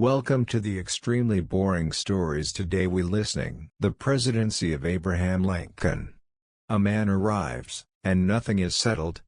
Welcome to the extremely boring stories today we listening. The Presidency of Abraham Lincoln. A man arrives, and nothing is settled.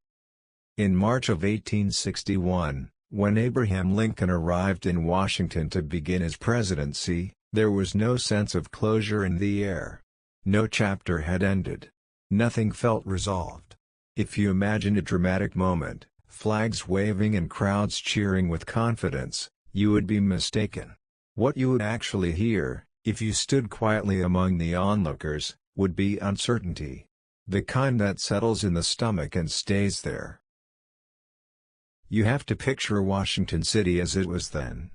In March of 1861, when Abraham Lincoln arrived in Washington to begin his presidency, there was no sense of closure in the air. No chapter had ended. Nothing felt resolved. If you imagined a dramatic moment, flags waving and crowds cheering with confidence, you would be mistaken. What you would actually hear, if you stood quietly among the onlookers, would be uncertainty. The kind that settles in the stomach and stays there. You have to picture Washington City as it was then.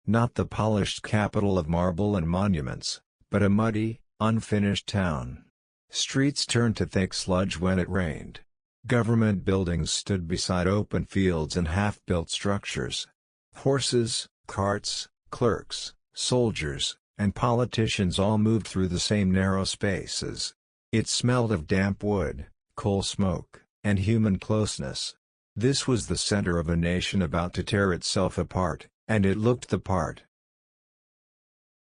Not the polished capital of marble and monuments, but a muddy, unfinished town. Streets turned to thick sludge when it rained. Government buildings stood beside open fields and half-built structures. Horses, carts, clerks, soldiers, and politicians all moved through the same narrow spaces. It smelled of damp wood, coal smoke, and human closeness. This was the center of a nation about to tear itself apart, and it looked the part.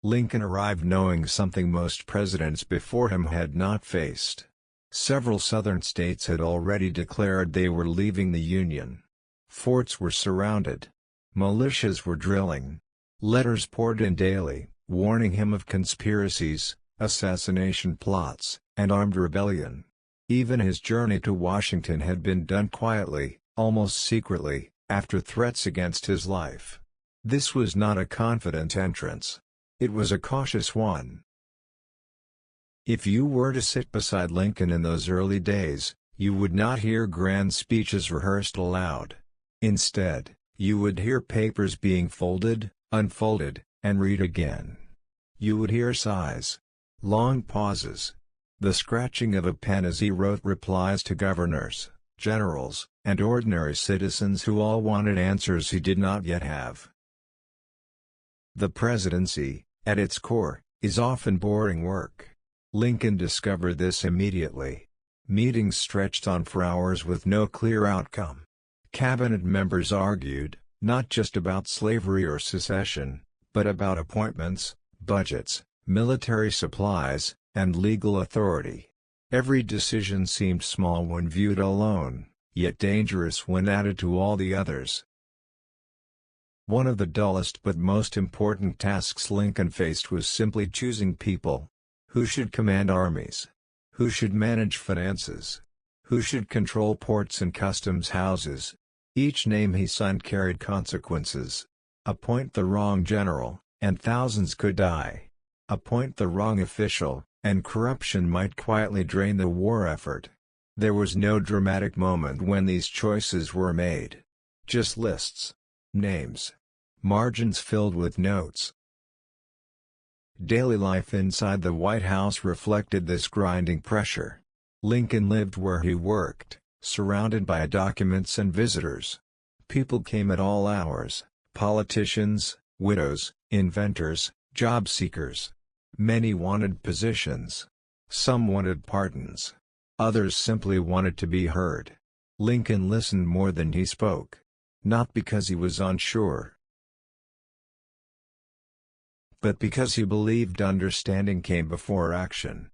Lincoln arrived knowing something most presidents before him had not faced. Several southern states had already declared they were leaving the Union. Forts were surrounded. Militias were drilling. Letters poured in daily, warning him of conspiracies, assassination plots, and armed rebellion. Even his journey to Washington had been done quietly, almost secretly, after threats against his life. This was not a confident entrance. It was a cautious one. If you were to sit beside Lincoln in those early days, you would not hear grand speeches rehearsed aloud. Instead, you would hear papers being folded, unfolded, and read again. You would hear sighs. Long pauses. The scratching of a pen as he wrote replies to governors, generals, and ordinary citizens who all wanted answers he did not yet have. The presidency, at its core, is often boring work. Lincoln discovered this immediately. Meetings stretched on for hours with no clear outcome. Cabinet members argued, not just about slavery or secession, but about appointments, budgets, military supplies, and legal authority. Every decision seemed small when viewed alone, yet dangerous when added to all the others. One of the dullest but most important tasks Lincoln faced was simply choosing people. Who should command armies? Who should manage finances? Who should control ports and customs houses? Each name he signed carried consequences. Appoint the wrong general, and thousands could die. Appoint the wrong official, and corruption might quietly drain the war effort. There was no dramatic moment when these choices were made. Just lists. Names. Margins filled with notes. Daily life inside the White House reflected this grinding pressure. Lincoln lived where he worked, surrounded by documents and visitors. People came at all hours: politicians, widows, inventors, job seekers. Many wanted positions. Some wanted pardons. Others simply wanted to be heard. Lincoln listened more than he spoke. Not because he was unsure, but because he believed understanding came before action.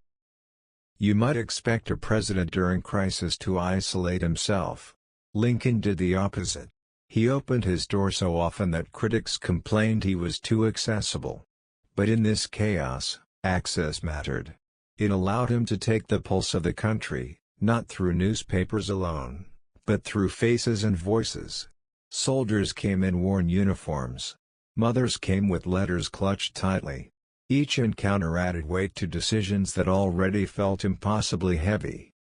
You might expect a president during crisis to isolate himself. Lincoln did the opposite. He opened his door so often that critics complained he was too accessible. But in this chaos, access mattered. It allowed him to take the pulse of the country, not through newspapers alone, but through faces and voices. Soldiers came in worn uniforms. Mothers came with letters clutched tightly. Each encounter added weight to decisions that already felt impossibly heavy.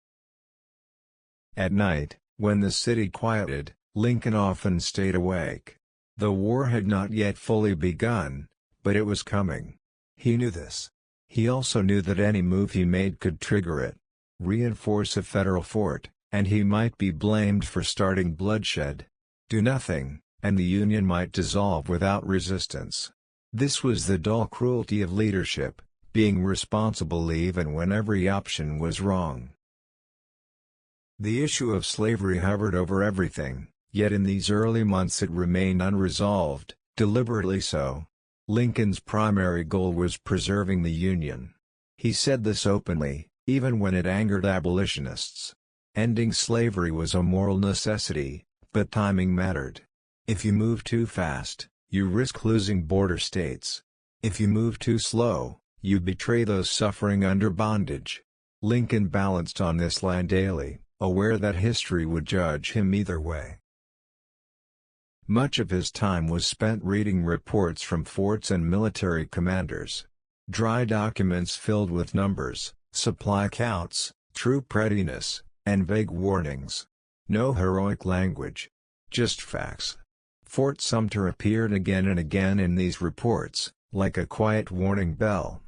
At night, when the city quieted, Lincoln often stayed awake. The war had not yet fully begun, but it was coming. He knew this. He also knew that any move he made could trigger it. Reinforce a federal fort, and he might be blamed for starting bloodshed. Do nothing, and the Union might dissolve without resistance. This was the dull cruelty of leadership, being responsible even when every option was wrong. The issue of slavery hovered over everything, yet in these early months it remained unresolved, deliberately so. Lincoln's primary goal was preserving the Union. He said this openly, even when it angered abolitionists. Ending slavery was a moral necessity, but timing mattered. If you move too fast, you risk losing border states. If you move too slow, you betray those suffering under bondage. Lincoln balanced on this line daily, aware that history would judge him either way. Much of his time was spent reading reports from forts and military commanders. Dry documents filled with numbers, supply counts, troop readiness, and vague warnings. No heroic language. Just facts. Fort Sumter appeared again and again in these reports, like a quiet warning bell.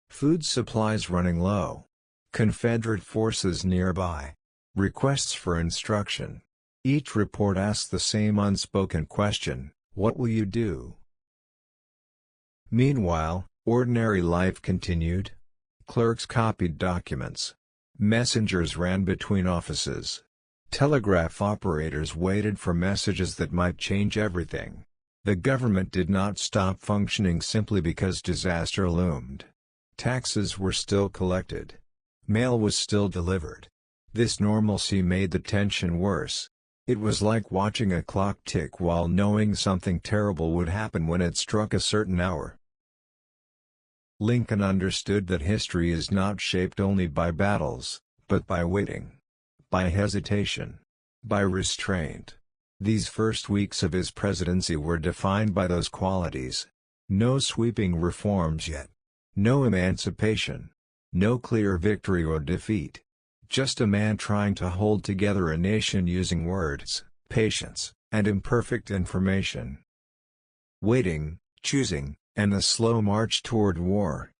Food supplies running low. Confederate forces nearby. Requests for instruction. Each report asked the same unspoken question, what will you do? Meanwhile, ordinary life continued. Clerks copied documents. Messengers ran between offices. Telegraph operators waited for messages that might change everything. The government did not stop functioning simply because disaster loomed. Taxes were still collected. Mail was still delivered. This normalcy made the tension worse. It was like watching a clock tick while knowing something terrible would happen when it struck a certain hour. Lincoln understood that history is not shaped only by battles, but by waiting. By hesitation. By restraint. These first weeks of his presidency were defined by those qualities. No sweeping reforms yet. No emancipation. No clear victory or defeat. Just a man trying to hold together a nation using words, patience, and imperfect information. Waiting, choosing, and the slow march toward war.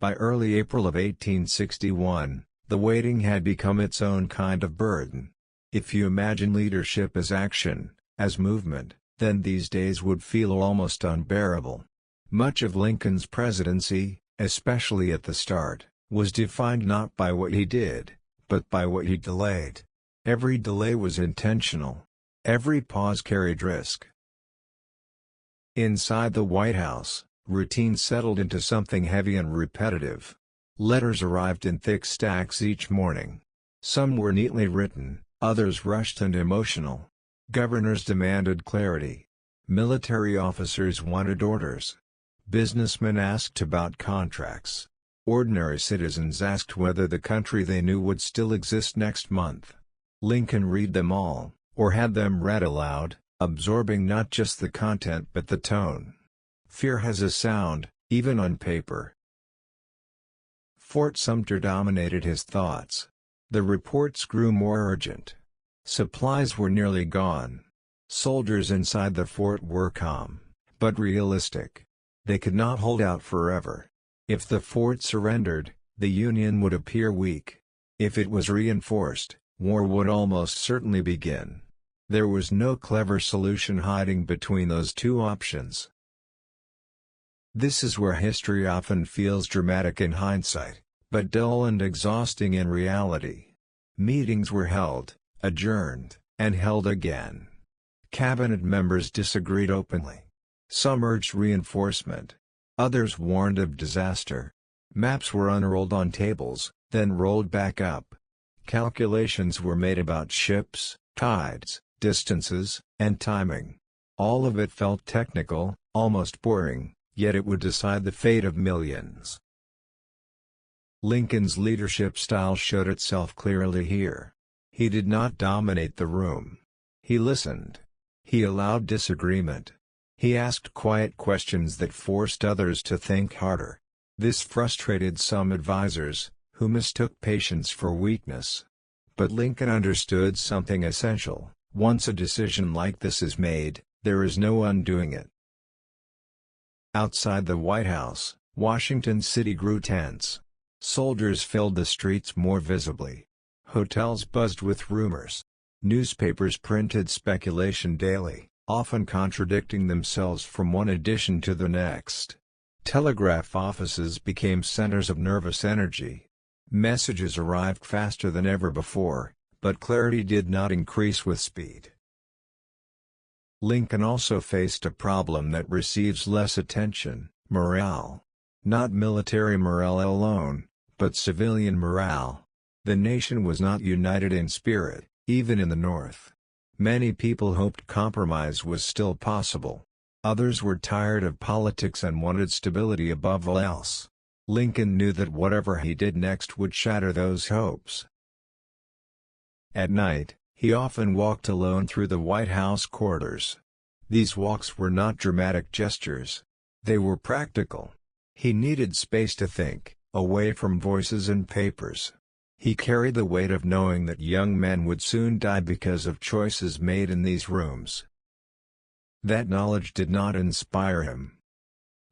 By early April of 1861, the waiting had become its own kind of burden. If you imagine leadership as action, as movement, then these days would feel almost unbearable. Much of Lincoln's presidency, especially at the start, was defined not by what he did, but by what he delayed. Every delay was intentional. Every pause carried risk. Inside the White House, routine settled into something heavy and repetitive. Letters arrived in thick stacks each morning. Some were neatly written, others rushed and emotional. Governors demanded clarity. Military officers wanted orders. Businessmen asked about contracts. Ordinary citizens asked whether the country they knew would still exist next month. Lincoln read them all, or had them read aloud, absorbing not just the content but the tone. Fear has a sound, even on paper. Fort Sumter dominated his thoughts. The reports grew more urgent. Supplies were nearly gone. Soldiers inside the fort were calm, but realistic. They could not hold out forever. If the fort surrendered, the Union would appear weak. If it was reinforced, war would almost certainly begin. There was no clever solution hiding between those two options. This is where history often feels dramatic in hindsight, but dull and exhausting in reality. Meetings were held, adjourned, and held again. Cabinet members disagreed openly. Some urged reinforcement. Others warned of disaster. Maps were unrolled on tables, then rolled back up. Calculations were made about ships, tides, distances, and timing. All of it felt technical, almost boring, yet it would decide the fate of millions. Lincoln's leadership style showed itself clearly here. He did not dominate the room. He listened. He allowed disagreement. He asked quiet questions that forced others to think harder. This frustrated some advisers, who mistook patience for weakness. But Lincoln understood something essential: once a decision like this is made, there is no undoing it. Outside the White House, Washington City grew tense. Soldiers filled the streets more visibly. Hotels buzzed with rumors. Newspapers printed speculation daily, often contradicting themselves from one edition to the next. Telegraph offices became centers of nervous energy. Messages arrived faster than ever before, but clarity did not increase with speed. Lincoln also faced a problem that receives less attention: morale. Not military morale alone, but civilian morale. The nation was not united in spirit, even in the North. Many people hoped compromise was still possible. Others were tired of politics and wanted stability above all else. Lincoln knew that whatever he did next would shatter those hopes. At night, he often walked alone through the White House corridors. These walks were not dramatic gestures. They were practical. He needed space to think, away from voices and papers. He carried the weight of knowing that young men would soon die because of choices made in these rooms. That knowledge did not inspire him.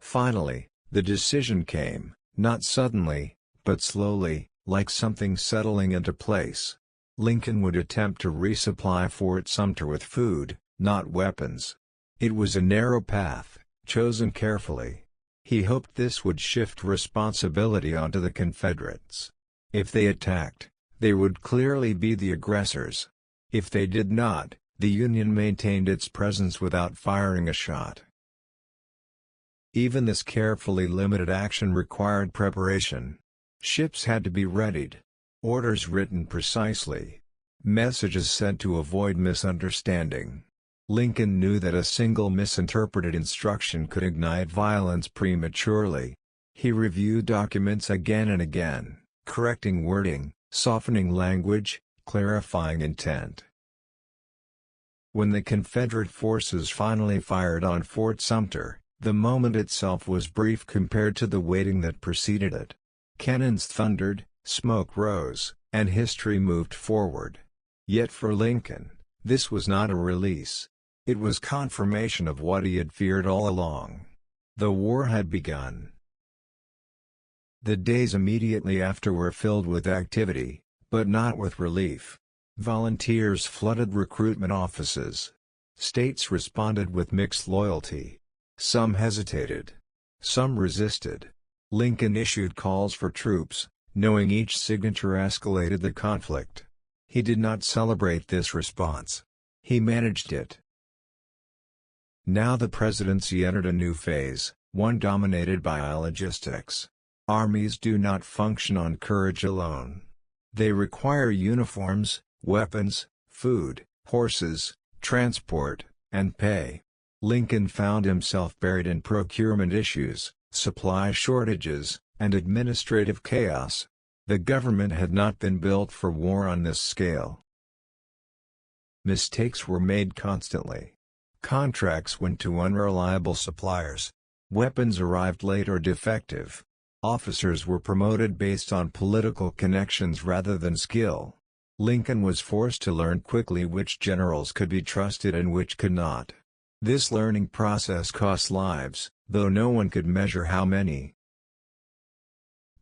Finally, the decision came, not suddenly, but slowly, like something settling into place. Lincoln would attempt to resupply Fort Sumter with food, not weapons. It was a narrow path, chosen carefully. He hoped this would shift responsibility onto the Confederates. If they attacked, they would clearly be the aggressors. If they did not, the Union maintained its presence without firing a shot. Even this carefully limited action required preparation. Ships had to be readied. Orders written precisely. Messages sent to avoid misunderstanding. Lincoln knew that a single misinterpreted instruction could ignite violence prematurely. He reviewed documents again and again, correcting wording, softening language, clarifying intent. When the Confederate forces finally fired on Fort Sumter, the moment itself was brief compared to the waiting that preceded it. Cannons thundered, smoke rose, and history moved forward. Yet for Lincoln, this was not a release. It was confirmation of what he had feared all along. The war had begun. The days immediately after were filled with activity, but not with relief. Volunteers flooded recruitment offices. States responded with mixed loyalty. Some hesitated. Some resisted. Lincoln issued calls for troops, knowing each signature escalated the conflict. He did not celebrate this response. He managed it. Now the presidency entered a new phase, one dominated by logistics. Armies do not function on courage alone. They require uniforms, weapons, food, horses, transport, and pay. Lincoln found himself buried in procurement issues, supply shortages, and administrative chaos. The government had not been built for war on this scale. Mistakes were made constantly. Contracts went to unreliable suppliers. Weapons arrived late or defective. Officers were promoted based on political connections rather than skill. Lincoln was forced to learn quickly which generals could be trusted and which could not. This learning process cost lives, though no one could measure how many.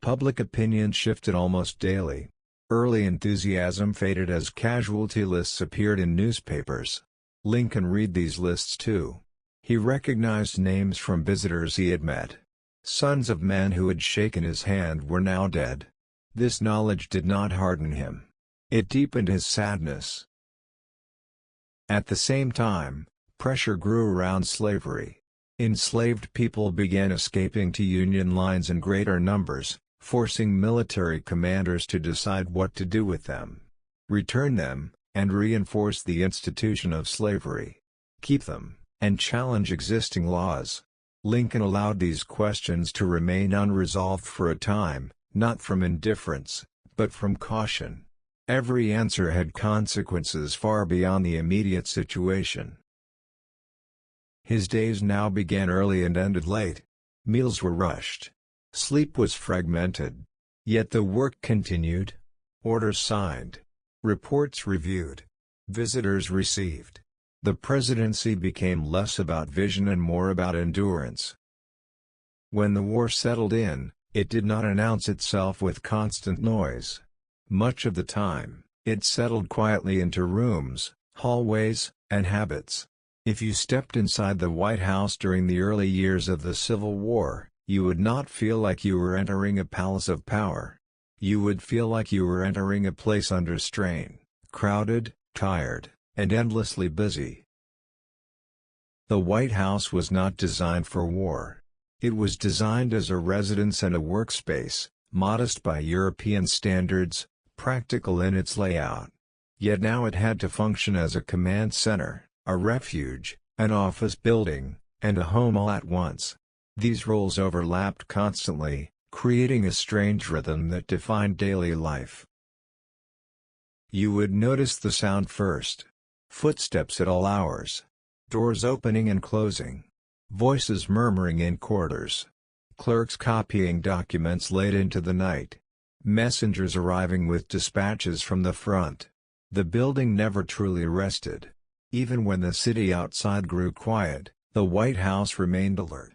Public opinion shifted almost daily. Early enthusiasm faded as casualty lists appeared in newspapers. Lincoln read these lists too. He recognized names from visitors he had met. Sons of men who had shaken his hand were now dead. This knowledge did not harden him. It deepened his sadness. At the same time, pressure grew around slavery. Enslaved people began escaping to Union lines in greater numbers, forcing military commanders to decide what to do with them. Return them, and reinforce the institution of slavery. Keep them, and challenge existing laws. Lincoln allowed these questions to remain unresolved for a time, not from indifference, but from caution. Every answer had consequences far beyond the immediate situation. His days now began early and ended late. Meals were rushed. Sleep was fragmented. Yet the work continued. Orders signed. Reports reviewed. Visitors received. The presidency became less about vision and more about endurance. When the war settled in, it did not announce itself with constant noise. Much of the time, it settled quietly into rooms, hallways, and habits. If you stepped inside the White House during the early years of the Civil War, you would not feel like you were entering a palace of power. You would feel like you were entering a place under strain, crowded, tired, and endlessly busy. The White House was not designed for war. It was designed as a residence and a workspace, modest by European standards, practical in its layout. Yet now it had to function as a command center, a refuge, an office building, and a home all at once. These roles overlapped constantly, creating a strange rhythm that defined daily life. You would notice the sound first. Footsteps at all hours. Doors opening and closing. Voices murmuring in corridors. Clerks copying documents late into the night. Messengers arriving with dispatches from the front. The building never truly rested. Even when the city outside grew quiet, the White House remained alert.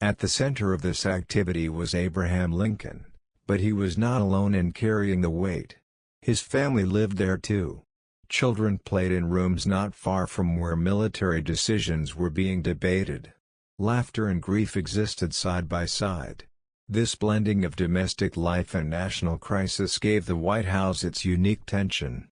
At the center of this activity was Abraham Lincoln, but he was not alone in carrying the weight. His family lived there too. Children played in rooms not far from where military decisions were being debated. Laughter and grief existed side by side. This blending of domestic life and national crisis gave the White House its unique tension.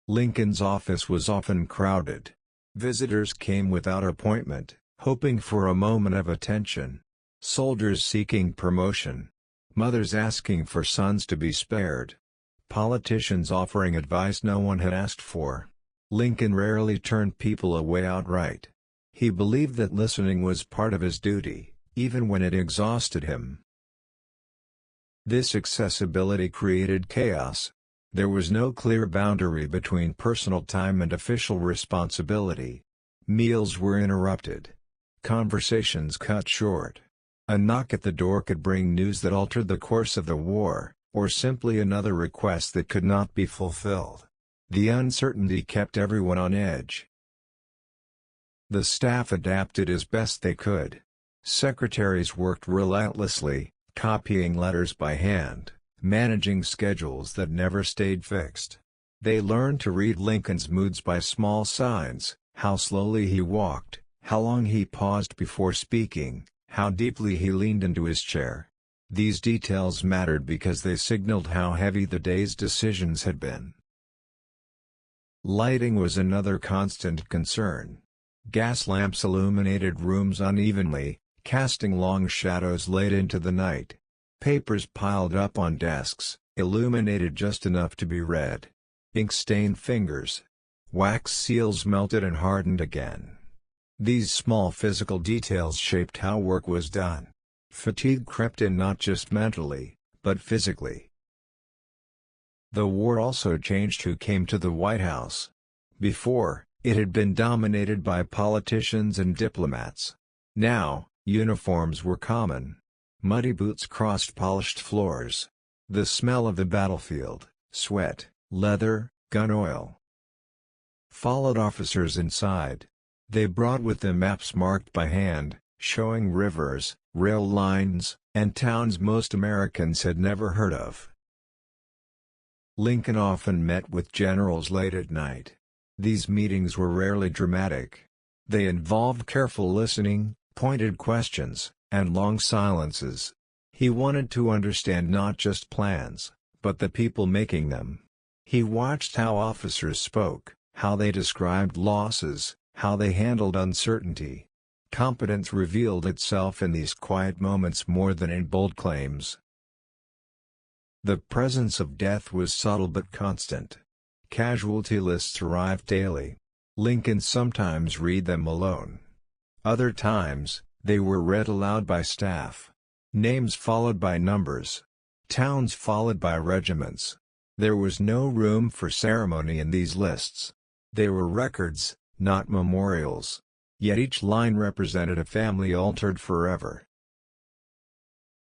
Lincoln's office was often crowded. Visitors came without appointment, hoping for a moment of attention. Soldiers seeking promotion. Mothers asking for sons to be spared. Politicians offering advice no one had asked for. Lincoln rarely turned people away outright. He believed that listening was part of his duty, even when it exhausted him. This accessibility created chaos. There was no clear boundary between personal time and official responsibility. Meals were interrupted. Conversations cut short. A knock at the door could bring news that altered the course of the war, or simply another request that could not be fulfilled. The uncertainty kept everyone on edge. The staff adapted as best they could. Secretaries worked relentlessly, copying letters by hand, managing schedules that never stayed fixed. They learned to read Lincoln's moods by small signs, how slowly he walked, how long he paused before speaking, how deeply he leaned into his chair. These details mattered because they signaled how heavy the day's decisions had been. Lighting was another constant concern. Gas lamps illuminated rooms unevenly, casting long shadows late into the night. Papers piled up on desks, illuminated just enough to be read. Ink-stained fingers. Wax seals melted and hardened again. These small physical details shaped how work was done. Fatigue crept in not just mentally, but physically. The war also changed who came to the White House. Before, it had been dominated by politicians and diplomats. Now, uniforms were common. Muddy boots crossed polished floors. The smell of the battlefield, sweat, leather, gun oil, followed officers inside. They brought with them maps marked by hand, showing rivers, rail lines, and towns most Americans had never heard of. Lincoln often met with generals late at night. These meetings were rarely dramatic. They involved careful listening, pointed questions, and long silences. He wanted to understand not just plans, but the people making them. He watched how officers spoke, how they described losses, how they handled uncertainty. Competence revealed itself in these quiet moments more than in bold claims. The presence of death was subtle but constant. Casualty lists arrived daily. Lincoln sometimes read them alone. Other times, they were read aloud by staff. Names followed by numbers. Towns followed by regiments. There was no room for ceremony in these lists. They were records, not memorials. Yet each line represented a family altered forever.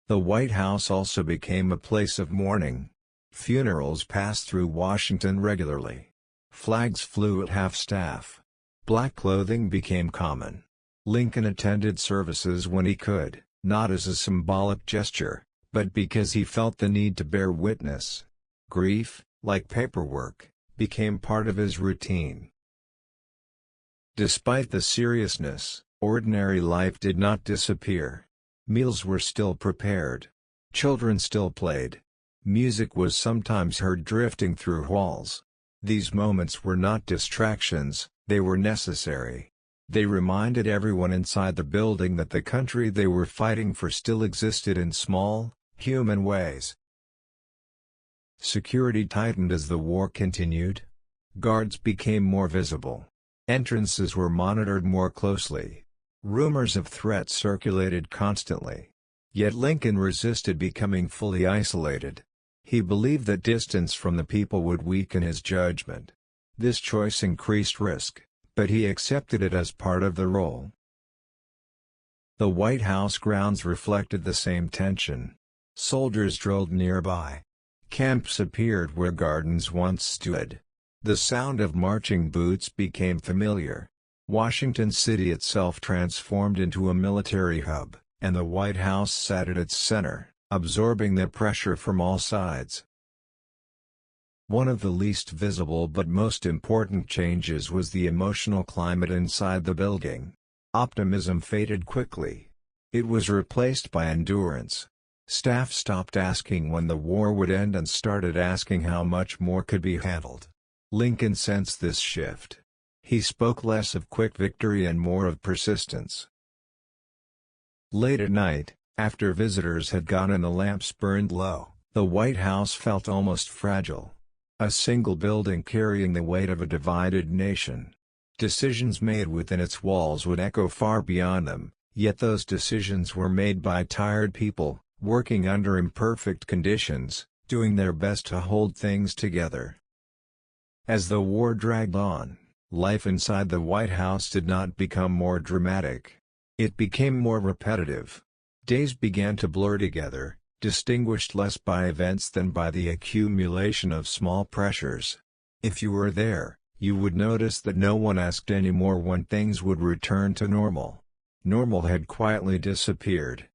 The White House also became a place of mourning. Funerals passed through Washington regularly. Flags flew at half-staff. Black clothing became common. Lincoln attended services when he could, not as a symbolic gesture, but because he felt the need to bear witness. Grief, like paperwork, became part of his routine. Despite the seriousness, ordinary life did not disappear. Meals were still prepared. Children still played. Music was sometimes heard drifting through halls. These moments were not distractions, they were necessary. They reminded everyone inside the building that the country they were fighting for still existed in small, human ways. Security tightened as the war continued. Guards became more visible. Entrances were monitored more closely. Rumors of threats circulated constantly. Yet Lincoln resisted becoming fully isolated. He believed that distance from the people would weaken his judgment. This choice increased risk, but he accepted it as part of the role. The White House grounds reflected the same tension. Soldiers drilled nearby. Camps appeared where gardens once stood. The sound of marching boots became familiar. Washington city itself transformed into a military hub, and the White House sat at its center, absorbing the pressure from all sides. One of the least visible but most important changes was the emotional climate inside the building. Optimism faded quickly. It was replaced by endurance. Staff stopped asking when the war would end and started asking how much more could be handled. Lincoln sensed this shift. He spoke less of quick victory and more of persistence. Late at night, after visitors had gone and the lamps burned low, the White House felt almost fragile. A single building carrying the weight of a divided nation. Decisions made within its walls would echo far beyond them, yet those decisions were made by tired people, working under imperfect conditions, doing their best to hold things together. As the war dragged on, life inside the White House did not become more dramatic. It became more repetitive. Days began to blur together, distinguished less by events than by the accumulation of small pressures. If you were there, you would notice that no one asked anymore when things would return to normal. Normal had quietly disappeared.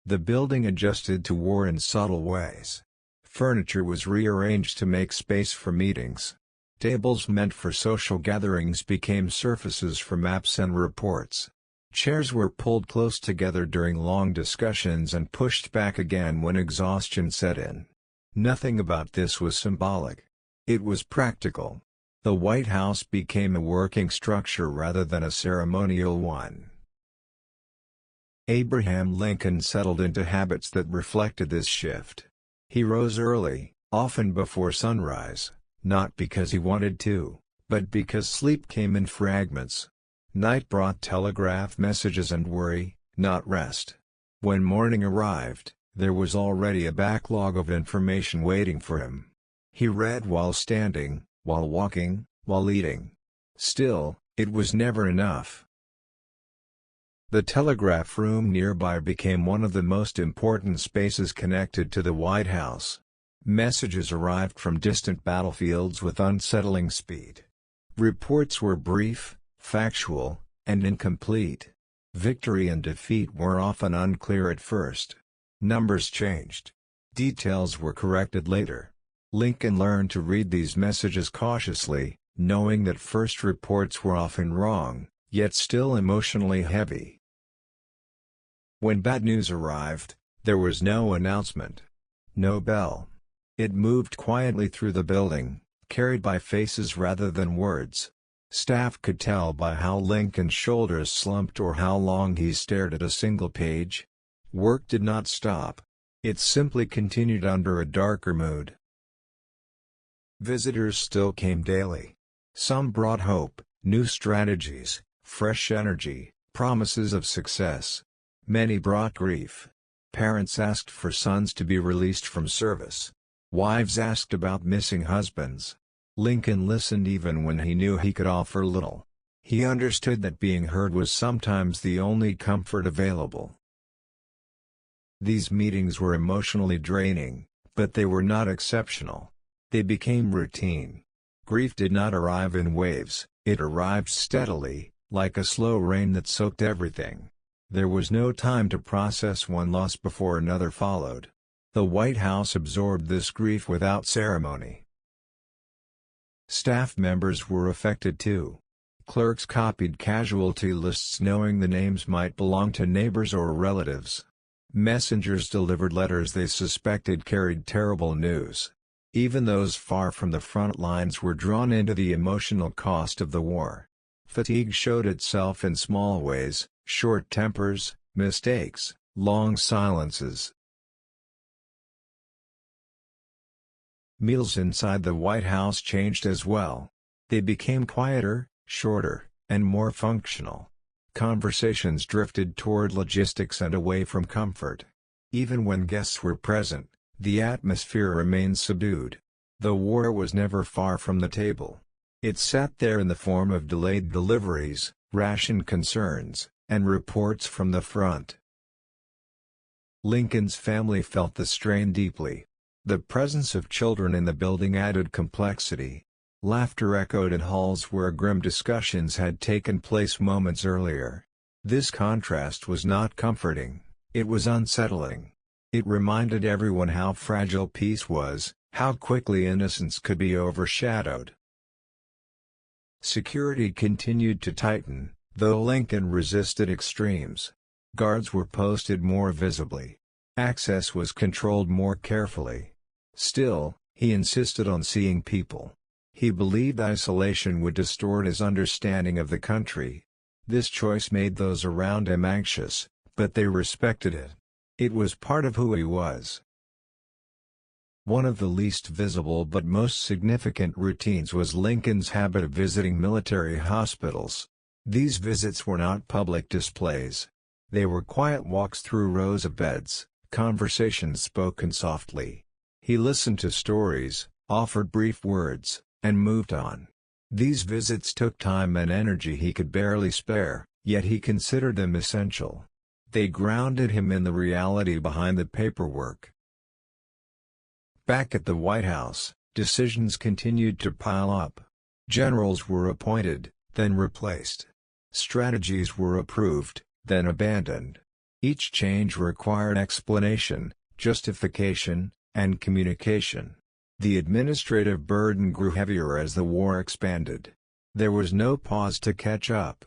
The building adjusted to war in subtle ways. Furniture was rearranged to make space for meetings. Tables meant for social gatherings became surfaces for maps and reports. Chairs were pulled close together during long discussions and pushed back again when exhaustion set in. Nothing about this was symbolic. It was practical. The White House became a working structure rather than a ceremonial one. Abraham Lincoln settled into habits that reflected this shift. He rose early, often before sunrise, not because he wanted to, but because sleep came in fragments. Night brought telegraph messages and worry, not rest. When morning arrived, there was already a backlog of information waiting for him. He read while standing, while walking, while eating. Still, it was never enough. The telegraph room nearby became one of the most important spaces connected to the White House. Messages arrived from distant battlefields with unsettling speed. Reports were brief, factual, and incomplete. Victory and defeat were often unclear at first. Numbers changed. Details were corrected later. Lincoln learned to read these messages cautiously, knowing that first reports were often wrong, yet still emotionally heavy. When bad news arrived, there was no announcement. No bell. It moved quietly through the building, carried by faces rather than words. Staff could tell by how Lincoln's shoulders slumped or how long he stared at a single page. Work did not stop. It simply continued under a darker mood. Visitors still came daily. Some brought hope, new strategies, fresh energy, promises of success. Many brought grief. Parents asked for sons to be released from service. Wives asked about missing husbands. Lincoln listened even when he knew he could offer little. He understood that being heard was sometimes the only comfort available. These meetings were emotionally draining, but they were not exceptional. They became routine. Grief did not arrive in waves, it arrived steadily, like a slow rain that soaked everything. There was no time to process one loss before another followed. The White House absorbed this grief without ceremony. Staff members were affected too. Clerks copied casualty lists knowing the names might belong to neighbors or relatives. Messengers delivered letters they suspected carried terrible news. Even those far from the front lines were drawn into the emotional cost of the war. Fatigue showed itself in small ways: short tempers, mistakes, long silences. Meals inside the White House changed as well. They became quieter, shorter, and more functional. Conversations drifted toward logistics and away from comfort. Even when guests were present, the atmosphere remained subdued. The war was never far from the table. It sat there in the form of delayed deliveries, ration concerns, and reports from the front. Lincoln's family felt the strain deeply. The presence of children in the building added complexity. Laughter echoed in halls where grim discussions had taken place moments earlier. This contrast was not comforting, it was unsettling. It reminded everyone how fragile peace was, how quickly innocence could be overshadowed. Security continued to tighten, though Lincoln resisted extremes. Guards were posted more visibly. Access was controlled more carefully. Still, he insisted on seeing people. He believed isolation would distort his understanding of the country. This choice made those around him anxious, but they respected it. It was part of who he was. One of the least visible but most significant routines was Lincoln's habit of visiting military hospitals. These visits were not public displays. They were quiet walks through rows of beds, conversations spoken softly. He listened to stories, offered brief words, and moved on. These visits took time and energy he could barely spare, yet he considered them essential. They grounded him in the reality behind the paperwork. Back at the White House, decisions continued to pile up. Generals were appointed, then replaced. Strategies were approved, then abandoned. Each change required explanation, justification, and communication. The administrative burden grew heavier as the war expanded. There was no pause to catch up.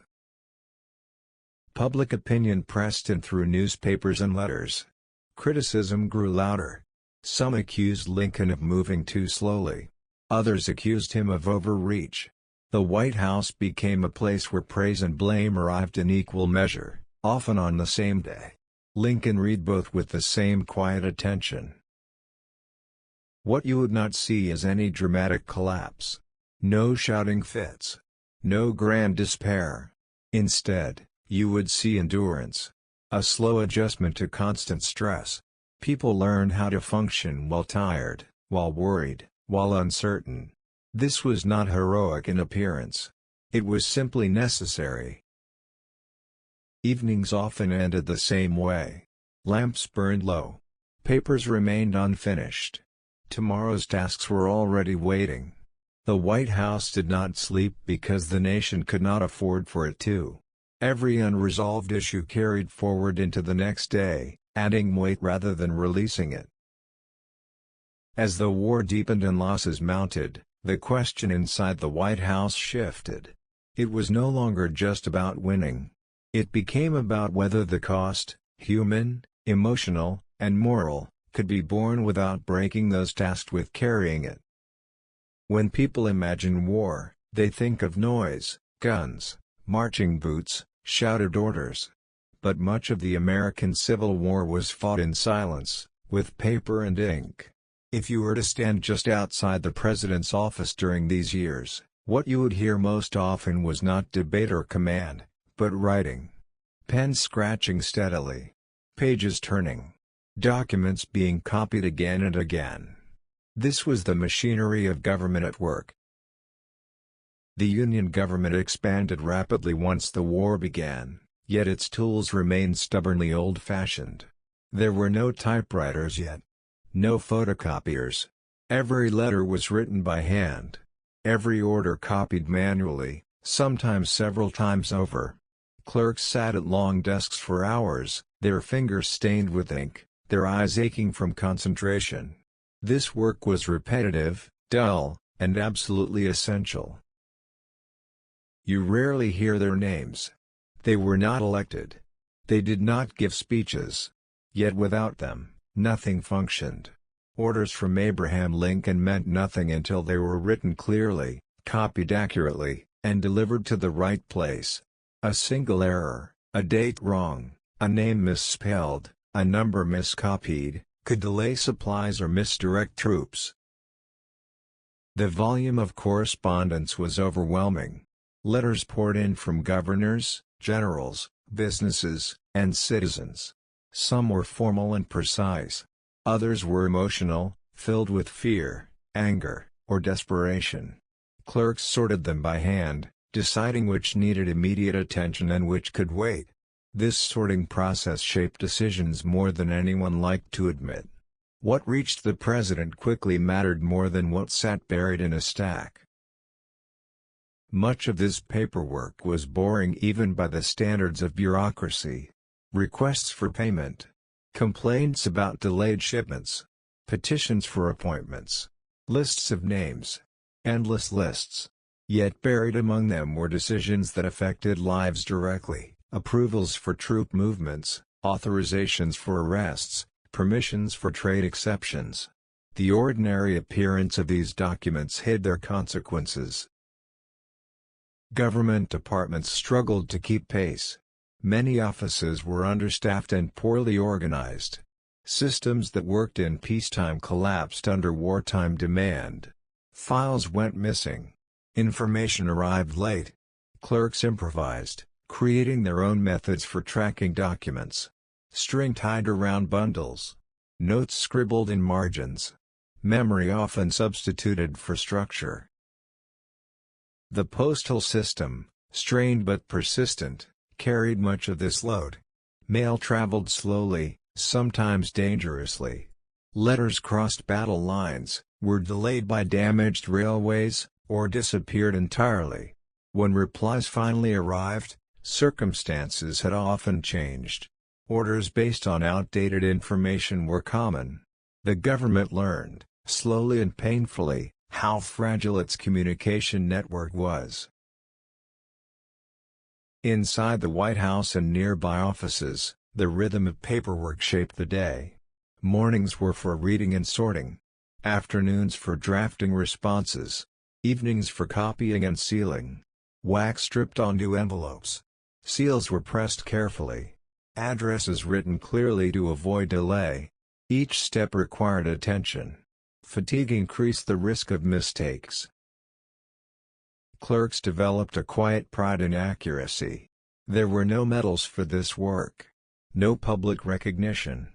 Public opinion pressed in through newspapers and letters. Criticism grew louder. Some accused Lincoln of moving too slowly. Others accused him of overreach. The White House became a place where praise and blame arrived in equal measure, often on the same day. Lincoln read both with the same quiet attention. What you would not see is any dramatic collapse. No shouting fits. No grand despair. Instead, you would see endurance. A slow adjustment to constant stress. People learned how to function while tired, while worried, while uncertain. This was not heroic in appearance. It was simply necessary. Evenings often ended the same way. Lamps burned low. Papers remained unfinished. Tomorrow's tasks were already waiting. The White House did not sleep because the nation could not afford for it to. Every unresolved issue carried forward into the next day, adding weight rather than releasing it. As the war deepened and losses mounted, the question inside the White House shifted. It was no longer just about winning. It became about whether the cost, human, emotional, and moral, could be borne without breaking those tasked with carrying it. When people imagine war, they think of noise, guns, marching boots, shouted orders. But much of the American Civil War was fought in silence, with paper and ink. If you were to stand just outside the president's office during these years, what you would hear most often was not debate or command, but writing. Pens scratching steadily. Pages turning. Documents being copied again and again. This was the machinery of government at work. The Union government expanded rapidly once the war began, yet its tools remained stubbornly old-fashioned. There were no typewriters yet. No photocopiers. Every letter was written by hand. Every order copied manually, sometimes several times over. Clerks sat at long desks for hours, their fingers stained with ink, their eyes aching from concentration. This work was repetitive, dull, and absolutely essential. You rarely hear their names. They were not elected. They did not give speeches. Yet without them, nothing functioned. Orders from Abraham Lincoln meant nothing until they were written clearly, copied accurately, and delivered to the right place. A single error, a date wrong, a name misspelled, a number miscopied, could delay supplies or misdirect troops. The volume of correspondence was overwhelming. Letters poured in from governors, generals, businesses, and citizens. Some were formal and precise. Others were emotional, filled with fear, anger, or desperation. Clerks sorted them by hand, deciding which needed immediate attention and which could wait. This sorting process shaped decisions more than anyone liked to admit. What reached the president quickly mattered more than what sat buried in a stack. Much of this paperwork was boring even by the standards of bureaucracy. Requests for payment, complaints about delayed shipments, petitions for appointments, lists of names, endless lists. Yet buried among them were decisions that affected lives directly: approvals for troop movements, authorizations for arrests, permissions for trade exceptions. The ordinary appearance of these documents hid their consequences. Government departments struggled to keep pace. Many offices were understaffed and poorly organized. Systems that worked in peacetime collapsed under wartime demand. Files went missing. Information arrived late. Clerks improvised, creating their own methods for tracking documents. String tied around bundles. Notes scribbled in margins. Memory often substituted for structure. The postal system, strained but persistent, carried much of this load. Mail traveled slowly, sometimes dangerously. Letters crossed battle lines, were delayed by damaged railways, or disappeared entirely. When replies finally arrived, circumstances had often changed. Orders based on outdated information were common. The government learned, slowly and painfully, how fragile its communication network was. Inside the White House and nearby offices, the rhythm of paperwork shaped the day. Mornings were for reading and sorting. Afternoons for drafting responses. Evenings for copying and sealing. Wax stripped onto envelopes. Seals were pressed carefully. Addresses written clearly to avoid delay. Each step required attention. Fatigue increased the risk of mistakes. Clerks developed a quiet pride in accuracy. There were no medals for this work. No public recognition.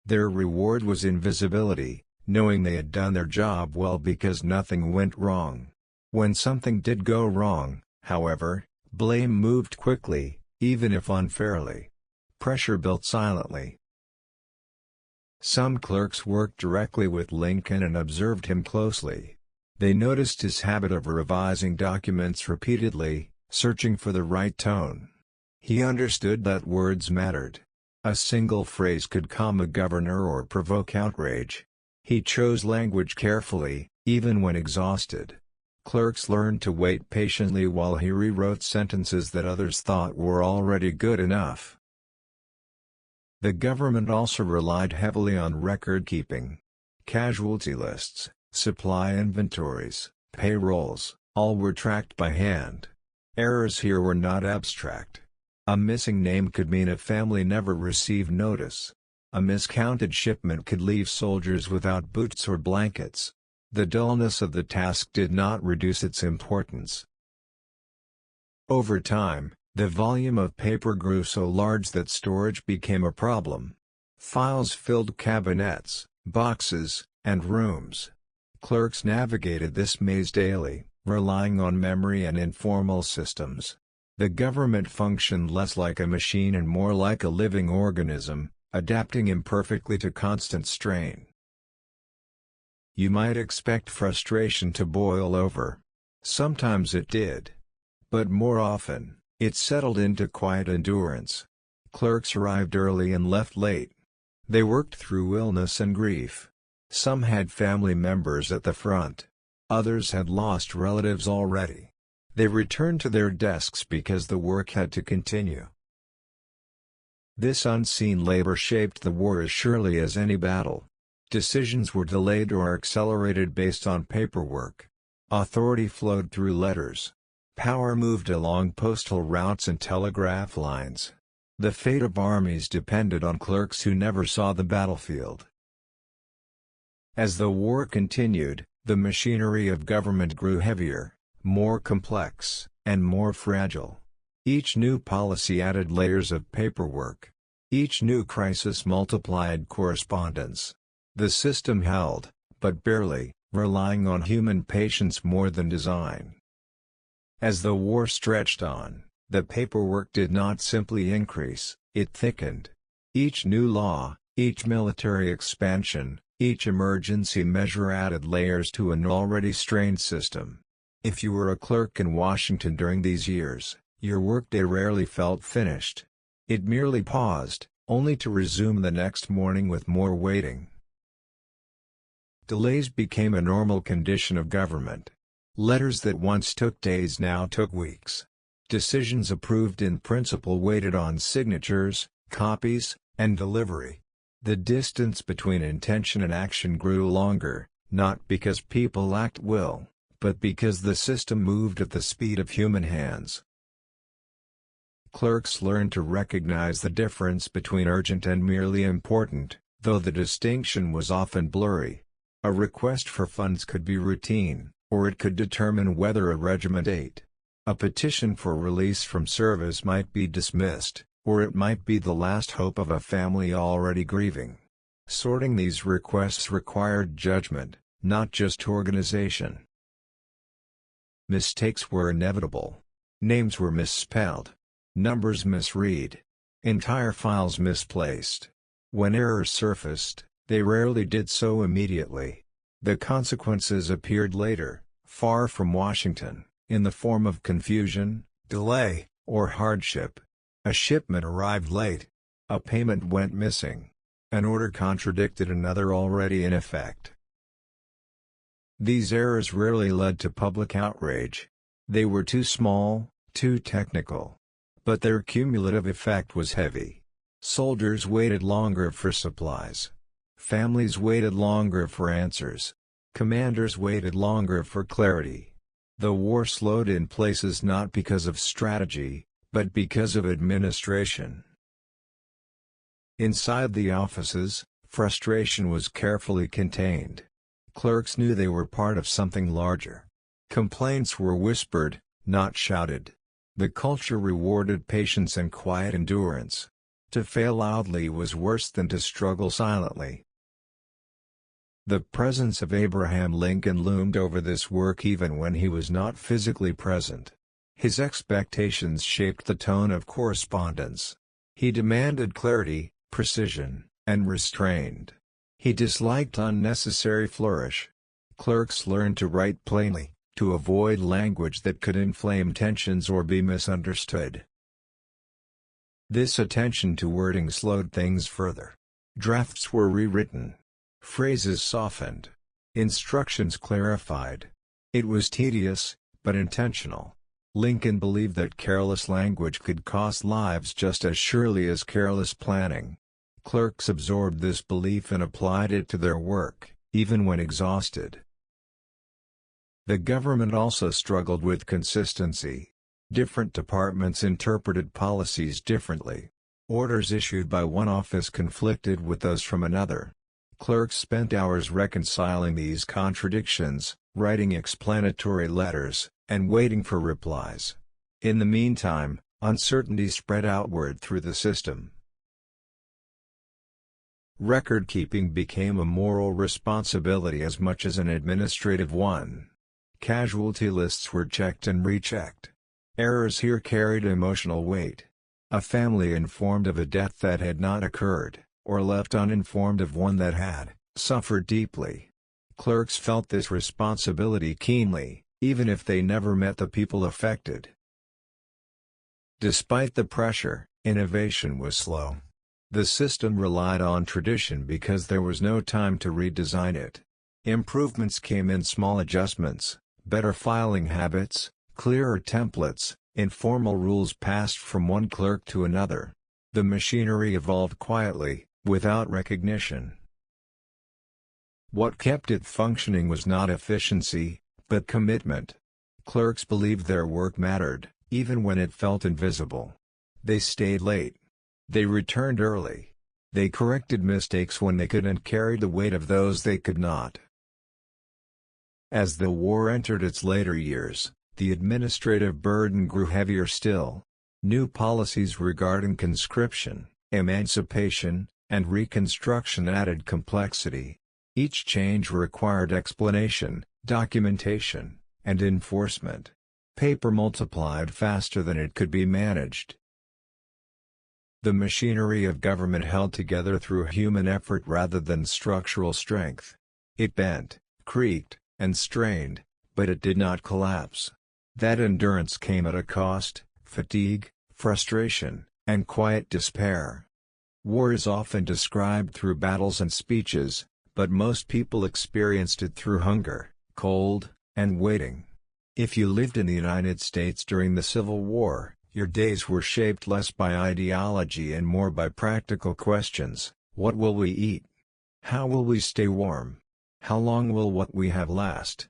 Their reward was invisibility, knowing they had done their job well because nothing went wrong. When something did go wrong, however, blame moved quickly, even if unfairly. Pressure built silently. Some clerks worked directly with Lincoln and observed him closely. They noticed his habit of revising documents repeatedly, searching for the right tone. He understood that words mattered. A single phrase could calm a governor or provoke outrage. He chose language carefully, even when exhausted. Clerks learned to wait patiently while he rewrote sentences that others thought were already good enough. The government also relied heavily on record-keeping. Casualty lists, supply inventories, payrolls, all were tracked by hand. Errors here were not abstract. A missing name could mean a family never received notice. A miscounted shipment could leave soldiers without boots or blankets. The dullness of the task did not reduce its importance. Over time, the volume of paper grew so large that storage became a problem. Files filled cabinets, boxes, and rooms. Clerks navigated this maze daily, relying on memory and informal systems. The government functioned less like a machine and more like a living organism, adapting imperfectly to constant strain. You might expect frustration to boil over. Sometimes it did. But more often, it settled into quiet endurance. Clerks arrived early and left late. They worked through illness and grief. Some had family members at the front. Others had lost relatives already. They returned to their desks because the work had to continue. This unseen labor shaped the war as surely as any battle. Decisions were delayed or accelerated based on paperwork. Authority flowed through letters. Power moved along postal routes and telegraph lines. The fate of armies depended on clerks who never saw the battlefield. As the war continued, the machinery of government grew heavier, more complex, and more fragile. Each new policy added layers of paperwork. Each new crisis multiplied correspondence. The system held, but barely, relying on human patience more than design. As the war stretched on, the paperwork did not simply increase, it thickened. Each new law, each military expansion, each emergency measure added layers to an already strained system. If you were a clerk in Washington during these years, your workday rarely felt finished. It merely paused, only to resume the next morning with more waiting. Delays became a normal condition of government. Letters that once took days now took weeks. Decisions approved in principle waited on signatures, copies, and delivery. The distance between intention and action grew longer, not because people lacked will, but because the system moved at the speed of human hands. Clerks learned to recognize the difference between urgent and merely important, though the distinction was often blurry. A request for funds could be routine, or it could determine whether a regiment ate. A petition for release from service might be dismissed, or it might be the last hope of a family already grieving. Sorting these requests required judgment, not just organization. Mistakes were inevitable. Names were misspelled. Numbers misread. Entire files misplaced. When errors surfaced, they rarely did so immediately. The consequences appeared later, far from Washington, in the form of confusion, delay, or hardship. A shipment arrived late. A payment went missing. An order contradicted another already in effect. These errors rarely led to public outrage. They were too small, too technical. But their cumulative effect was heavy. Soldiers waited longer for supplies. Families waited longer for answers. Commanders waited longer for clarity. The war slowed in places not because of strategy, but because of administration. Inside the offices, frustration was carefully contained. Clerks knew they were part of something larger. Complaints were whispered, not shouted. The culture rewarded patience and quiet endurance. To fail loudly was worse than to struggle silently. The presence of Abraham Lincoln loomed over this work even when he was not physically present. His expectations shaped the tone of correspondence. He demanded clarity, precision, and restraint. He disliked unnecessary flourish. Clerks learned to write plainly, to avoid language that could inflame tensions or be misunderstood. This attention to wording slowed things further. Drafts were rewritten. Phrases softened. Instructions clarified. It was tedious, but intentional. Lincoln believed that careless language could cost lives just as surely as careless planning. Clerks absorbed this belief and applied it to their work, even when exhausted. The government also struggled with consistency. Different departments interpreted policies differently. Orders issued by one office conflicted with those from another. Clerks spent hours reconciling these contradictions, writing explanatory letters, and waiting for replies. In the meantime, uncertainty spread outward through the system. Record-keeping became a moral responsibility as much as an administrative one. Casualty lists were checked and rechecked. Errors here carried emotional weight. A family informed of a death that had not occurred, or left uninformed of one that had, suffered deeply. Clerks felt this responsibility keenly, even if they never met the people affected. Despite the pressure, innovation was slow. The system relied on tradition because there was no time to redesign it. Improvements came in small adjustments, better filing habits, clearer templates, informal rules passed from one clerk to another. The machinery evolved quietly, without recognition. What kept it functioning was not efficiency, but commitment. Clerks believed their work mattered, even when it felt invisible. They stayed late. They returned early. They corrected mistakes when they could and carried the weight of those they could not. As the war entered its later years, the administrative burden grew heavier still. New policies regarding conscription, emancipation, and Reconstruction added complexity. Each change required explanation, documentation, and enforcement. Paper multiplied faster than it could be managed. The machinery of government held together through human effort rather than structural strength. It bent, creaked, and strained, but it did not collapse. That endurance came at a cost: fatigue, frustration, and quiet despair. War is often described through battles and speeches, but most people experienced it through hunger, cold, and waiting. If you lived in the United States during the Civil War, your days were shaped less by ideology and more by practical questions. What will we eat? How will we stay warm? How long will what we have last?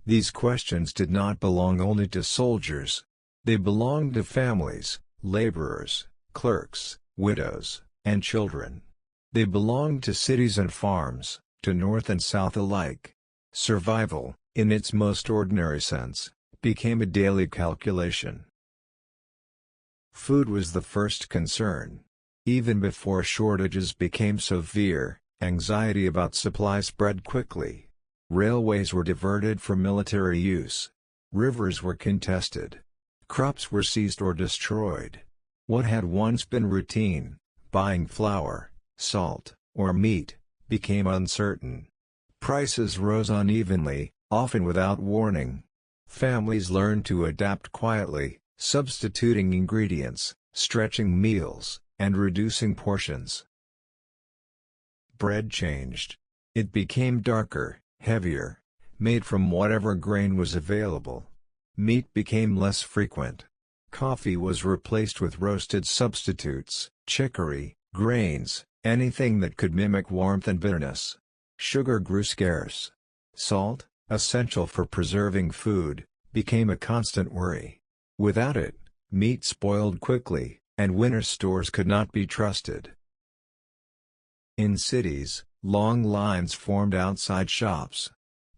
These questions did not belong only to soldiers. They belonged to families, laborers, clerks, widows, and children. They belonged to cities and farms, to North and South alike. Survival, in its most ordinary sense, became a daily calculation. Food was the first concern. Even before shortages became severe, anxiety about supply spread quickly. Railways were diverted for military use. Rivers were contested. Crops were seized or destroyed. What had once been routine, buying flour, salt, or meat, became uncertain. Prices rose unevenly, often without warning. Families learned to adapt quietly, substituting ingredients, stretching meals, and reducing portions. Bread changed. It became darker, heavier, made from whatever grain was available. Meat became less frequent. Coffee was replaced with roasted substitutes, chicory, grains, anything that could mimic warmth and bitterness. Sugar grew scarce. Salt, essential for preserving food, became a constant worry. Without it, meat spoiled quickly, and winter stores could not be trusted. In cities, long lines formed outside shops.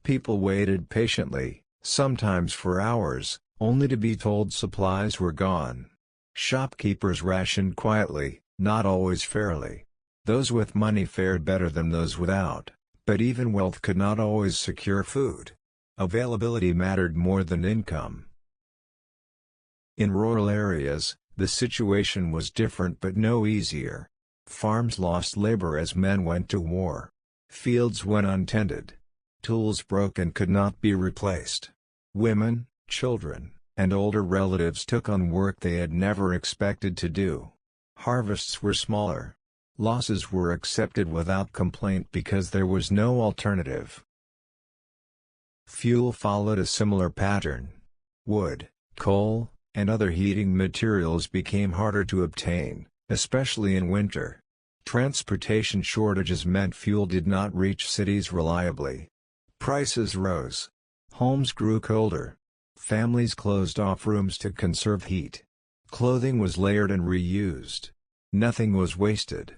People waited patiently, sometimes for hours, only to be told supplies were gone. Shopkeepers rationed quietly, not always fairly. Those with money fared better than those without, but even wealth could not always secure food. Availability mattered more than income. In rural areas, the situation was different but no easier. Farms lost labor as men went to war. Fields went untended. Tools broke and could not be replaced. Women, children, and older relatives took on work they had never expected to do. Harvests were smaller. Losses were accepted without complaint because there was no alternative. Fuel followed a similar pattern. Wood, coal, and other heating materials became harder to obtain, especially in winter. Transportation shortages meant fuel did not reach cities reliably. Prices rose. Homes grew colder. Families closed off rooms to conserve heat. Clothing was layered and reused. Nothing was wasted.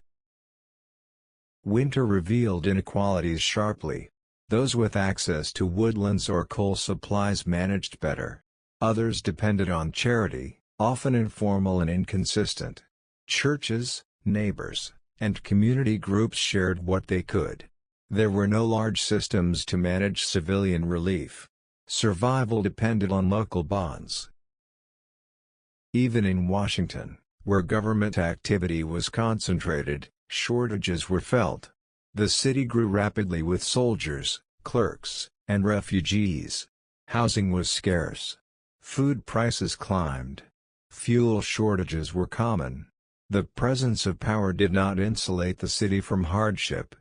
Winter revealed inequalities sharply. Those with access to woodlands or coal supplies managed better. Others depended on charity, often informal and inconsistent. Churches, neighbors, and community groups shared what they could. There were no large systems to manage civilian relief. Survival depended on local bonds. Even in Washington, where government activity was concentrated, shortages were felt. The city grew rapidly with soldiers, clerks, and refugees. Housing was scarce. Food prices climbed. Fuel shortages were common. The presence of power did not insulate the city from hardship.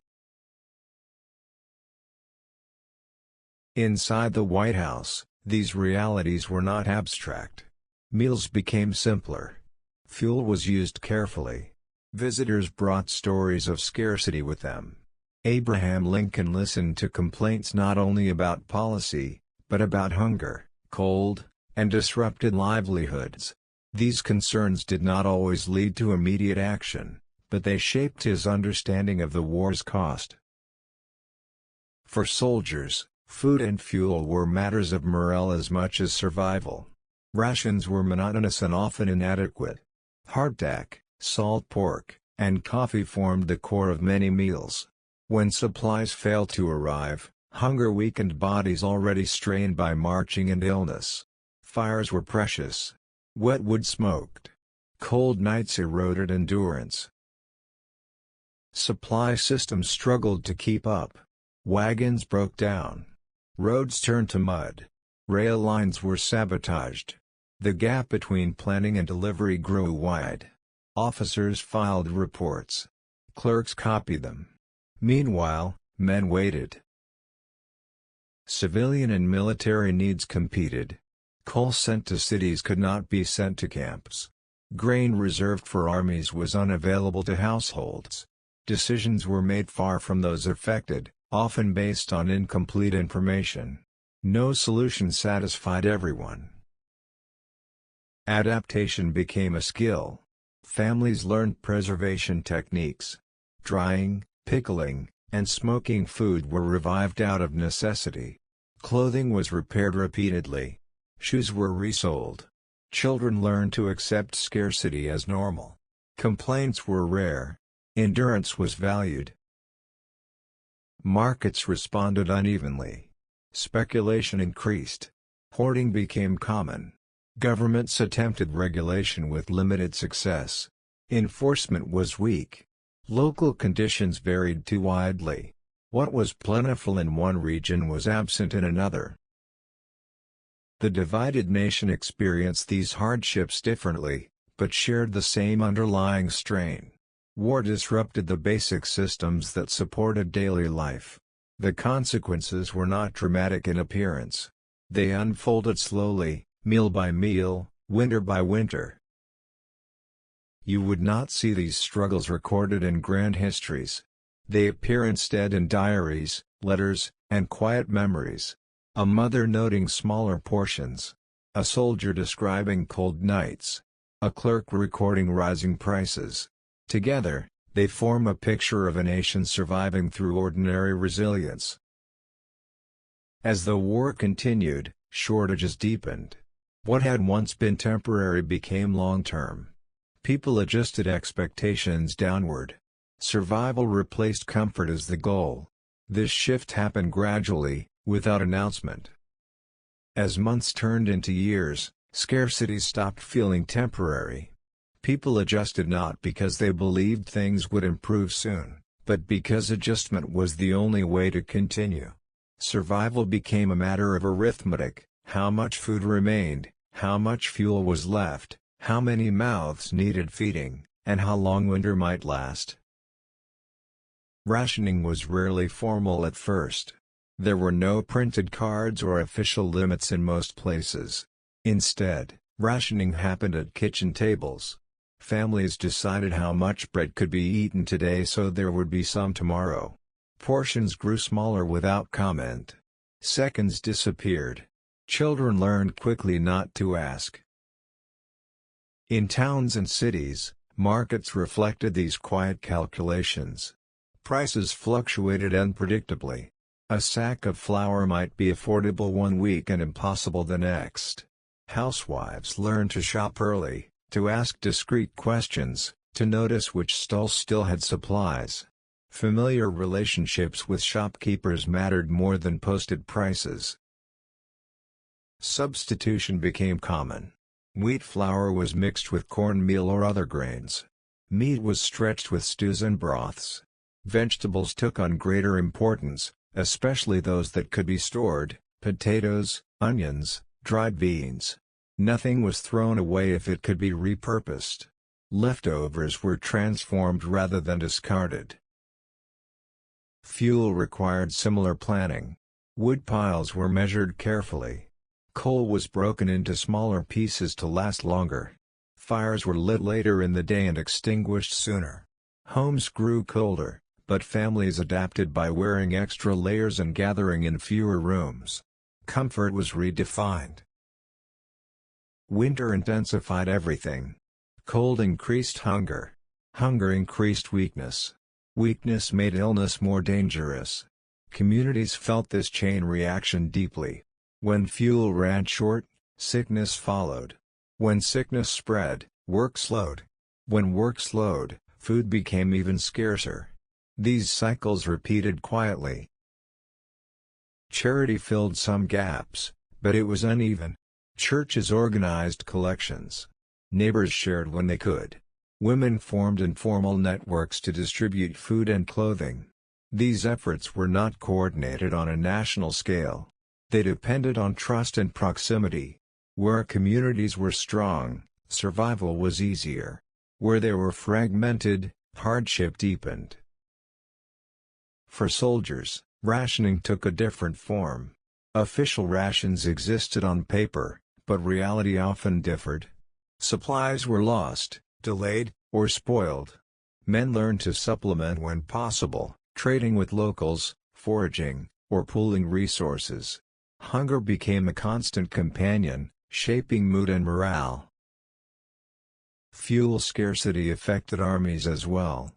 Inside the White House, these realities were not abstract. Meals became simpler. Fuel was used carefully. Visitors brought stories of scarcity with them. Abraham Lincoln listened to complaints not only about policy, but about hunger, cold, and disrupted livelihoods. These concerns did not always lead to immediate action, but they shaped his understanding of the war's cost. For soldiers, food and fuel were matters of morale as much as survival. Rations were monotonous and often inadequate. Hardtack, salt pork, and coffee formed the core of many meals. When supplies failed to arrive, hunger weakened bodies already strained by marching and illness. Fires were precious. Wet wood smoked. Cold nights eroded endurance. Supply systems struggled to keep up. Wagons broke down. Roads turned to mud. Rail lines were sabotaged. The gap between planning and delivery grew wide. Officers filed reports. Clerks copied them. Meanwhile, men waited. Civilian and military needs competed. Coal sent to cities could not be sent to camps. Grain reserved for armies was unavailable to households. Decisions were made far from those affected, often based on incomplete information. No solution satisfied everyone. Adaptation became a skill. Families learned preservation techniques. Drying, pickling, and smoking food were revived out of necessity. Clothing was repaired repeatedly. Shoes were resold. Children learned to accept scarcity as normal. Complaints were rare. Endurance was valued. Markets responded unevenly. Speculation increased. Hoarding became common. Governments attempted regulation with limited success. Enforcement was weak. Local conditions varied too widely. What was plentiful in one region was absent in another. The divided nation experienced these hardships differently, but shared the same underlying strain. War disrupted the basic systems that supported daily life. The consequences were not dramatic in appearance. They unfolded slowly, meal by meal, winter by winter. You would not see these struggles recorded in grand histories. They appear instead in diaries, letters, and quiet memories. A mother noting smaller portions. A soldier describing cold nights. A clerk recording rising prices. Together, they form a picture of a nation surviving through ordinary resilience. As the war continued, shortages deepened. What had once been temporary became long-term. People adjusted expectations downward. Survival replaced comfort as the goal. This shift happened gradually, without announcement. As months turned into years, scarcity stopped feeling temporary. People adjusted not because they believed things would improve soon, but because adjustment was the only way to continue. Survival became a matter of arithmetic: how much food remained, how much fuel was left, how many mouths needed feeding, and how long winter might last. Rationing was rarely formal at first. There were no printed cards or official limits in most places. Instead, rationing happened at kitchen tables. Families decided how much bread could be eaten today so there would be some tomorrow. Portions grew smaller without comment. Seconds disappeared. Children learned quickly not to ask. In towns and cities, markets reflected these quiet calculations. Prices fluctuated unpredictably. A sack of flour might be affordable one week and impossible the next. Housewives learned to shop early, to ask discreet questions, to notice which stalls still had supplies. Familiar relationships with shopkeepers mattered more than posted prices. Substitution became common. Wheat flour was mixed with cornmeal or other grains. Meat was stretched with stews and broths. Vegetables took on greater importance, especially those that could be stored: potatoes, onions, dried beans. Nothing was thrown away if it could be repurposed. Leftovers were transformed rather than discarded. Fuel required similar planning. Wood piles were measured carefully. Coal was broken into smaller pieces to last longer. Fires were lit later in the day and extinguished sooner. Homes grew colder, But families adapted by wearing extra layers and gathering in fewer rooms. Comfort was redefined. Winter intensified everything. Cold increased hunger. Hunger increased weakness. Weakness made illness more dangerous. Communities felt this chain reaction deeply. When fuel ran short, sickness followed. When sickness spread, work slowed. When work slowed, food became even scarcer. These cycles repeated quietly. Charity filled some gaps, but it was uneven. Churches organized collections. Neighbors shared when they could. Women formed informal networks to distribute food and clothing. These efforts were not coordinated on a national scale. They depended on trust and proximity. Where communities were strong, survival was easier. Where they were fragmented, hardship deepened. For soldiers, rationing took a different form. Official rations existed on paper, but reality often differed. Supplies were lost, delayed, or spoiled. Men learned to supplement when possible, trading with locals, foraging, or pooling resources. Hunger became a constant companion, shaping mood and morale. Fuel scarcity affected armies as well.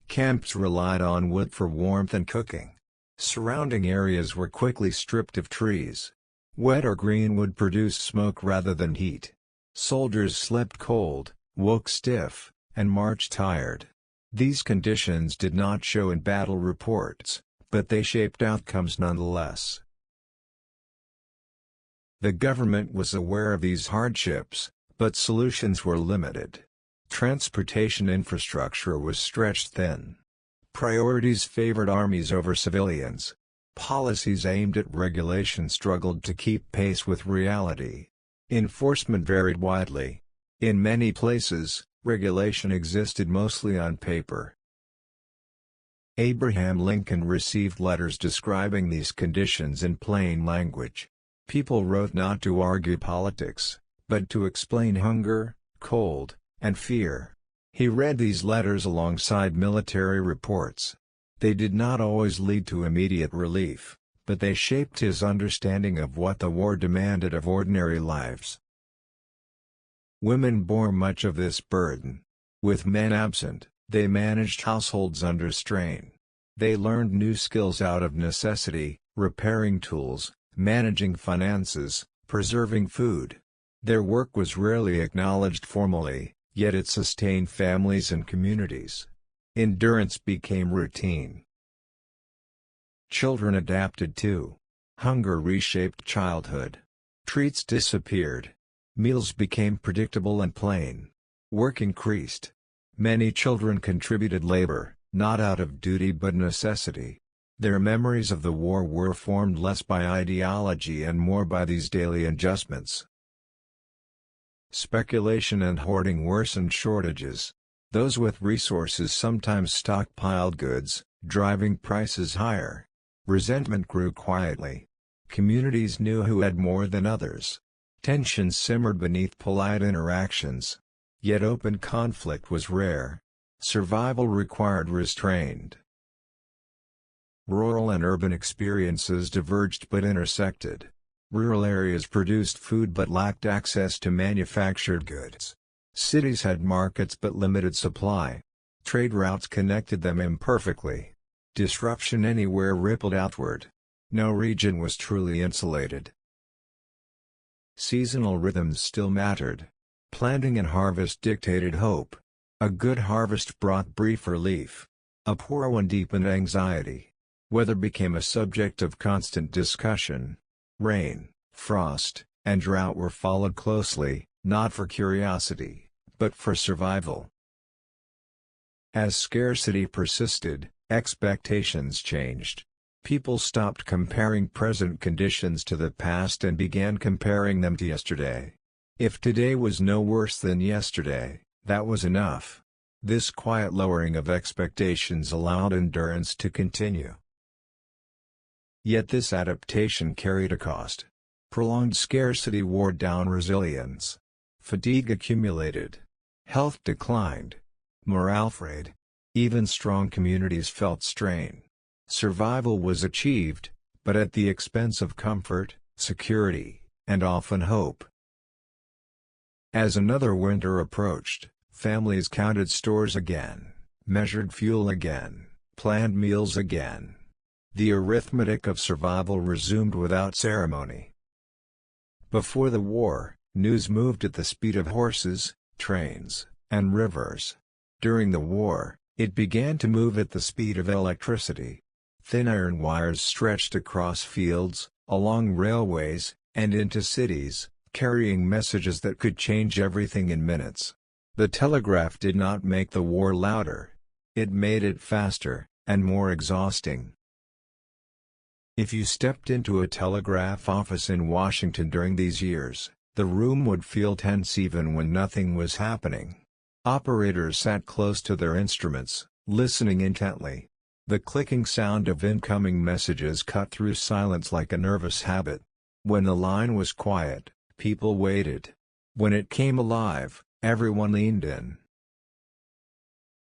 Camps relied on wood for warmth and cooking. Surrounding areas were quickly stripped of trees. Wet or green wood produced smoke rather than heat. Soldiers slept cold, woke stiff, and marched tired. These conditions did not show in battle reports, but they shaped outcomes nonetheless. The government was aware of these hardships, but solutions were limited. Transportation infrastructure was stretched thin. Priorities favored armies over civilians. Policies aimed at regulation struggled to keep pace with reality. Enforcement varied widely. In many places, regulation existed mostly on paper. Abraham Lincoln received letters describing these conditions in plain language. People wrote not to argue politics, but to explain hunger, cold, and fear. He read these letters alongside military reports. They did not always lead to immediate relief, but they shaped his understanding of what the war demanded of ordinary lives. Women bore much of this burden. With men absent, they managed households under strain. They learned new skills out of necessity, repairing tools, managing finances, preserving food. Their work was rarely acknowledged formally, yet it sustained families and communities. Endurance became routine. Children adapted too. Hunger reshaped childhood. Treats disappeared. Meals became predictable and plain. Work increased. Many children contributed labor, not out of duty but necessity. Their memories of the war were formed less by ideology and more by these daily adjustments. Speculation and hoarding worsened shortages. Those with resources sometimes stockpiled goods, driving prices higher. Resentment grew quietly. Communities knew who had more than others. Tensions simmered beneath polite interactions. Yet open conflict was rare. Survival required restraint. Rural and urban experiences diverged but intersected. Rural areas produced food but lacked access to manufactured goods. Cities had markets but limited supply. Trade routes connected them imperfectly. Disruption anywhere rippled outward. No region was truly insulated. Seasonal rhythms still mattered. Planting and harvest dictated hope. A good harvest brought brief relief. A poor one deepened anxiety. Weather became a subject of constant discussion. Rain, frost, and drought were followed closely, not for curiosity, but for survival. As scarcity persisted, expectations changed. People stopped comparing present conditions to the past and began comparing them to yesterday. If today was no worse than yesterday, that was enough. This quiet lowering of expectations allowed endurance to continue. Yet this adaptation carried a cost. Prolonged scarcity wore down resilience. Fatigue accumulated. Health declined. Morale frayed. Even strong communities felt strain. Survival was achieved, but at the expense of comfort, security, and often hope. As another winter approached, families counted stores again, measured fuel again, planned meals again. The arithmetic of survival resumed without ceremony. Before the war, news moved at the speed of horses, trains, and rivers. During the war, it began to move at the speed of electricity. Thin iron wires stretched across fields, along railways, and into cities, carrying messages that could change everything in minutes. The telegraph did not make the war louder. It made it faster, and more exhausting. If you stepped into a telegraph office in Washington during these years, the room would feel tense even when nothing was happening. Operators sat close to their instruments, listening intently. The clicking sound of incoming messages cut through silence like a nervous habit. When the line was quiet, people waited. When it came alive, everyone leaned in.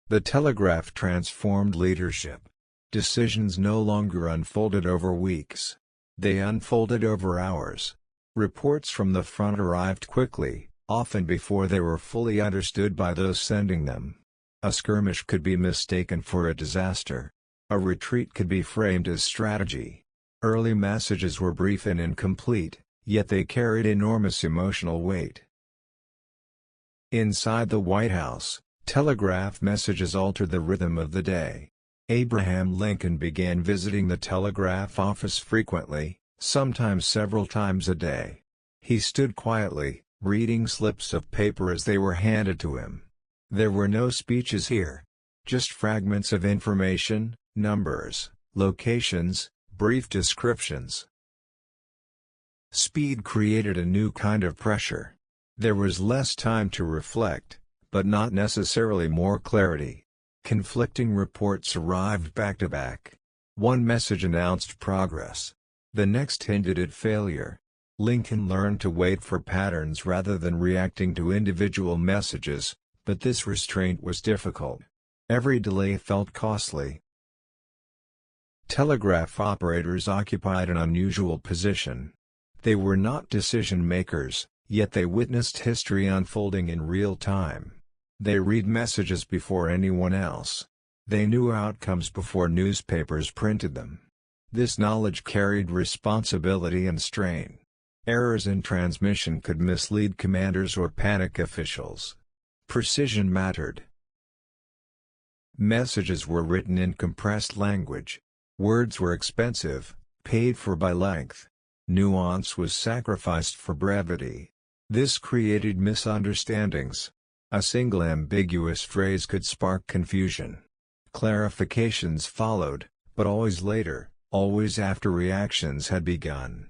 The telegraph transformed leadership. Decisions no longer unfolded over weeks. They unfolded over hours. Reports from the front arrived quickly, often before they were fully understood by those sending them. A skirmish could be mistaken for a disaster. A retreat could be framed as strategy. Early messages were brief and incomplete, yet they carried enormous emotional weight. Inside the White House, telegraph messages altered the rhythm of the day. Abraham Lincoln began visiting the telegraph office frequently, sometimes several times a day. He stood quietly, reading slips of paper as they were handed to him. There were no speeches here. Just fragments of information, numbers, locations, brief descriptions. Speed created a new kind of pressure. There was less time to reflect, but not necessarily more clarity. Conflicting reports arrived back to back. One message announced progress. The next hinted at failure. Lincoln learned to wait for patterns rather than reacting to individual messages, but this restraint was difficult. Every delay felt costly. Telegraph operators occupied an unusual position. They were not decision makers, yet they witnessed history unfolding in real time. They read messages before anyone else. They knew outcomes before newspapers printed them. This knowledge carried responsibility and strain. Errors in transmission could mislead commanders or panic officials. Precision mattered. Messages were written in compressed language. Words were expensive, paid for by length. Nuance was sacrificed for brevity. This created misunderstandings. A single ambiguous phrase could spark confusion. Clarifications followed, but always later, always after reactions had begun.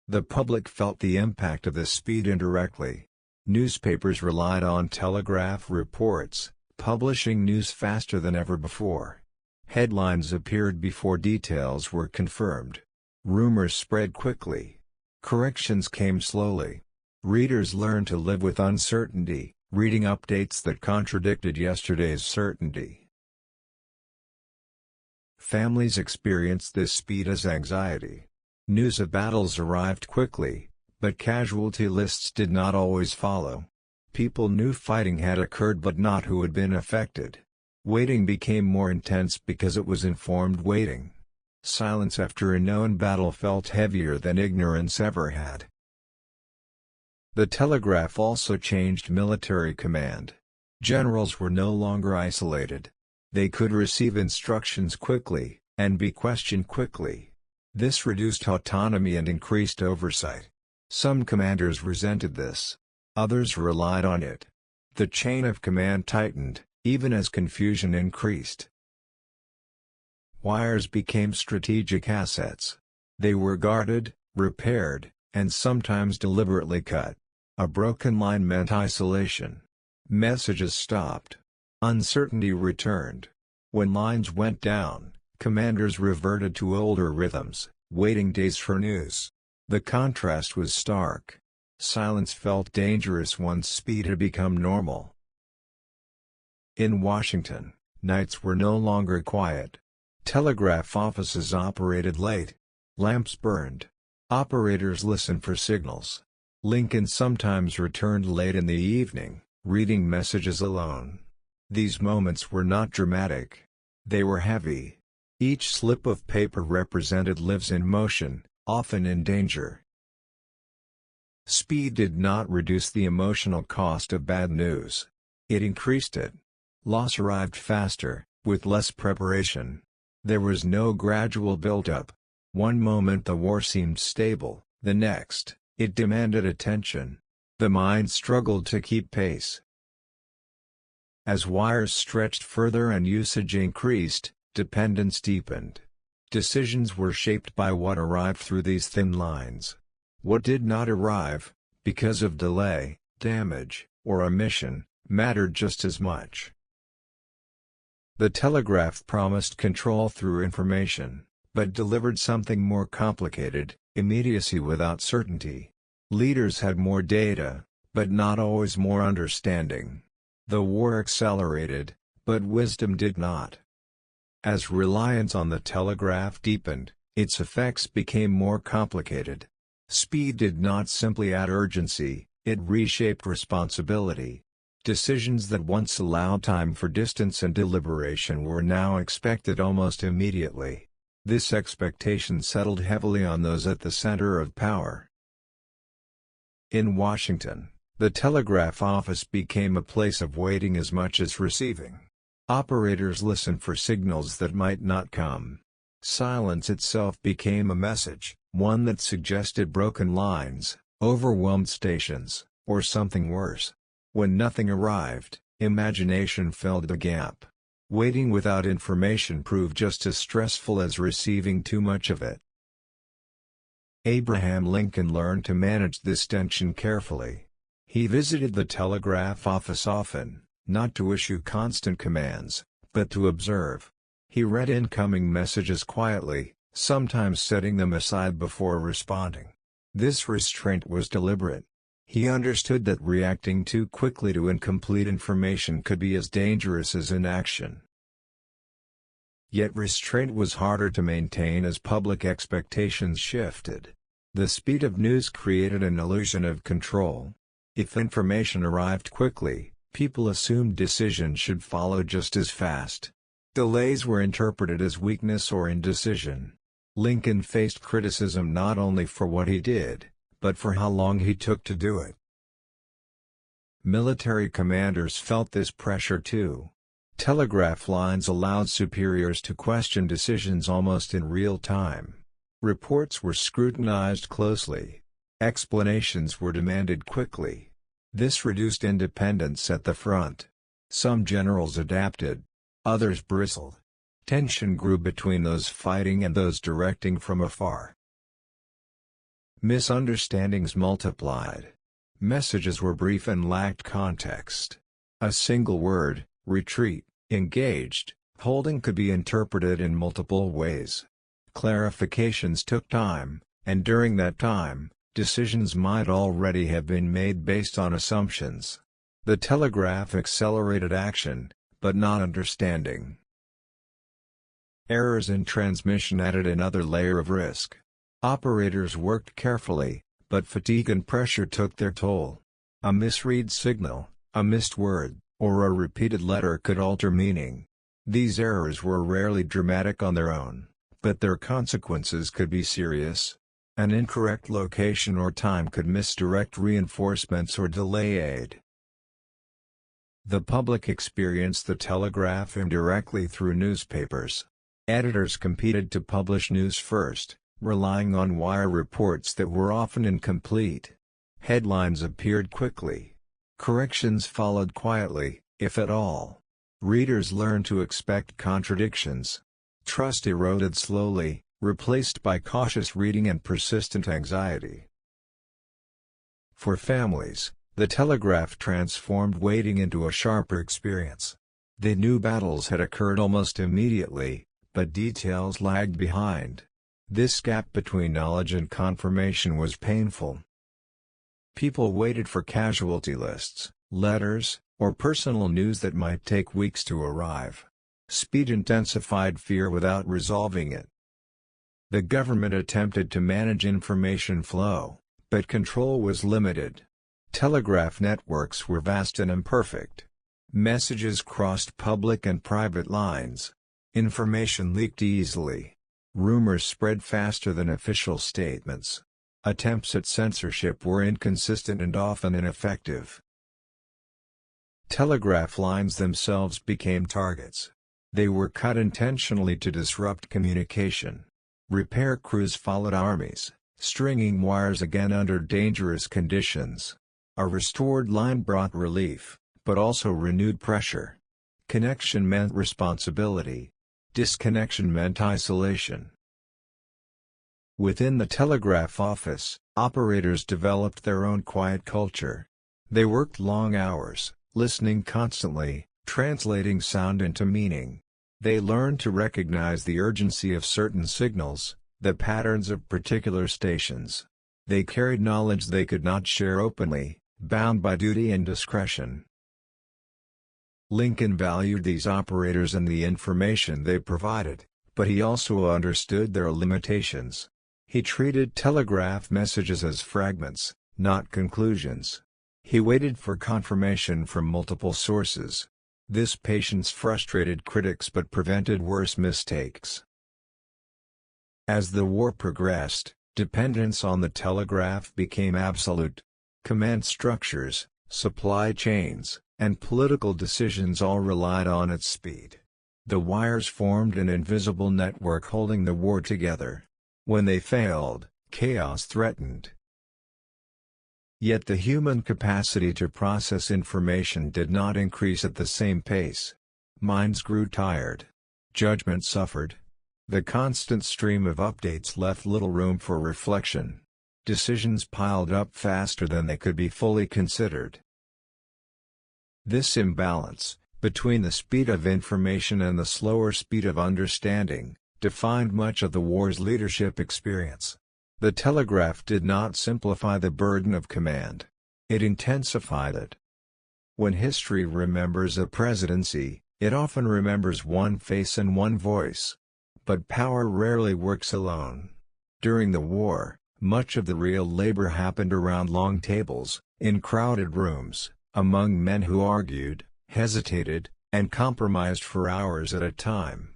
The public felt the impact of this speed indirectly. Newspapers relied on telegraph reports, publishing news faster than ever before. Headlines appeared before details were confirmed. Rumors spread quickly. Corrections came slowly. Readers learned to live with uncertainty, reading updates that contradicted yesterday's certainty. Families experienced this speed as anxiety. News of battles arrived quickly, but casualty lists did not always follow. People knew fighting had occurred but not who had been affected. Waiting became more intense because it was informed waiting. Silence after a known battle felt heavier than ignorance ever had. The telegraph also changed military command. Generals were no longer isolated. They could receive instructions quickly, and be questioned quickly. This reduced autonomy and increased oversight. Some commanders resented this. Others relied on it. The chain of command tightened, even as confusion increased. Wires became strategic assets. They were guarded, repaired, and sometimes deliberately cut. A broken line meant isolation. Messages stopped. Uncertainty returned. When lines went down, commanders reverted to older rhythms, waiting days for news. The contrast was stark. Silence felt dangerous once speed had become normal. In Washington, nights were no longer quiet. Telegraph offices operated late. Lamps burned. Operators listened for signals. Lincoln sometimes returned late in the evening, reading messages alone. These moments were not dramatic. They were heavy. Each slip of paper represented lives in motion, often in danger. Speed did not reduce the emotional cost of bad news. It increased it. Loss arrived faster, with less preparation. There was no gradual build-up. One moment the war seemed stable, the next, it demanded attention. The mind struggled to keep pace. As wires stretched further and usage increased, dependence deepened. Decisions were shaped by what arrived through these thin lines. What did not arrive, because of delay, damage, or omission, mattered just as much. The telegraph promised control through information, but delivered something more complicated: immediacy without certainty. Leaders had more data, but not always more understanding. The war accelerated, but wisdom did not. As reliance on the telegraph deepened, its effects became more complicated. Speed did not simply add urgency, it reshaped responsibility. Decisions that once allowed time for distance and deliberation were now expected almost immediately. This expectation settled heavily on those at the center of power. In Washington, the telegraph office became a place of waiting as much as receiving. Operators listened for signals that might not come. Silence itself became a message, one that suggested broken lines, overwhelmed stations, or something worse. When nothing arrived, imagination filled the gap. Waiting without information proved just as stressful as receiving too much of it. Abraham Lincoln learned to manage this tension carefully. He visited the telegraph office often, not to issue constant commands, but to observe. He read incoming messages quietly, sometimes setting them aside before responding. This restraint was deliberate. He understood that reacting too quickly to incomplete information could be as dangerous as inaction. Yet restraint was harder to maintain as public expectations shifted. The speed of news created an illusion of control. If information arrived quickly, people assumed decisions should follow just as fast. Delays were interpreted as weakness or indecision. Lincoln faced criticism not only for what he did, but for how long he took to do it. Military commanders felt this pressure too. Telegraph lines allowed superiors to question decisions almost in real time. Reports were scrutinized closely. Explanations were demanded quickly. This reduced independence at the front. Some generals adapted. Others bristled. Tension grew between those fighting and those directing from afar. Misunderstandings multiplied. Messages were brief and lacked context. A single word, retreat, engaged, holding, could be interpreted in multiple ways. Clarifications took time, and during that time, decisions might already have been made based on assumptions. The telegraph accelerated action, but not understanding. Errors in transmission added another layer of risk. Operators worked carefully, but fatigue and pressure took their toll. A misread signal, a missed word, or a repeated letter could alter meaning. These errors were rarely dramatic on their own, but their consequences could be serious. An incorrect location or time could misdirect reinforcements or delay aid. The public experienced the telegraph indirectly through newspapers. Editors competed to publish news first, relying on wire reports that were often incomplete. Headlines appeared quickly. Corrections followed quietly, if at all. Readers learned to expect contradictions. Trust eroded slowly, replaced by cautious reading and persistent anxiety. For families, the telegraph transformed waiting into a sharper experience. They knew battles had occurred almost immediately, but details lagged behind. This gap between knowledge and confirmation was painful. People waited for casualty lists, letters, or personal news that might take weeks to arrive. Speed intensified fear without resolving it. The government attempted to manage information flow, but control was limited. Telegraph networks were vast and imperfect. Messages crossed public and private lines. Information leaked easily. Rumors spread faster than official statements. Attempts at censorship were inconsistent and often ineffective. Telegraph lines themselves became targets. They were cut intentionally to disrupt communication. Repair crews followed armies, stringing wires again under dangerous conditions. A restored line brought relief, but also renewed pressure. Connection meant responsibility. Disconnection meant isolation. Within the telegraph office, operators developed their own quiet culture. They worked long hours, listening constantly, translating sound into meaning. They learned to recognize the urgency of certain signals, the patterns of particular stations. They carried knowledge they could not share openly, bound by duty and discretion. Lincoln valued these operators and the information they provided, but he also understood their limitations. He treated telegraph messages as fragments, not conclusions. He waited for confirmation from multiple sources. This patience frustrated critics but prevented worse mistakes. As the war progressed, dependence on the telegraph became absolute. Command structures, supply chains, and political decisions all relied on its speed. The wires formed an invisible network holding the war together. When they failed, chaos threatened. Yet the human capacity to process information did not increase at the same pace. Minds grew tired. Judgment suffered. The constant stream of updates left little room for reflection. Decisions piled up faster than they could be fully considered. This imbalance, between the speed of information and the slower speed of understanding, defined much of the war's leadership experience. The telegraph did not simplify the burden of command. It intensified it. When history remembers a presidency, it often remembers one face and one voice. But power rarely works alone. During the war, much of the real labor happened around long tables, in crowded rooms, among men who argued, hesitated, and compromised for hours at a time.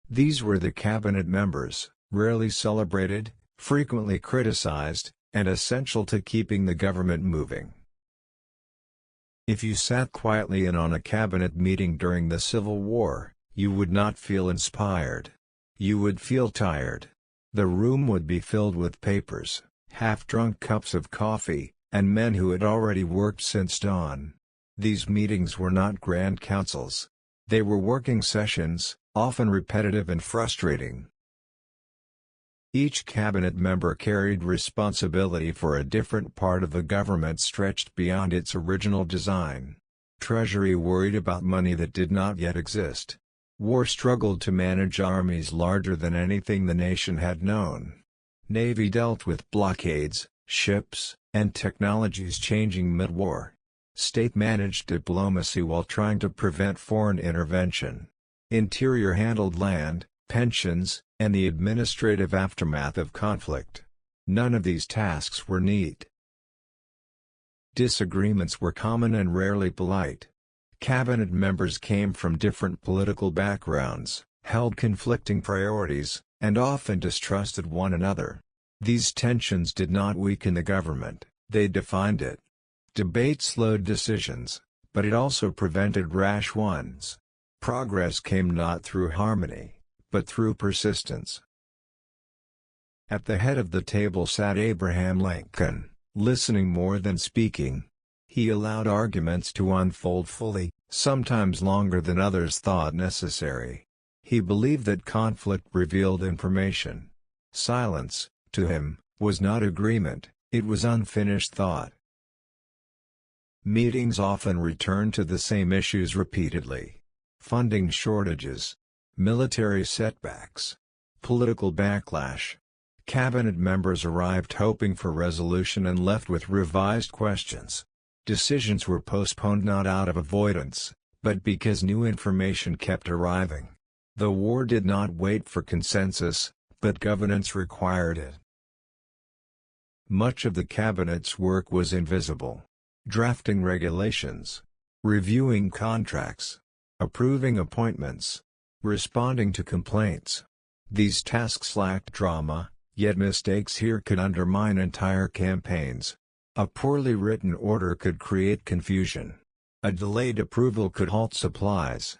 These were the cabinet members, rarely celebrated, frequently criticized, and essential to keeping the government moving. If you sat quietly in on a cabinet meeting during the Civil War, you would not feel inspired. You would feel tired. The room would be filled with papers, half-drunk cups of coffee, and men who had already worked since dawn. These meetings were not grand councils. They were working sessions, often repetitive and frustrating. Each cabinet member carried responsibility for a different part of the government stretched beyond its original design. Treasury worried about money that did not yet exist. War struggled to manage armies larger than anything the nation had known. Navy dealt with blockades, ships, and technologies changing mid-war. State managed diplomacy while trying to prevent foreign intervention. Interior handled land, pensions, and the administrative aftermath of conflict. None of these tasks were neat. Disagreements were common and rarely polite. Cabinet members came from different political backgrounds, held conflicting priorities, and often distrusted one another. These tensions did not weaken the government, they defined it. Debate slowed decisions, but it also prevented rash ones. Progress came not through harmony, but through persistence. At the head of the table sat Abraham Lincoln, listening more than speaking. He allowed arguments to unfold fully, sometimes longer than others thought necessary. He believed that conflict revealed information. Silence, to him, was not agreement, it was unfinished thought. Meetings often returned to the same issues repeatedly. Funding shortages, military setbacks, political backlash. Cabinet members arrived hoping for resolution and left with revised questions. Decisions were postponed not out of avoidance, but because new information kept arriving. The war did not wait for consensus, but governance required it. Much of the cabinet's work was invisible. Drafting regulations, reviewing contracts, approving appointments, responding to complaints. These tasks lacked drama, yet mistakes here could undermine entire campaigns. A poorly written order could create confusion. A delayed approval could halt supplies.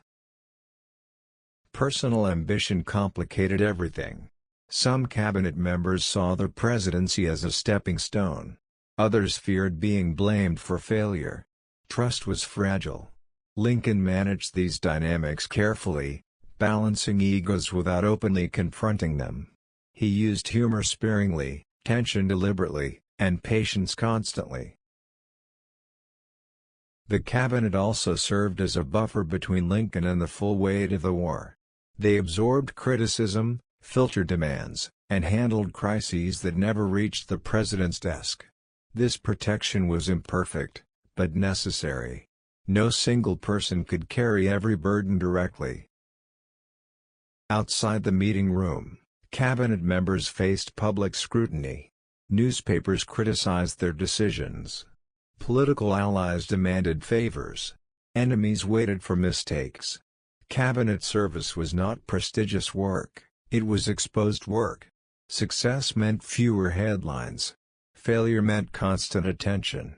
Personal ambition complicated everything. Some cabinet members saw the presidency as a stepping stone. Others feared being blamed for failure. Trust was fragile. Lincoln managed these dynamics carefully, balancing egos without openly confronting them. He used humor sparingly, tension deliberately, and patience constantly. The cabinet also served as a buffer between Lincoln and the full weight of the war. They absorbed criticism, filtered demands, and handled crises that never reached the president's desk. This protection was imperfect, but necessary. No single person could carry every burden directly. Outside the meeting room, cabinet members faced public scrutiny. Newspapers criticized their decisions. Political allies demanded favors. Enemies waited for mistakes. Cabinet service was not prestigious work, it was exposed work. Success meant fewer headlines. Failure meant constant attention.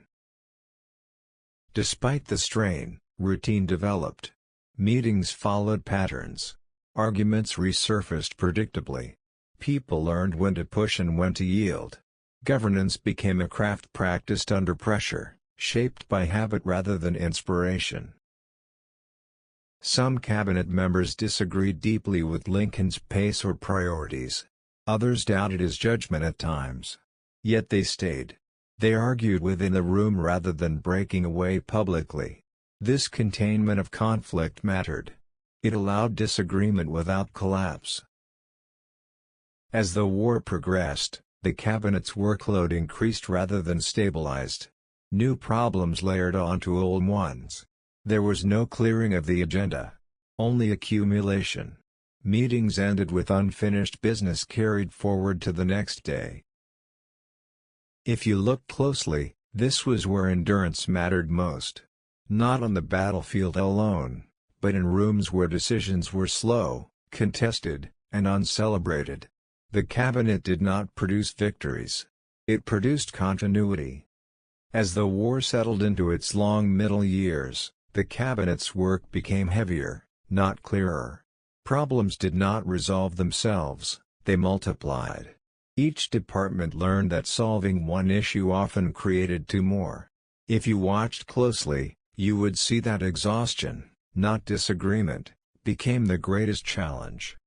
Despite the strain, routine developed. Meetings followed patterns. Arguments resurfaced predictably. People learned when to push and when to yield. Governance became a craft practiced under pressure, shaped by habit rather than inspiration. Some cabinet members disagreed deeply with Lincoln's pace or priorities. Others doubted his judgment at times. Yet they stayed. They argued within the room rather than breaking away publicly. This containment of conflict mattered. It allowed disagreement without collapse. As the war progressed, the cabinet's workload increased rather than stabilized. New problems layered onto old ones. There was no clearing of the agenda. Only accumulation. Meetings ended with unfinished business carried forward to the next day. If you look closely, this was where endurance mattered most. Not on the battlefield alone, but in rooms where decisions were slow, contested, and uncelebrated. The cabinet did not produce victories. It produced continuity. As the war settled into its long middle years, the cabinet's work became heavier, not clearer. Problems did not resolve themselves, they multiplied. Each department learned that solving one issue often created two more. If you watched closely, you would see that exhaustion, not disagreement, became the greatest challenge.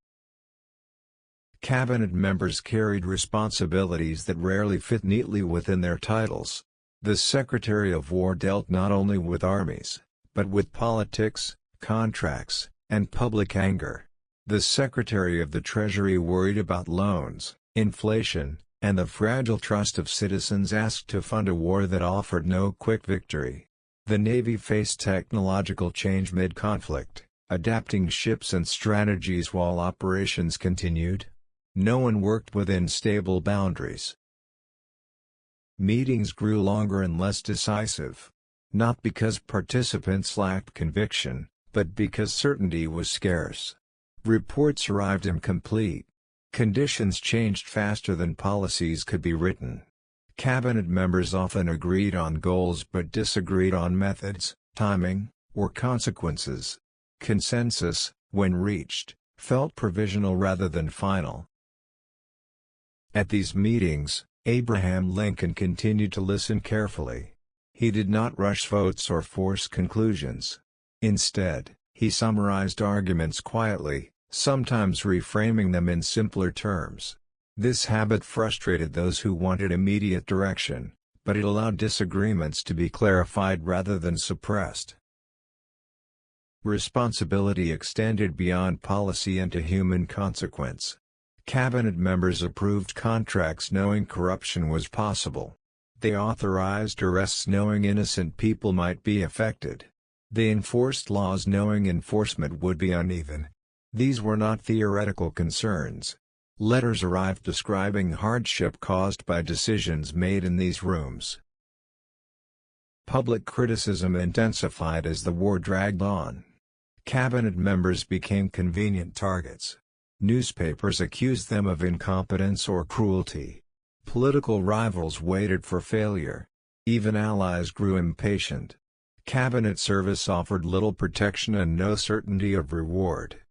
Cabinet members carried responsibilities that rarely fit neatly within their titles. The Secretary of War dealt not only with armies, but with politics, contracts, and public anger. The Secretary of the Treasury worried about loans, inflation, and the fragile trust of citizens asked to fund a war that offered no quick victory. The Navy faced technological change mid-conflict, adapting ships and strategies while operations continued. No one worked within stable boundaries. Meetings grew longer and less decisive. Not because participants lacked conviction, but because certainty was scarce. Reports arrived incomplete. Conditions changed faster than policies could be written. Cabinet members often agreed on goals but disagreed on methods, timing, or consequences. Consensus, when reached, felt provisional rather than final. At these meetings, Abraham Lincoln continued to listen carefully. He did not rush votes or force conclusions. Instead, he summarized arguments quietly, sometimes reframing them in simpler terms. This habit frustrated those who wanted immediate direction, but it allowed disagreements to be clarified rather than suppressed. Responsibility extended beyond policy into human consequence. Cabinet members approved contracts knowing corruption was possible. They authorized arrests knowing innocent people might be affected. They enforced laws knowing enforcement would be uneven. These were not theoretical concerns. Letters arrived describing hardship caused by decisions made in these rooms. Public criticism intensified as the war dragged on. Cabinet members became convenient targets. Newspapers accused them of incompetence or cruelty. Political rivals waited for failure. Even allies grew impatient. Cabinet service offered little protection and no certainty of reward.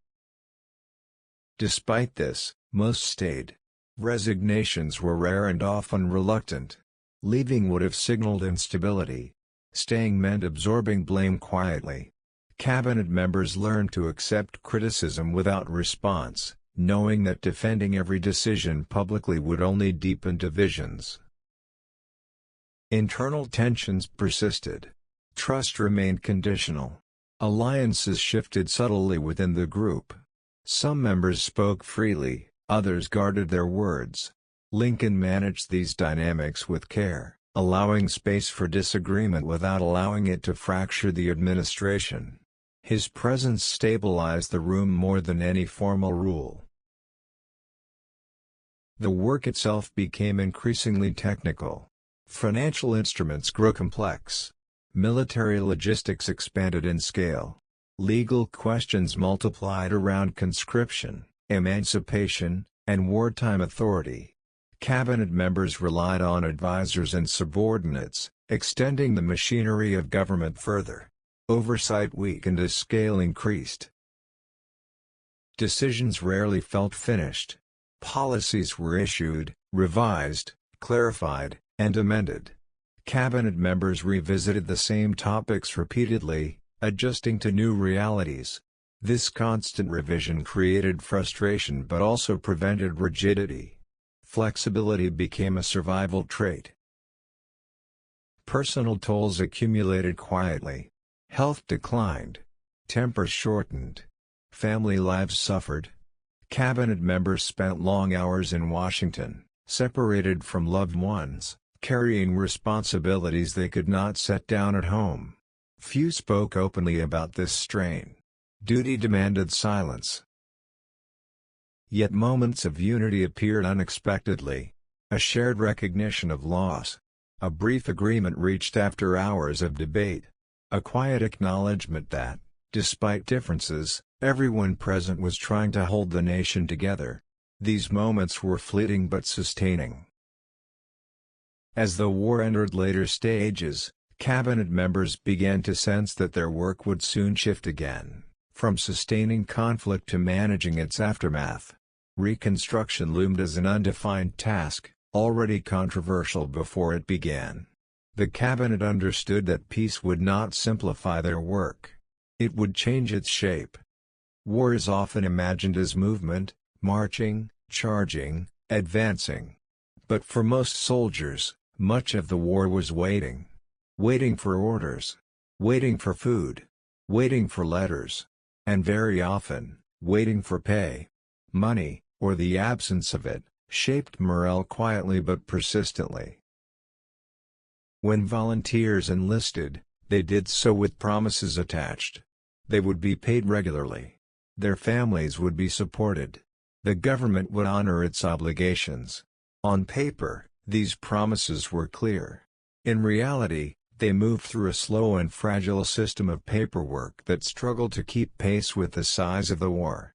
Despite this, most stayed. Resignations were rare and often reluctant. Leaving would have signaled instability. Staying meant absorbing blame quietly. Cabinet members learned to accept criticism without response, knowing that defending every decision publicly would only deepen divisions. Internal tensions persisted. Trust remained conditional. Alliances shifted subtly within the group. Some members spoke freely, others guarded their words. Lincoln managed these dynamics with care, allowing space for disagreement without allowing it to fracture the administration. His presence stabilized the room more than any formal rule. The work itself became increasingly technical. Financial instruments grew complex. Military logistics expanded in scale. Legal questions multiplied around conscription, emancipation, and wartime authority. Cabinet members relied on advisors and subordinates, extending the machinery of government further. Oversight weakened as scale increased. Decisions rarely felt finished. Policies were issued, revised, clarified, and amended. Cabinet members revisited the same topics repeatedly, adjusting to new realities. This constant revision created frustration but also prevented rigidity. Flexibility became a survival trait. Personal tolls accumulated quietly. Health declined. Tempers shortened. Family lives suffered. Cabinet members spent long hours in Washington, separated from loved ones, carrying responsibilities they could not set down at home. Few spoke openly about this strain. Duty demanded silence. Yet moments of unity appeared unexpectedly. A shared recognition of loss. A brief agreement reached after hours of debate. A quiet acknowledgement that, despite differences, everyone present was trying to hold the nation together. These moments were fleeting but sustaining. As the war entered later stages, cabinet members began to sense that their work would soon shift again, from sustaining conflict to managing its aftermath. Reconstruction loomed as an undefined task, already controversial before it began. The cabinet understood that peace would not simplify their work. It would change its shape. War is often imagined as movement, marching, charging, advancing. But for most soldiers, much of the war was waiting. Waiting for orders. Waiting for food. Waiting for letters. And very often, waiting for pay. Money, or the absence of it, shaped morale quietly but persistently. When volunteers enlisted, they did so with promises attached. They would be paid regularly. Their families would be supported. The government would honor its obligations. On paper, these promises were clear. In reality, they moved through a slow and fragile system of paperwork that struggled to keep pace with the size of the war.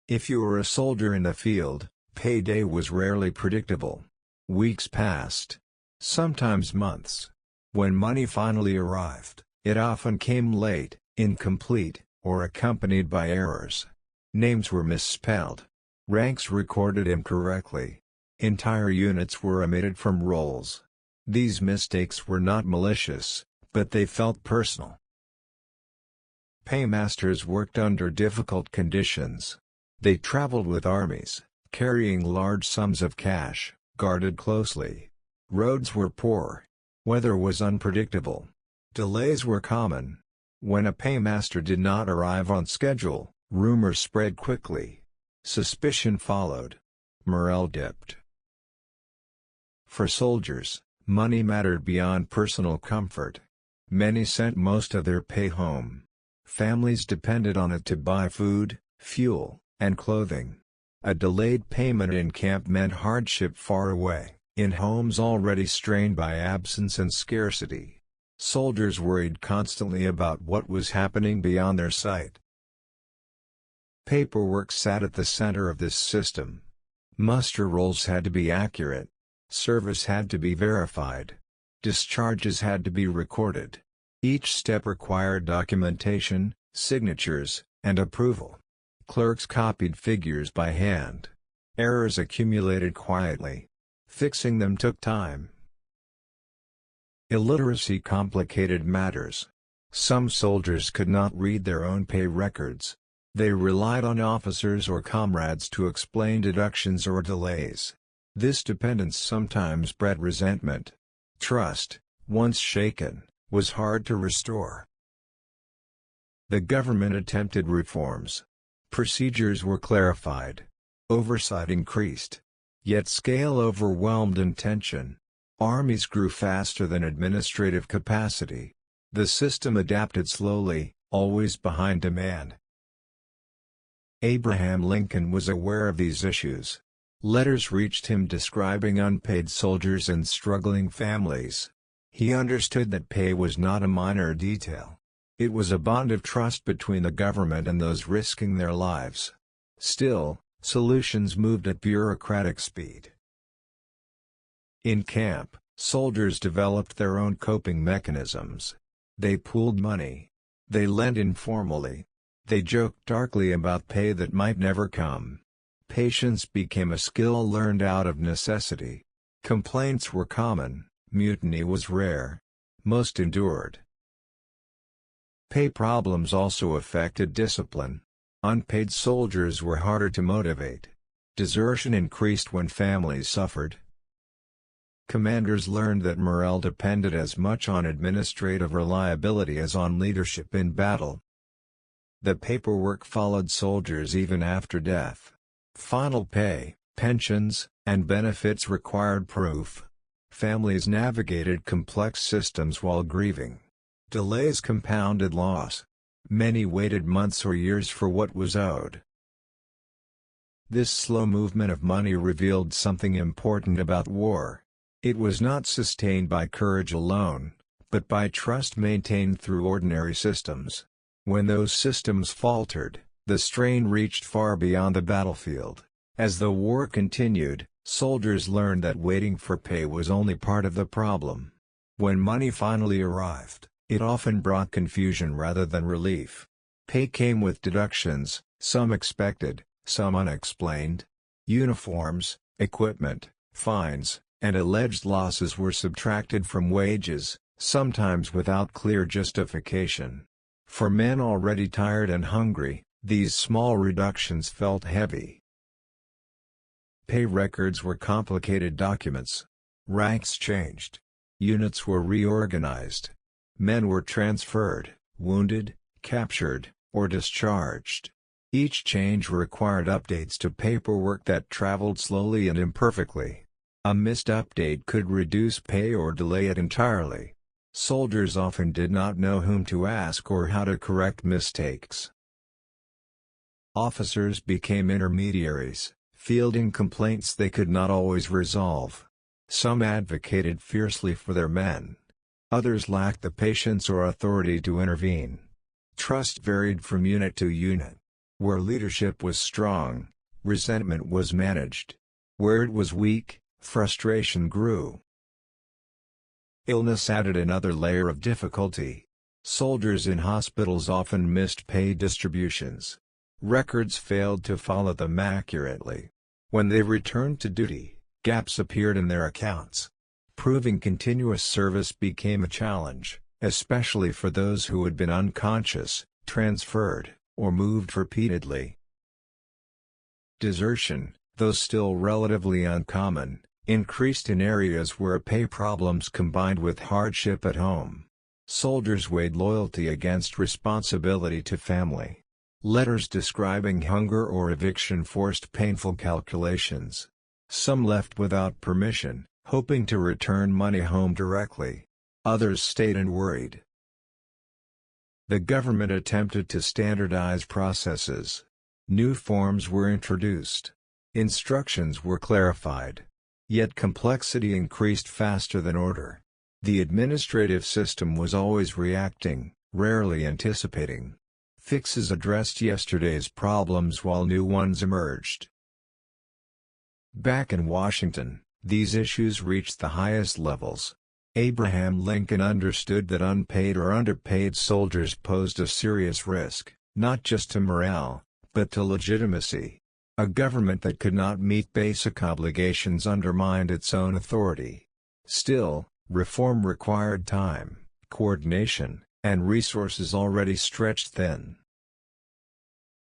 If you were a soldier in the field, payday was rarely predictable. Weeks passed. Sometimes months. When money finally arrived, it often came late, incomplete, or accompanied by errors. Names were misspelled. Ranks recorded incorrectly. Entire units were omitted from rolls. These mistakes were not malicious, but they felt personal. Paymasters worked under difficult conditions. They traveled with armies, carrying large sums of cash, guarded closely. Roads were poor. Weather was unpredictable. Delays were common. When a paymaster did not arrive on schedule, rumors spread quickly. Suspicion followed. Morale dipped. For soldiers, money mattered beyond personal comfort. Many sent most of their pay home. Families depended on it to buy food, fuel, and clothing. A delayed payment in camp meant hardship far away, in homes already strained by absence and scarcity. Soldiers worried constantly about what was happening beyond their sight. Paperwork sat at the center of this system. Muster rolls had to be accurate. Service had to be verified. Discharges had to be recorded. Each step required documentation, signatures, and approval. Clerks copied figures by hand. Errors accumulated quietly. Fixing them took time. Illiteracy complicated matters. Some soldiers could not read their own pay records. They relied on officers or comrades to explain deductions or delays. This dependence sometimes bred resentment. Trust, once shaken, was hard to restore. The government attempted reforms. Procedures were clarified. Oversight increased. Yet scale overwhelmed intention. Armies grew faster than administrative capacity. The system adapted slowly, always behind demand. Abraham Lincoln was aware of these issues. Letters reached him describing unpaid soldiers and struggling families. He understood that pay was not a minor detail. It was a bond of trust between the government and those risking their lives. Still, solutions moved at bureaucratic speed. In camp, soldiers developed their own coping mechanisms. They pooled money. They lent informally. They joked darkly about pay that might never come. Patience became a skill learned out of necessity. Complaints were common, mutiny was rare. Most endured. Pay problems also affected discipline. Unpaid soldiers were harder to motivate. Desertion increased when families suffered. Commanders learned that morale depended as much on administrative reliability as on leadership in battle. The paperwork followed soldiers even after death. Final pay, pensions, and benefits required proof. Families navigated complex systems while grieving. Delays compounded loss. Many waited months or years for what was owed. This slow movement of money revealed something important about war. It was not sustained by courage alone, but by trust maintained through ordinary systems. When those systems faltered, the strain reached far beyond the battlefield. As the war continued, soldiers learned that waiting for pay was only part of the problem. When money finally arrived, it often brought confusion rather than relief. Pay came with deductions, some expected, some unexplained. Uniforms, equipment, fines, and alleged losses were subtracted from wages, sometimes without clear justification. For men already tired and hungry, these small reductions felt heavy. Pay records were complicated documents. Ranks changed. Units were reorganized. Men were transferred, wounded, captured, or discharged. Each change required updates to paperwork that traveled slowly and imperfectly. A missed update could reduce pay or delay it entirely. Soldiers often did not know whom to ask or how to correct mistakes. Officers became intermediaries, fielding complaints they could not always resolve. Some advocated fiercely for their men. Others lacked the patience or authority to intervene. Trust varied from unit to unit. Where leadership was strong, resentment was managed. Where it was weak, frustration grew. Illness added another layer of difficulty. Soldiers in hospitals often missed pay distributions. Records failed to follow them accurately. When they returned to duty, gaps appeared in their accounts. Proving continuous service became a challenge, especially for those who had been unconscious, transferred, or moved repeatedly. Desertion, though still relatively uncommon, increased in areas where pay problems combined with hardship at home. Soldiers weighed loyalty against responsibility to family. Letters describing hunger or eviction forced painful calculations. Some left without permission, hoping to return money home directly. Others stayed and worried. The government attempted to standardize processes. New forms were introduced. Instructions were clarified. Yet complexity increased faster than order. The administrative system was always reacting, rarely anticipating. Fixes addressed yesterday's problems while new ones emerged. Back in Washington, these issues reached the highest levels. Abraham Lincoln understood that unpaid or underpaid soldiers posed a serious risk, not just to morale, but to legitimacy. A government that could not meet basic obligations undermined its own authority. Still, reform required time, coordination, and resources already stretched thin.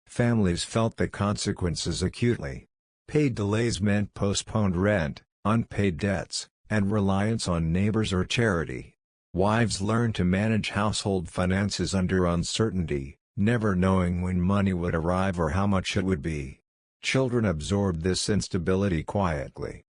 Families felt the consequences acutely. Paid delays meant postponed rent, unpaid debts, and reliance on neighbors or charity. Wives learned to manage household finances under uncertainty, never knowing when money would arrive or how much it would be. Children absorbed this instability quietly.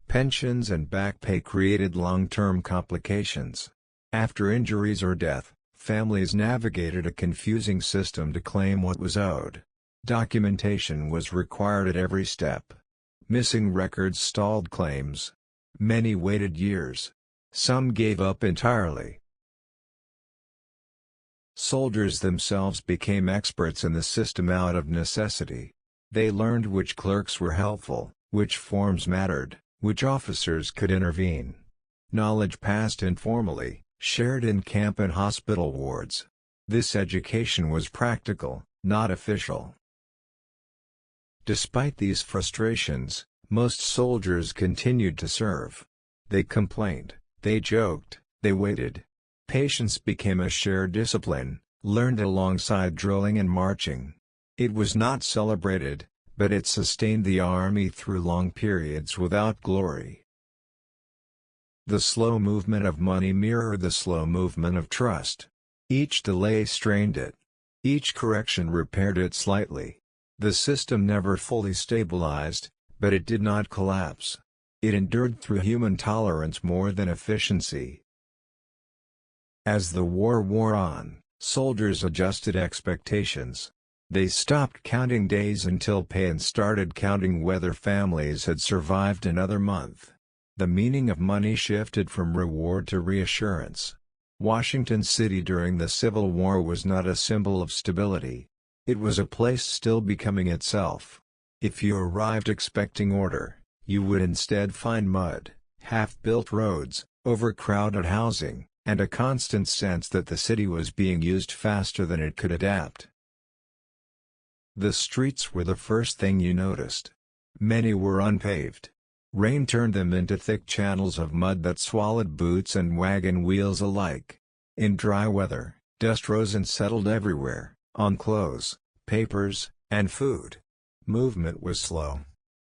Pensions and back pay created long-term complications. After injuries or death, families navigated a confusing system to claim what was owed. Documentation was required at every step. Missing records stalled claims. Many waited years. Some gave up entirely. Soldiers themselves became experts in the system out of necessity. They learned which clerks were helpful, which forms mattered, which officers could intervene. Knowledge passed informally, shared in camp and hospital wards. This education was practical, not official. Despite these frustrations, most soldiers continued to serve. They complained, they joked, they waited. Patience became a shared discipline, learned alongside drilling and marching. It was not celebrated, but it sustained the army through long periods without glory. The slow movement of money mirrored the slow movement of trust. Each delay strained it. Each correction repaired it slightly. The system never fully stabilized, but it did not collapse. It endured through human tolerance more than efficiency. As the war wore on, soldiers adjusted expectations. They stopped counting days until pay and started counting whether families had survived another month. The meaning of money shifted from reward to reassurance. Washington City during the Civil War was not a symbol of stability. It was a place still becoming itself. If you arrived expecting order, you would instead find mud, half-built roads, overcrowded housing, and a constant sense that the city was being used faster than it could adapt. The streets were the first thing you noticed. Many were unpaved. Rain turned them into thick channels of mud that swallowed boots and wagon wheels alike. In dry weather, dust rose and settled everywhere, on clothes, papers, and food. Movement was slow.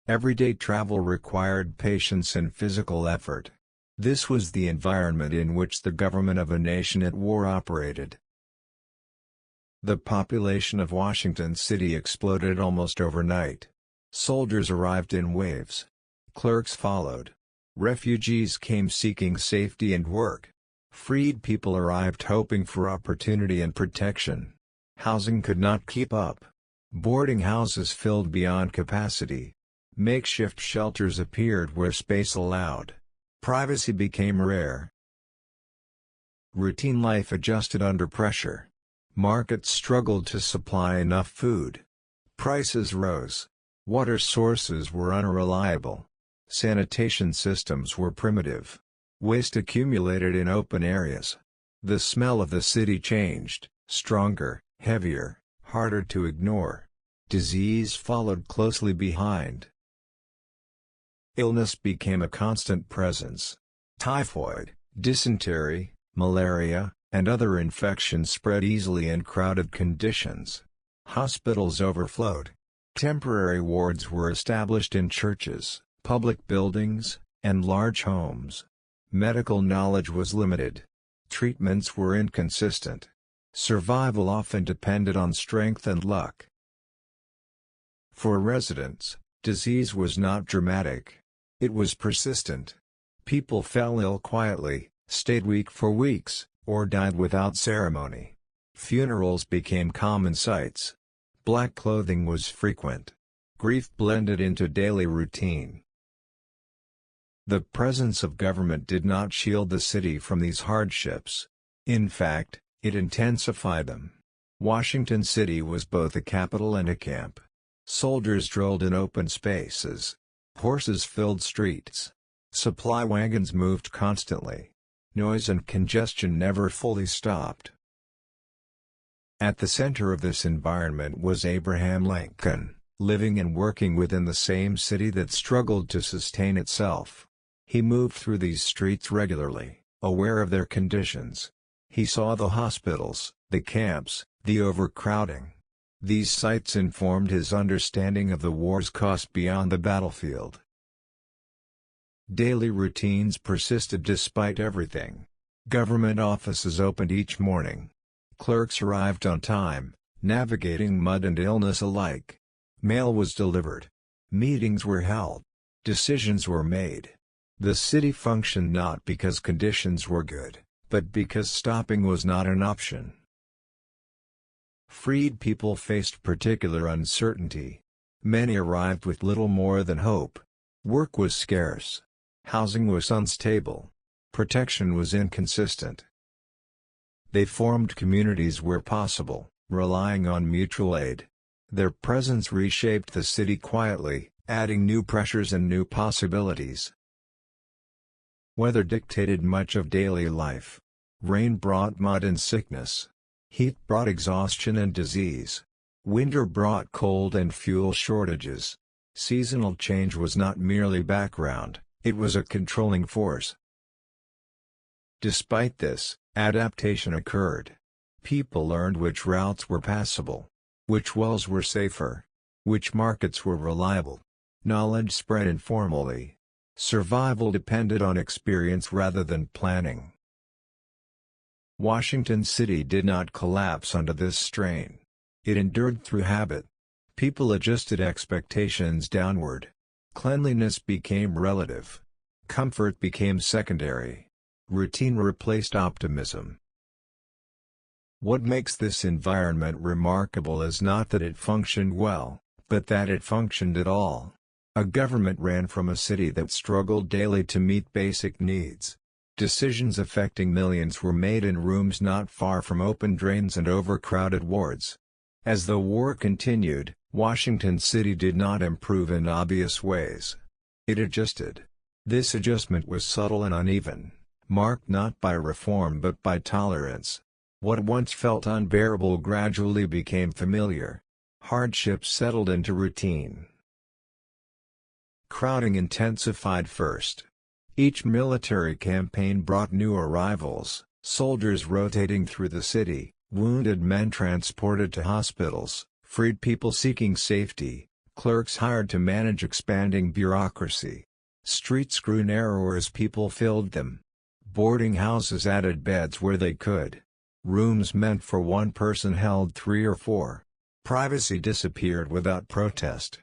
Everyday travel required patience and physical effort. This was the environment in which the government of a nation at war operated. The population of Washington City exploded almost overnight. Soldiers arrived in waves. Clerks followed. Refugees came seeking safety and work. Freed people arrived hoping for opportunity and protection. Housing could not keep up. Boarding houses filled beyond capacity. Makeshift shelters appeared where space allowed. Privacy became rare. Routine life adjusted under pressure. Markets struggled to supply enough food. Prices rose. Water sources were unreliable. Sanitation systems were primitive. Waste accumulated in open areas. The smell of the city changed, stronger, heavier, harder to ignore. Disease followed closely behind. Illness became a constant presence. Typhoid, dysentery, malaria, and other infections spread easily in crowded conditions. Hospitals overflowed. Temporary wards were established in churches, public buildings, and large homes. Medical knowledge was limited. Treatments were inconsistent. Survival often depended on strength and luck. For residents, disease was not dramatic. It was persistent. People fell ill quietly, stayed weak for weeks, or died without ceremony. Funerals became common sights. Black clothing was frequent. Grief blended into daily routine. The presence of government did not shield the city from these hardships. In fact, it intensified them. Washington City was both a capital and a camp. Soldiers drilled in open spaces. Horses filled streets. Supply wagons moved constantly. Noise and congestion never fully stopped. At the center of this environment was Abraham Lincoln, living and working within the same city that struggled to sustain itself. He moved through these streets regularly, aware of their conditions. He saw the hospitals, the camps, the overcrowding. These sights informed his understanding of the war's cost beyond the battlefield. Daily routines persisted despite everything. Government offices opened each morning. Clerks arrived on time, navigating mud and illness alike. Mail was delivered. Meetings were held. Decisions were made. The city functioned not because conditions were good, but because stopping was not an option. Freed people faced particular uncertainty. Many arrived with little more than hope. Work was scarce. Housing was unstable. Protection was inconsistent. They formed communities where possible, relying on mutual aid. Their presence reshaped the city quietly, adding new pressures and new possibilities. Weather dictated much of daily life. Rain brought mud and sickness. Heat brought exhaustion and disease. Winter brought cold and fuel shortages. Seasonal change was not merely background, it was a controlling force. Despite this, adaptation occurred. People learned which routes were passable, which wells were safer, which markets were reliable. Knowledge spread informally. Survival depended on experience rather than planning. Washington City did not collapse under this strain. It endured through habit. People adjusted expectations downward. Cleanliness became relative. Comfort became secondary. Routine replaced optimism. What makes this environment remarkable is not that it functioned well, but that it functioned at all. A government ran from a city that struggled daily to meet basic needs. Decisions affecting millions were made in rooms not far from open drains and overcrowded wards. As the war continued, Washington City did not improve in obvious ways. It adjusted. This adjustment was subtle and uneven, marked not by reform but by tolerance. What once felt unbearable gradually became familiar. Hardships settled into routine. Crowding intensified first. Each military campaign brought new arrivals, soldiers rotating through the city, wounded men transported to hospitals, freed people seeking safety, clerks hired to manage expanding bureaucracy. Streets grew narrower as people filled them. Boarding houses added beds where they could. Rooms meant for one person held 3 or 4. Privacy disappeared without protest.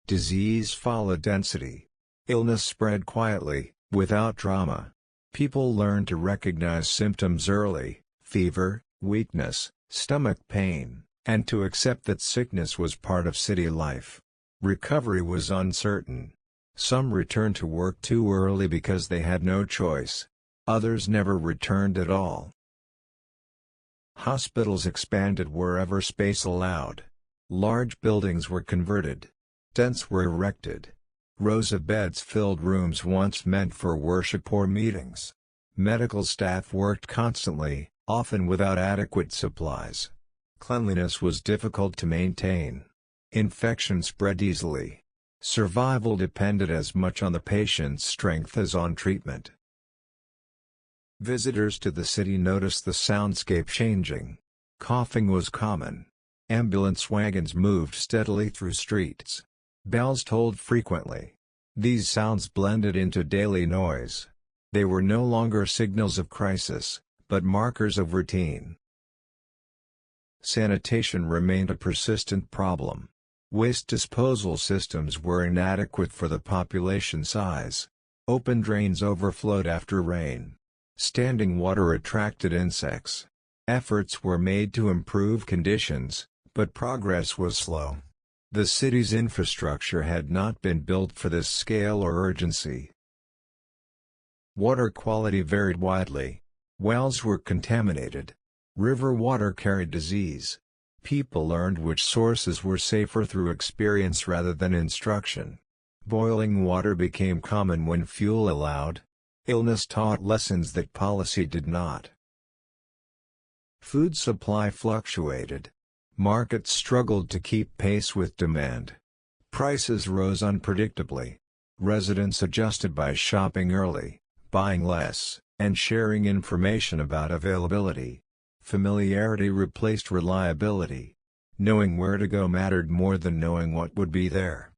Disease followed density. Illness spread quietly, without drama. People learned to recognize symptoms early, fever, weakness, stomach pain, and to accept that sickness was part of city life. Recovery was uncertain. Some returned to work too early because they had no choice. Others never returned at all. Hospitals expanded wherever space allowed. Large buildings were converted. Tents were erected. Rows of beds filled rooms once meant for worship or meetings. Medical staff worked constantly, often without adequate supplies. Cleanliness was difficult to maintain. Infection spread easily. Survival depended as much on the patient's strength as on treatment. Visitors to the city noticed the soundscape changing. Coughing was common. Ambulance wagons moved steadily through streets. Bells tolled frequently. These sounds blended into daily noise. They were no longer signals of crisis, but markers of routine. Sanitation remained a persistent problem. Waste disposal systems were inadequate for the population size. Open drains overflowed after rain. Standing water attracted insects. Efforts were made to improve conditions, but progress was slow. The city's infrastructure had not been built for this scale or urgency. Water quality varied widely. Wells were contaminated. River water carried disease. People learned which sources were safer through experience rather than instruction. Boiling water became common when fuel allowed. Illness taught lessons that policy did not. Food supply fluctuated. Markets struggled to keep pace with demand. Prices rose unpredictably. Residents adjusted by shopping early, buying less, and sharing information about availability. Familiarity replaced reliability. Knowing where to go mattered more than knowing what would be there.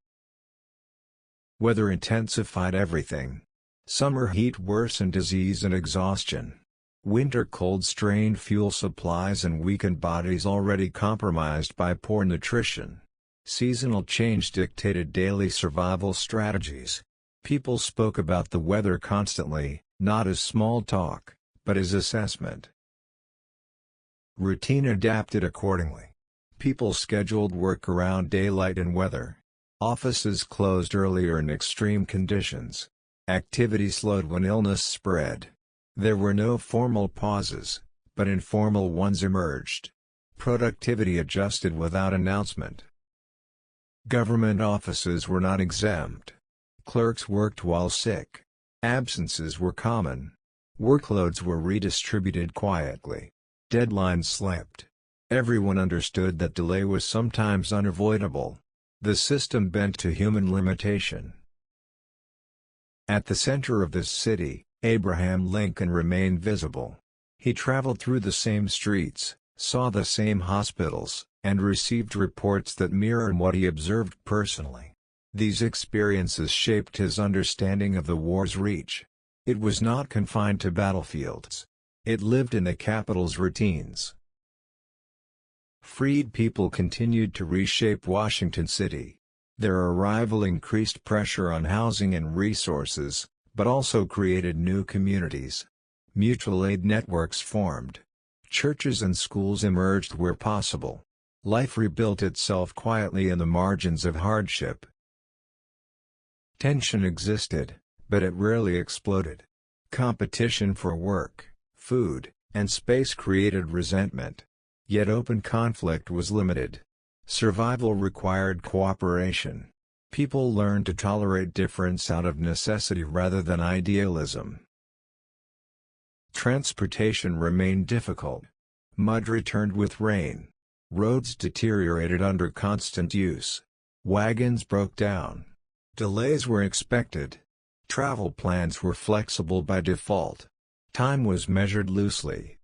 Weather intensified everything. Summer heat worsened disease and exhaustion. Winter cold strained fuel supplies and weakened bodies already compromised by poor nutrition. Seasonal change dictated daily survival strategies. People spoke about the weather constantly, not as small talk, but as assessment. Routine adapted accordingly. People scheduled work around daylight and weather. Offices closed earlier in extreme conditions. Activity slowed when illness spread. There were no formal pauses, but informal ones emerged. Productivity adjusted without announcement. Government offices were not exempt. Clerks worked while sick. Absences were common. Workloads were redistributed quietly. Deadlines slipped. Everyone understood that delay was sometimes unavoidable. The system bent to human limitation. At the center of this city, Abraham Lincoln remained visible. He traveled through the same streets, saw the same hospitals, and received reports that mirrored what he observed personally. These experiences shaped his understanding of the war's reach. It was not confined to battlefields. It lived in the capital's routines. Freed people continued to reshape Washington City. Their arrival increased pressure on housing and resources, but also created new communities. Mutual aid networks formed. Churches and schools emerged where possible. Life rebuilt itself quietly in the margins of hardship. Tension existed, but it rarely exploded. Competition for work, food, and space created resentment. Yet open conflict was limited. Survival required cooperation. People learned to tolerate difference out of necessity rather than idealism. Transportation remained difficult. Mud returned with rain. Roads deteriorated under constant use. Wagons broke down. Delays were expected. Travel plans were flexible by default. Time was measured loosely.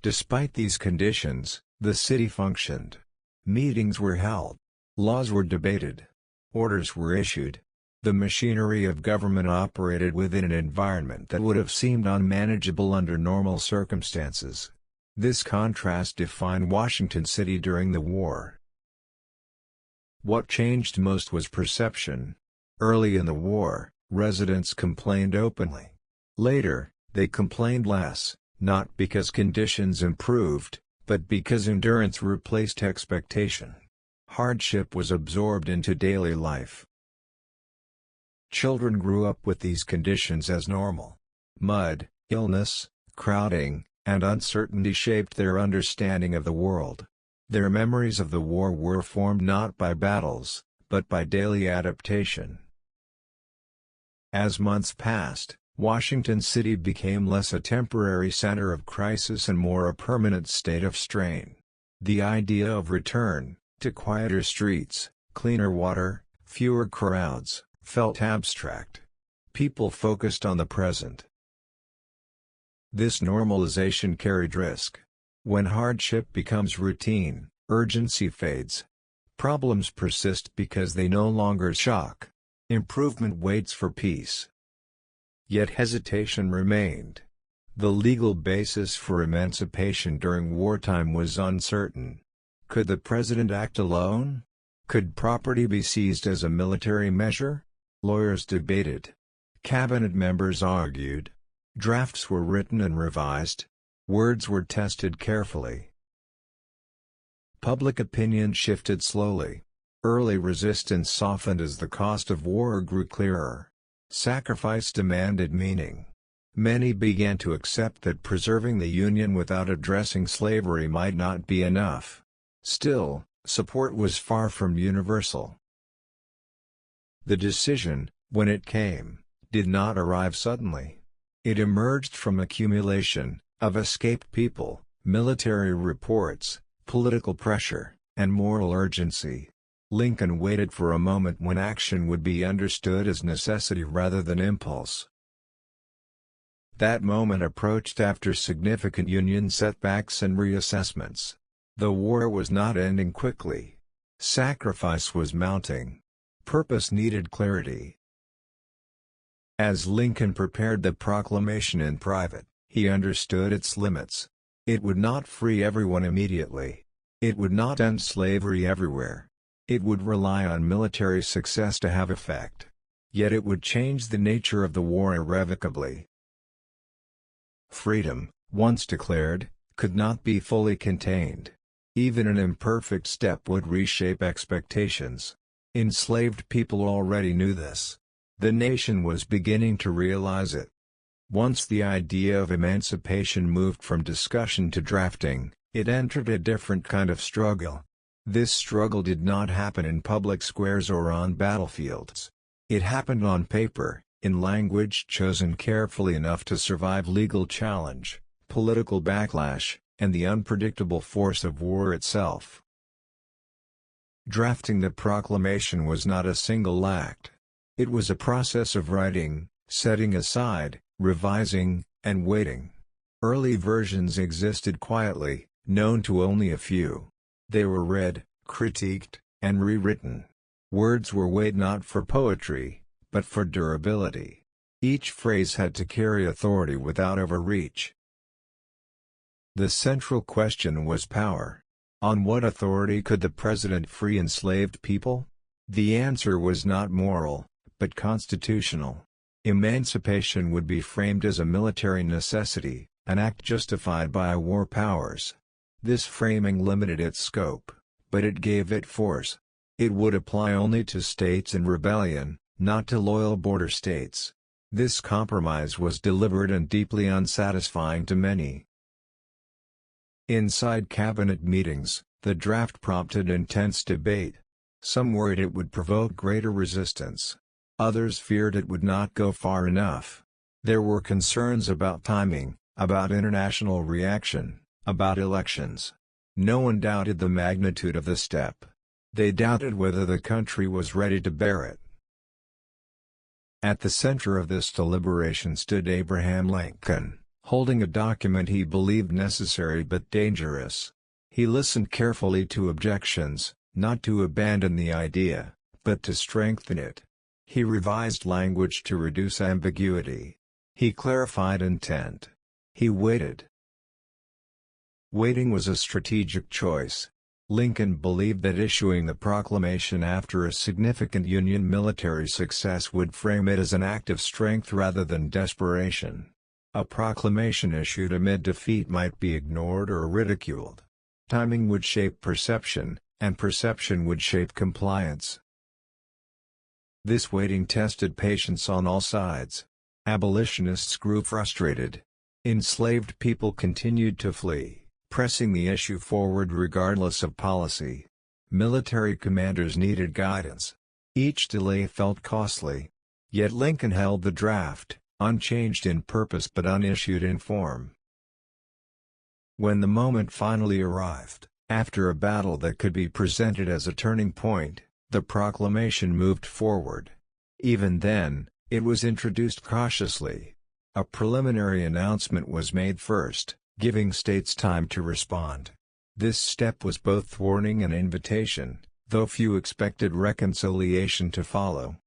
Despite these conditions, the city functioned. Meetings were held. Laws were debated. Orders were issued. The machinery of government operated within an environment that would have seemed unmanageable under normal circumstances. This contrast defined Washington City during the war. What changed most was perception. Early in the war, residents complained openly. Later, they complained less, not because conditions improved, but because endurance replaced expectation. Hardship was absorbed into daily life. Children grew up with these conditions as normal. Mud, illness, crowding, and uncertainty shaped their understanding of the world. Their memories of the war were formed not by battles, but by daily adaptation. As months passed, Washington City became less a temporary center of crisis and more a permanent state of strain. The idea of return, to quieter streets, cleaner water, fewer crowds, felt abstract. People focused on the present. This normalization carried risk. When hardship becomes routine, urgency fades. Problems persist because they no longer shock. Improvement waits for peace. Yet hesitation remained. The legal basis for emancipation during wartime was uncertain. Could the president act alone? Could property be seized as a military measure? Lawyers debated. Cabinet members argued. Drafts were written and revised. Words were tested carefully. Public opinion shifted slowly. Early resistance softened as the cost of war grew clearer. Sacrifice demanded meaning. Many began to accept that preserving the Union without addressing slavery might not be enough. Still, support was far from universal. The decision, when it came, did not arrive suddenly. It emerged from accumulation of escaped people, military reports, political pressure, and moral urgency. Lincoln waited for a moment when action would be understood as necessity rather than impulse. That moment approached after significant Union setbacks and reassessments. The war was not ending quickly. Sacrifice was mounting. Purpose needed clarity. As Lincoln prepared the proclamation in private, he understood its limits. It would not free everyone immediately. It would not end slavery everywhere. It would rely on military success to have effect. Yet it would change the nature of the war irrevocably. Freedom, once declared, could not be fully contained. Even an imperfect step would reshape expectations. Enslaved people already knew this. The nation was beginning to realize it. Once the idea of emancipation moved from discussion to drafting, it entered a different kind of struggle. This struggle did not happen in public squares or on battlefields. It happened on paper, in language chosen carefully enough to survive legal challenge, political backlash, and the unpredictable force of war itself. Drafting the proclamation was not a single act. It was a process of writing, setting aside, revising, and waiting. Early versions existed quietly, known to only a few. They were read, critiqued, and rewritten. Words were weighed not for poetry, but for durability. Each phrase had to carry authority without overreach. The central question was power. On what authority could the president free enslaved people? The answer was not moral, but constitutional. Emancipation would be framed as a military necessity, an act justified by war powers. This framing limited its scope, but it gave it force. It would apply only to states in rebellion, not to loyal border states. This compromise was deliberate and deeply unsatisfying to many. Inside cabinet meetings, the draft prompted intense debate. Some worried it would provoke greater resistance. Others feared it would not go far enough. There were concerns about timing, about international reaction, about elections. No one doubted the magnitude of the step. They doubted whether the country was ready to bear it. At the center of this deliberation stood Abraham Lincoln, holding a document he believed necessary but dangerous. He listened carefully to objections, not to abandon the idea, but to strengthen it. He revised language to reduce ambiguity. He clarified intent. He waited. Waiting was a strategic choice. Lincoln believed that issuing the proclamation after a significant Union military success would frame it as an act of strength rather than desperation. A proclamation issued amid defeat might be ignored or ridiculed. Timing would shape perception, and perception would shape compliance. This waiting tested patience on all sides. Abolitionists grew frustrated. Enslaved people continued to flee, pressing the issue forward regardless of policy. Military commanders needed guidance. Each delay felt costly. Yet Lincoln held the draft, unchanged in purpose but unissued in form. When the moment finally arrived, after a battle that could be presented as a turning point, the proclamation moved forward. Even then, it was introduced cautiously. A preliminary announcement was made first, giving states time to respond. This step was both warning and invitation, though few expected reconciliation to follow.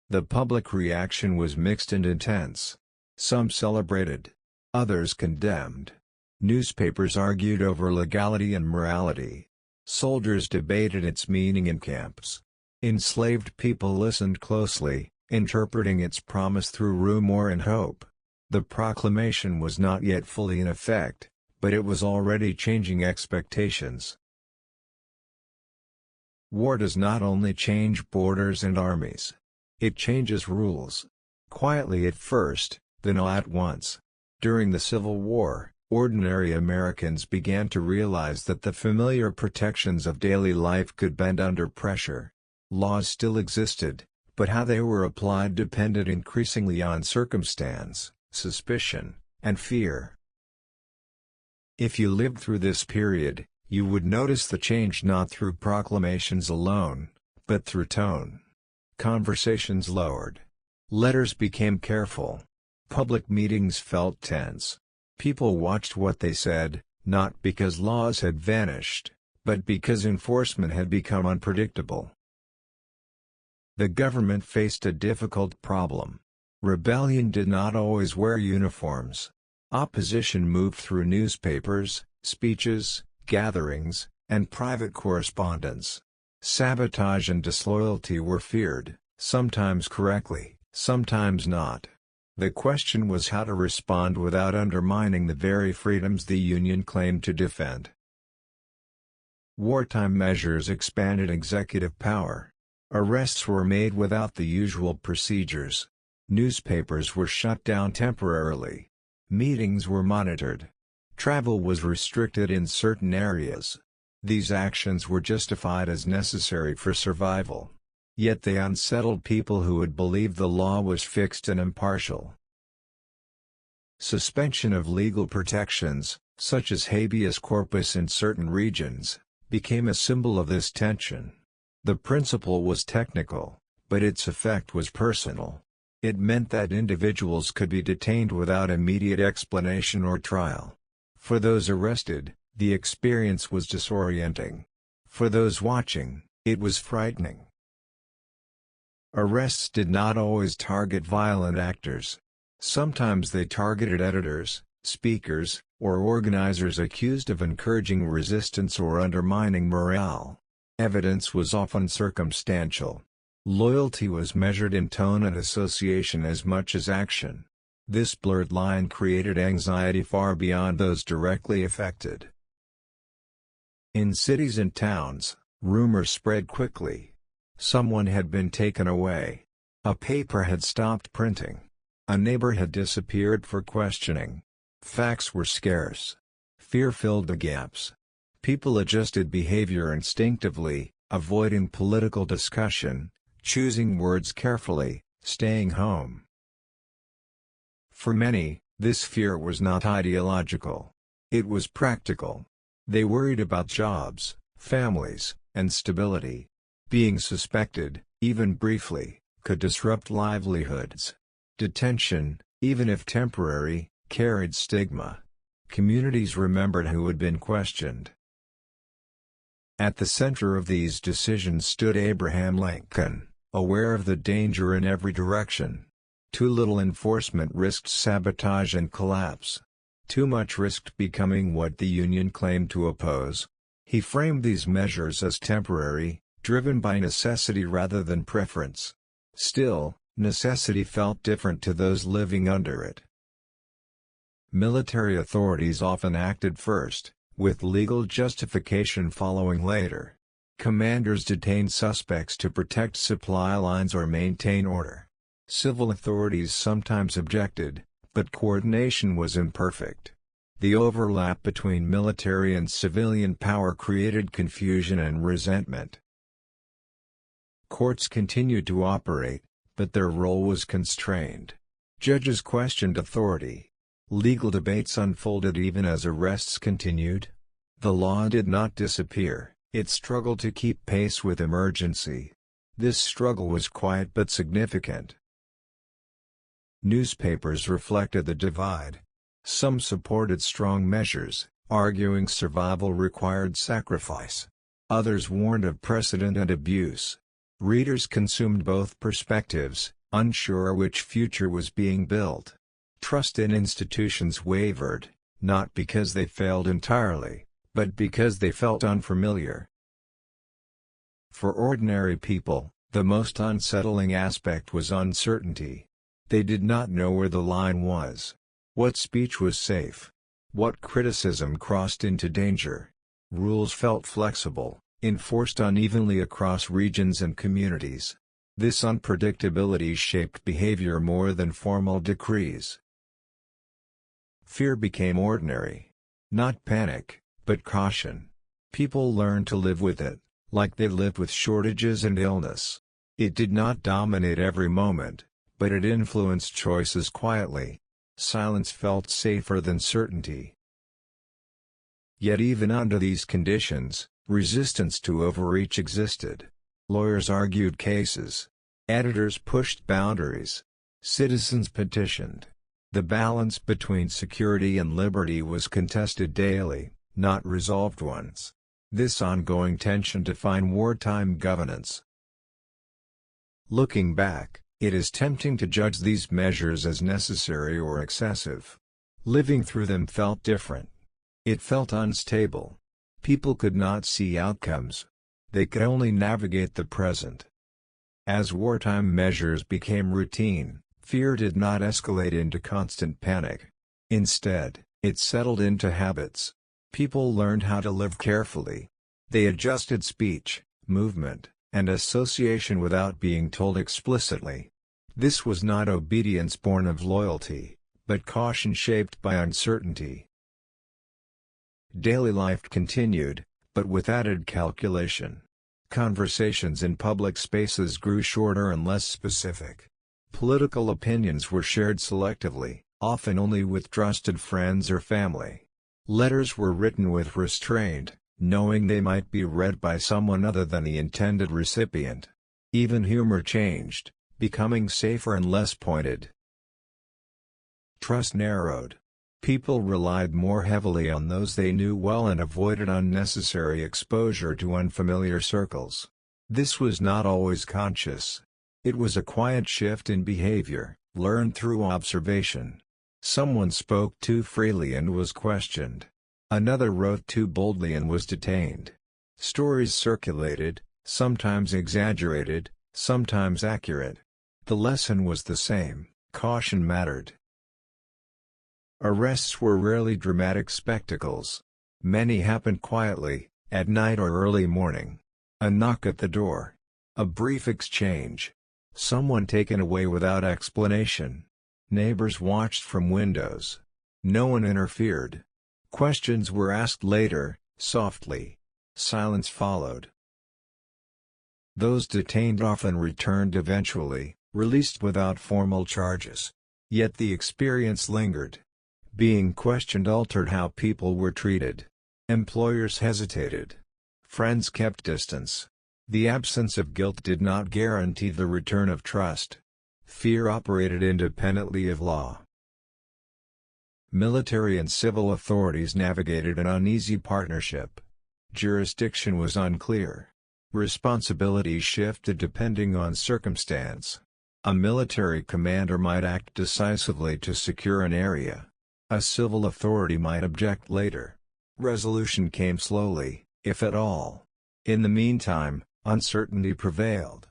The public reaction was mixed and intense. Some celebrated. Others condemned. Newspapers argued over legality and morality. Soldiers debated its meaning in camps. Enslaved people listened closely, interpreting its promise through rumor and hope. The proclamation was not yet fully in effect, but it was already changing expectations. War does not only change borders and armies. It changes rules. Quietly at first, then all at once. During the Civil War, ordinary Americans began to realize that the familiar protections of daily life could bend under pressure. Laws still existed, but how they were applied depended increasingly on circumstance, suspicion, and fear. If you lived through this period, you would notice the change not through proclamations alone, but through tone. Conversations lowered. Letters became careful. Public meetings felt tense. People watched what they said, not because laws had vanished, but because enforcement had become unpredictable. The government faced a difficult problem. Rebellion did not always wear uniforms. Opposition moved through newspapers, speeches, gatherings, and private correspondence. Sabotage and disloyalty were feared, sometimes correctly, sometimes not. The question was how to respond without undermining the very freedoms the Union claimed to defend. Wartime measures expanded executive power. Arrests were made without the usual procedures. Newspapers were shut down temporarily. Meetings were monitored. Travel was restricted in certain areas. These actions were justified as necessary for survival. Yet they unsettled people who had believed the law was fixed and impartial. Suspension of legal protections, such as habeas corpus in certain regions, became a symbol of this tension. The principle was technical, but its effect was personal. It meant that individuals could be detained without immediate explanation or trial. For those arrested, the experience was disorienting. For those watching, it was frightening. Arrests did not always target violent actors. Sometimes they targeted editors, speakers, or organizers accused of encouraging resistance or undermining morale. Evidence was often circumstantial. Loyalty was measured in tone and association as much as action. This blurred line created anxiety far beyond those directly affected. In cities and towns, rumors spread quickly. Someone had been taken away. A paper had stopped printing. A neighbor had disappeared for questioning. Facts were scarce. Fear filled the gaps. People adjusted behavior instinctively, avoiding political discussion, choosing words carefully, staying home. For many, this fear was not ideological. It was practical. They worried about jobs, families, and stability. Being suspected, even briefly, could disrupt livelihoods. Detention, even if temporary, carried stigma. Communities remembered who had been questioned. At the center of these decisions stood Abraham Lincoln, aware of the danger in every direction. Too little enforcement risked sabotage and collapse. Too much risked becoming what the Union claimed to oppose. He framed these measures as temporary, driven by necessity rather than preference. Still, necessity felt different to those living under it. Military authorities often acted first, with legal justification following later. Commanders detained suspects to protect supply lines or maintain order. Civil authorities sometimes objected, but coordination was imperfect. The overlap between military and civilian power created confusion and resentment. Courts continued to operate, but their role was constrained. Judges questioned authority. Legal debates unfolded even as arrests continued. The law did not disappear, it struggled to keep pace with emergency. This struggle was quiet but significant. Newspapers reflected the divide. Some supported strong measures, arguing survival required sacrifice. Others warned of precedent and abuse. Readers consumed both perspectives, unsure which future was being built. Trust in institutions wavered. not because they failed entirely, but because they felt unfamiliar. For ordinary people, the most unsettling aspect was uncertainty. They did not know where the line was. What speech was safe? What criticism crossed into danger? Rules felt flexible, enforced unevenly across regions and communities. This unpredictability shaped behavior more than formal decrees. Fear became ordinary. Not panic, but caution. People learned to live with it, like they lived with shortages and illness. It did not dominate every moment, but it influenced choices quietly. Silence felt safer than certainty. Yet even under these conditions, resistance to overreach existed. Lawyers argued cases. Editors pushed boundaries. Citizens petitioned. The balance between security and liberty was contested daily, not resolved once. This ongoing tension defined wartime governance. Looking back, it is tempting to judge these measures as necessary or excessive. Living through them felt different. It felt unstable. People could not see outcomes. They could only navigate the present. As wartime measures became routine, fear did not escalate into constant panic. Instead, it settled into habits. People learned how to live carefully. They adjusted speech, movement, and association without being told explicitly. This was not obedience born of loyalty, but caution shaped by uncertainty. Daily life continued, but with added calculation. Conversations in public spaces grew shorter and less specific. Political opinions were shared selectively, often only with trusted friends or family. Letters were written with restraint, knowing they might be read by someone other than the intended recipient. Even humor changed, becoming safer and less pointed. Trust narrowed. People relied more heavily on those they knew well and avoided unnecessary exposure to unfamiliar circles. This was not always conscious. It was a quiet shift in behavior, learned through observation. Someone spoke too freely and was questioned. Another wrote too boldly and was detained. Stories circulated, sometimes exaggerated, sometimes accurate. The lesson was the same: caution mattered. Arrests were rarely dramatic spectacles. Many happened quietly, at night or early morning. A knock at the door. A brief exchange. Someone taken away without explanation. Neighbors watched from windows. No one interfered. Questions were asked later, softly. Silence followed. Those detained often returned eventually, released without formal charges. Yet the experience lingered. Being questioned altered how people were treated. Employers hesitated. Friends kept distance. The absence of guilt did not guarantee the return of trust. Fear operated independently of law. Military and civil authorities navigated an uneasy partnership. Jurisdiction was unclear. Responsibilities shifted depending on circumstance. A military commander might act decisively to secure an area. A civil authority might object later. Resolution came slowly, if at all. In the meantime, uncertainty prevailed.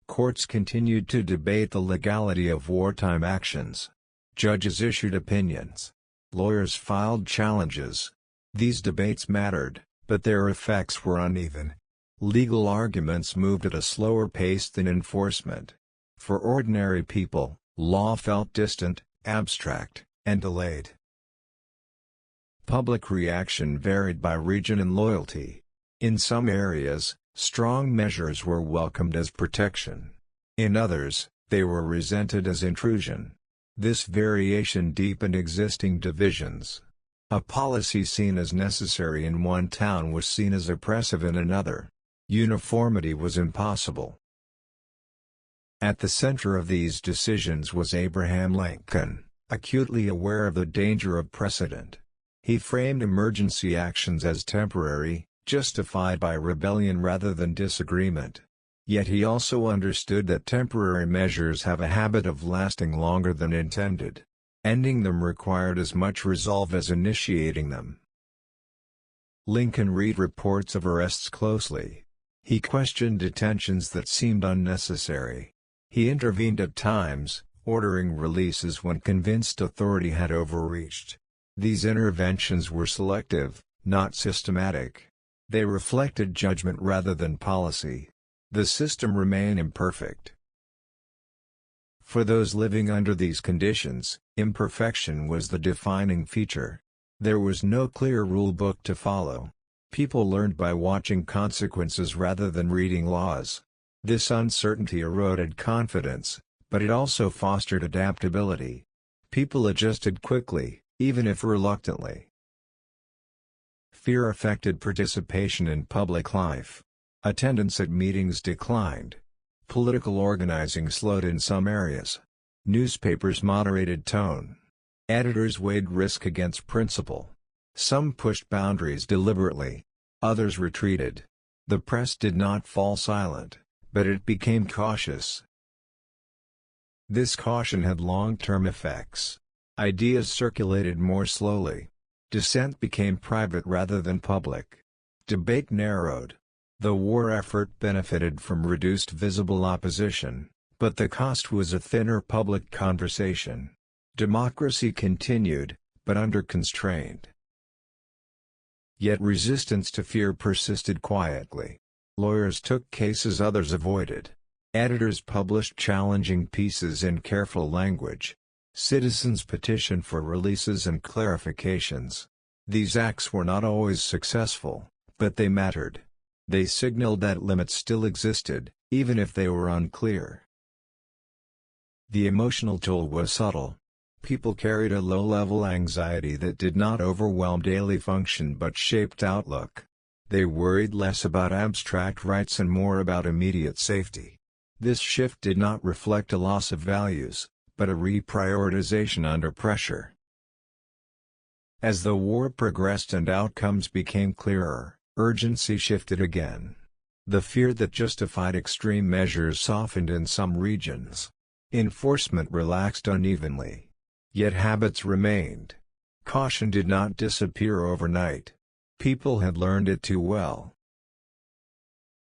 Courts continued to debate the legality of wartime actions. Judges issued opinions. Lawyers filed challenges. These debates mattered, but their effects were uneven. Legal arguments moved at a slower pace than enforcement. For ordinary people, law felt distant, abstract, and delayed. Public reaction varied by region and loyalty. In some areas, strong measures were welcomed as protection. In others, they were resented as intrusion. This variation deepened existing divisions. A policy seen as necessary in one town was seen as oppressive in another. Uniformity was impossible. At the center of these decisions was Abraham Lincoln, acutely aware of the danger of precedent. He framed emergency actions as temporary, justified by rebellion rather than disagreement. Yet he also understood that temporary measures have a habit of lasting longer than intended. Ending them required as much resolve as initiating them. Lincoln read reports of arrests closely. He questioned detentions that seemed unnecessary. He intervened at times, ordering releases when convinced authority had overreached. These interventions were selective, not systematic. They reflected judgment rather than policy. The system remained imperfect. For those living under these conditions, imperfection was the defining feature. There was no clear rule book to follow. People learned by watching consequences rather than reading laws. This uncertainty eroded confidence, but it also fostered adaptability. People adjusted quickly, even if reluctantly. Fear affected participation in public life. Attendance at meetings declined. Political organizing slowed in some areas. Newspapers moderated tone. Editors weighed risk against principle. Some pushed boundaries deliberately. Others retreated. The press did not fall silent, but it became cautious. This caution had long-term effects. Ideas circulated more slowly. Dissent became private rather than public. Debate narrowed. The war effort benefited from reduced visible opposition, but the cost was a thinner public conversation. Democracy continued, but under constraint. Yet resistance to fear persisted quietly. Lawyers took cases others avoided. Editors published challenging pieces in careful language. Citizens petitioned for releases and clarifications. These acts were not always successful, but they mattered. They signaled that limits still existed, even if they were unclear. The emotional toll was subtle. People carried a low-level anxiety that did not overwhelm daily function but shaped outlook. They worried less about abstract rights and more about immediate safety. This shift did not reflect a loss of values, but a reprioritization under pressure. As the war progressed and outcomes became clearer, urgency shifted again. The fear that justified extreme measures softened in some regions. Enforcement relaxed unevenly. Yet habits remained. Caution did not disappear overnight. People had learned it too well.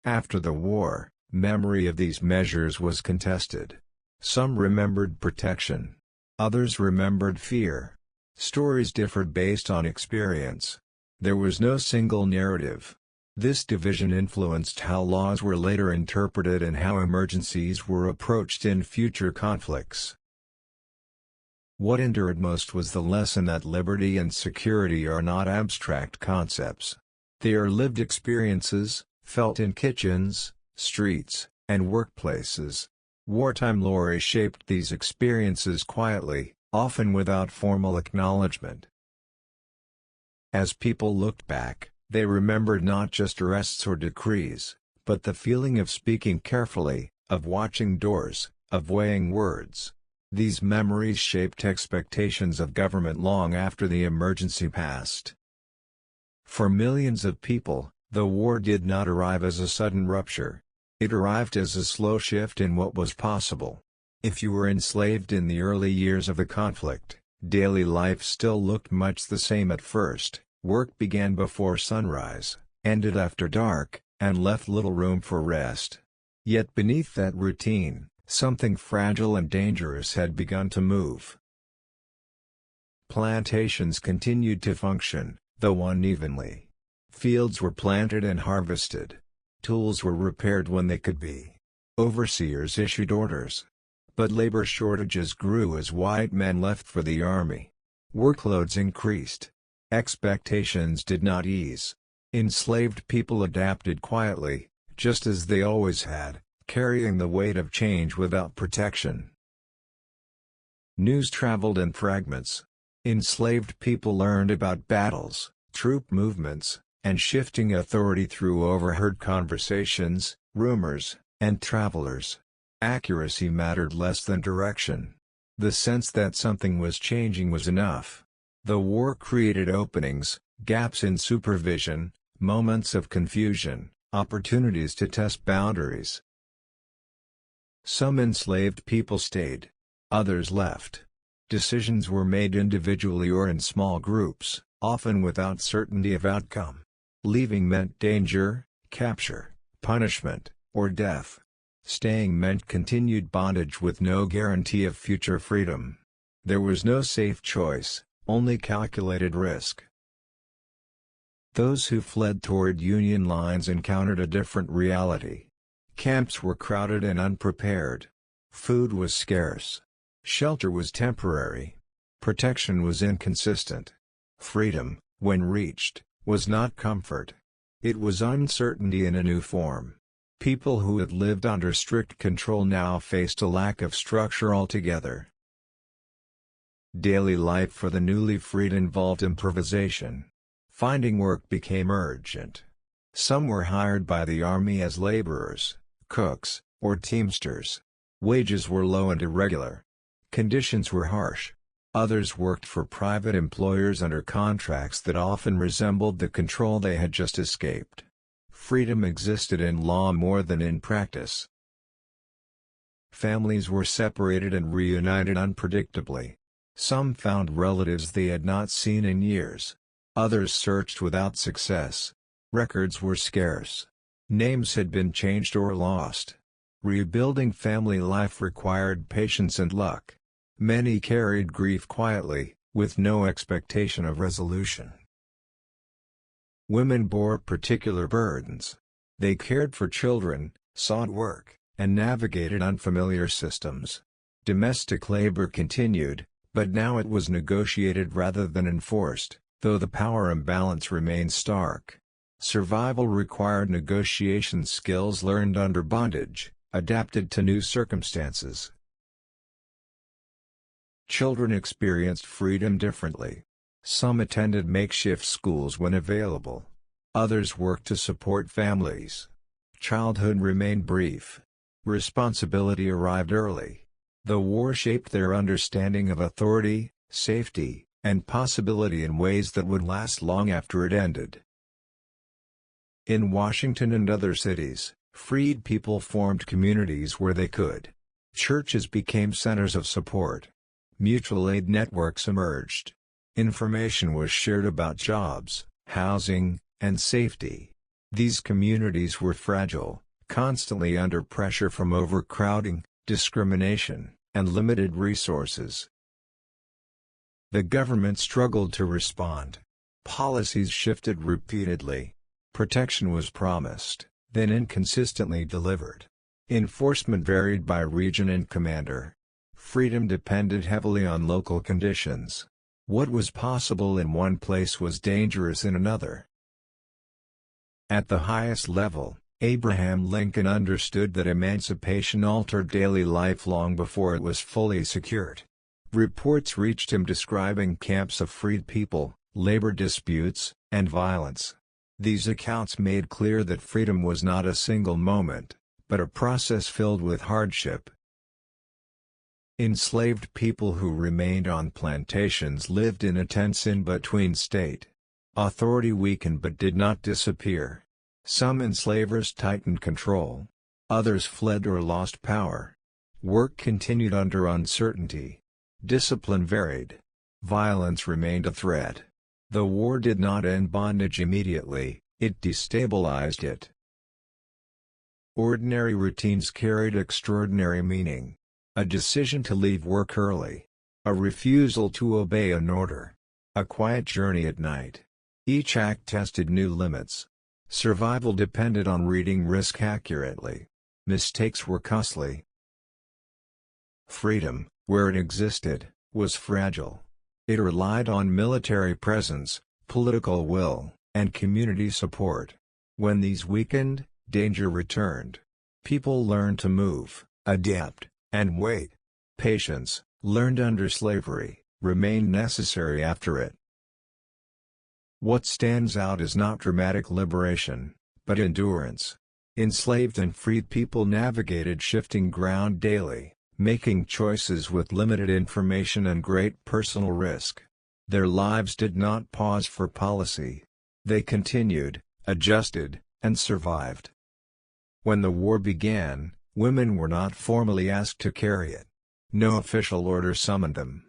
After the war, memory of these measures was contested. Some remembered protection. Others remembered fear. Stories differed based on experience. There was no single narrative. This division influenced how laws were later interpreted and how emergencies were approached in future conflicts. What endured most was the lesson that liberty and security are not abstract concepts. They are lived experiences, felt in kitchens, streets, and workplaces. Wartime law shaped these experiences quietly, often without formal acknowledgement. As people looked back, they remembered not just arrests or decrees, but the feeling of speaking carefully, of watching doors, of weighing words. These memories shaped expectations of government long after the emergency passed. For millions of people, the war did not arrive as a sudden rupture. It arrived as a slow shift in what was possible. If you were enslaved in the early years of the conflict, daily life still looked much the same at first. Work began before sunrise, ended after dark, and left little room for rest. Yet beneath that routine, something fragile and dangerous had begun to move. Plantations continued to function, though unevenly. Fields were planted and harvested. Tools were repaired when they could be. Overseers issued orders. But labor shortages grew as white men left for the army. Workloads increased. Expectations did not ease. Enslaved people adapted quietly, just as they always had, carrying the weight of change without protection. News traveled in fragments. Enslaved people learned about battles, troop movements, and shifting authority through overheard conversations, rumors, and travelers. Accuracy mattered less than direction. The sense that something was changing was enough. The war created openings, gaps in supervision, moments of confusion, opportunities to test boundaries. Some enslaved people stayed. Others left. Decisions were made individually or in small groups, often without certainty of outcome. Leaving meant danger, capture, punishment, or death. Staying meant continued bondage with no guarantee of future freedom. There was no safe choice, only calculated risk. Those who fled toward Union lines encountered a different reality. Camps were crowded and unprepared. Food was scarce. Shelter was temporary. Protection was inconsistent. Freedom, when reached, was not comfort. It was uncertainty in a new form. People who had lived under strict control now faced a lack of structure altogether. Daily life for the newly freed involved improvisation. Finding work became urgent. Some were hired by the army as laborers, cooks, or teamsters. Wages were low and irregular. Conditions were harsh. Others worked for private employers under contracts that often resembled the control they had just escaped. Freedom existed in law more than in practice. Families were separated and reunited unpredictably. Some found relatives they had not seen in years. Others searched without success. Records were scarce. Names had been changed or lost. Rebuilding family life required patience and luck. Many carried grief quietly, with no expectation of resolution. Women bore particular burdens. They cared for children, sought work, and navigated unfamiliar systems. Domestic labor continued, but now it was negotiated rather than enforced, though the power imbalance remained stark. Survival required negotiation skills learned under bondage, adapted to new circumstances. Children experienced freedom differently. Some attended makeshift schools when available. Others worked to support families. Childhood remained brief. Responsibility arrived early. The war shaped their understanding of authority, safety, and possibility in ways that would last long after it ended. In Washington and other cities, freed people formed communities where they could. Churches became centers of support. Mutual aid networks emerged. Information was shared about jobs, housing, and safety. These communities were fragile, constantly under pressure from overcrowding, discrimination, and limited resources. The government struggled to respond. Policies shifted repeatedly. Protection was promised, then inconsistently delivered. Enforcement varied by region and commander. Freedom depended heavily on local conditions. What was possible in one place was dangerous in another. At the highest level, Abraham Lincoln understood that emancipation altered daily life long before it was fully secured. Reports reached him describing camps of freed people, labor disputes, and violence. These accounts made clear that freedom was not a single moment, but a process filled with hardship. Enslaved people who remained on plantations lived in a tense in-between state. Authority weakened but did not disappear. Some enslavers tightened control. Others fled or lost power. Work continued under uncertainty. Discipline varied. Violence remained a threat. The war did not end bondage immediately, it destabilized it. Ordinary routines carried extraordinary meaning. A decision to leave work early. A refusal to obey an order. A quiet journey at night. Each act tested new limits. Survival depended on reading risk accurately. Mistakes were costly. Freedom, where it existed, was fragile. It relied on military presence, political will, and community support. When these weakened, danger returned. People learned to move, adapt, and wait. Patience, learned under slavery, remained necessary after it. What stands out is not dramatic liberation, but endurance. Enslaved and freed people navigated shifting ground daily, making choices with limited information and great personal risk. Their lives did not pause for policy. They continued, adjusted, and survived. When the war began, women were not formally asked to carry it. No official order summoned them.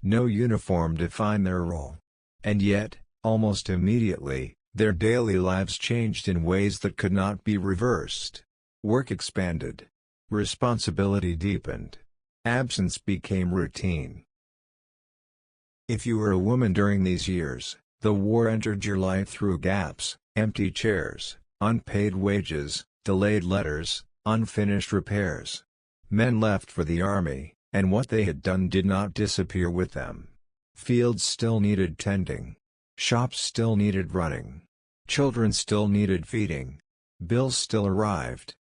No uniform defined their role. And yet, almost immediately, their daily lives changed in ways that could not be reversed. Work expanded. Responsibility deepened. Absence became routine. If you were a woman during these years, the war entered your life through gaps, empty chairs, unpaid wages, delayed letters, unfinished repairs. Men left for the army, and what they had done did not disappear with them. Fields still needed tending. Shops still needed running. Children still needed feeding. Bills still arrived.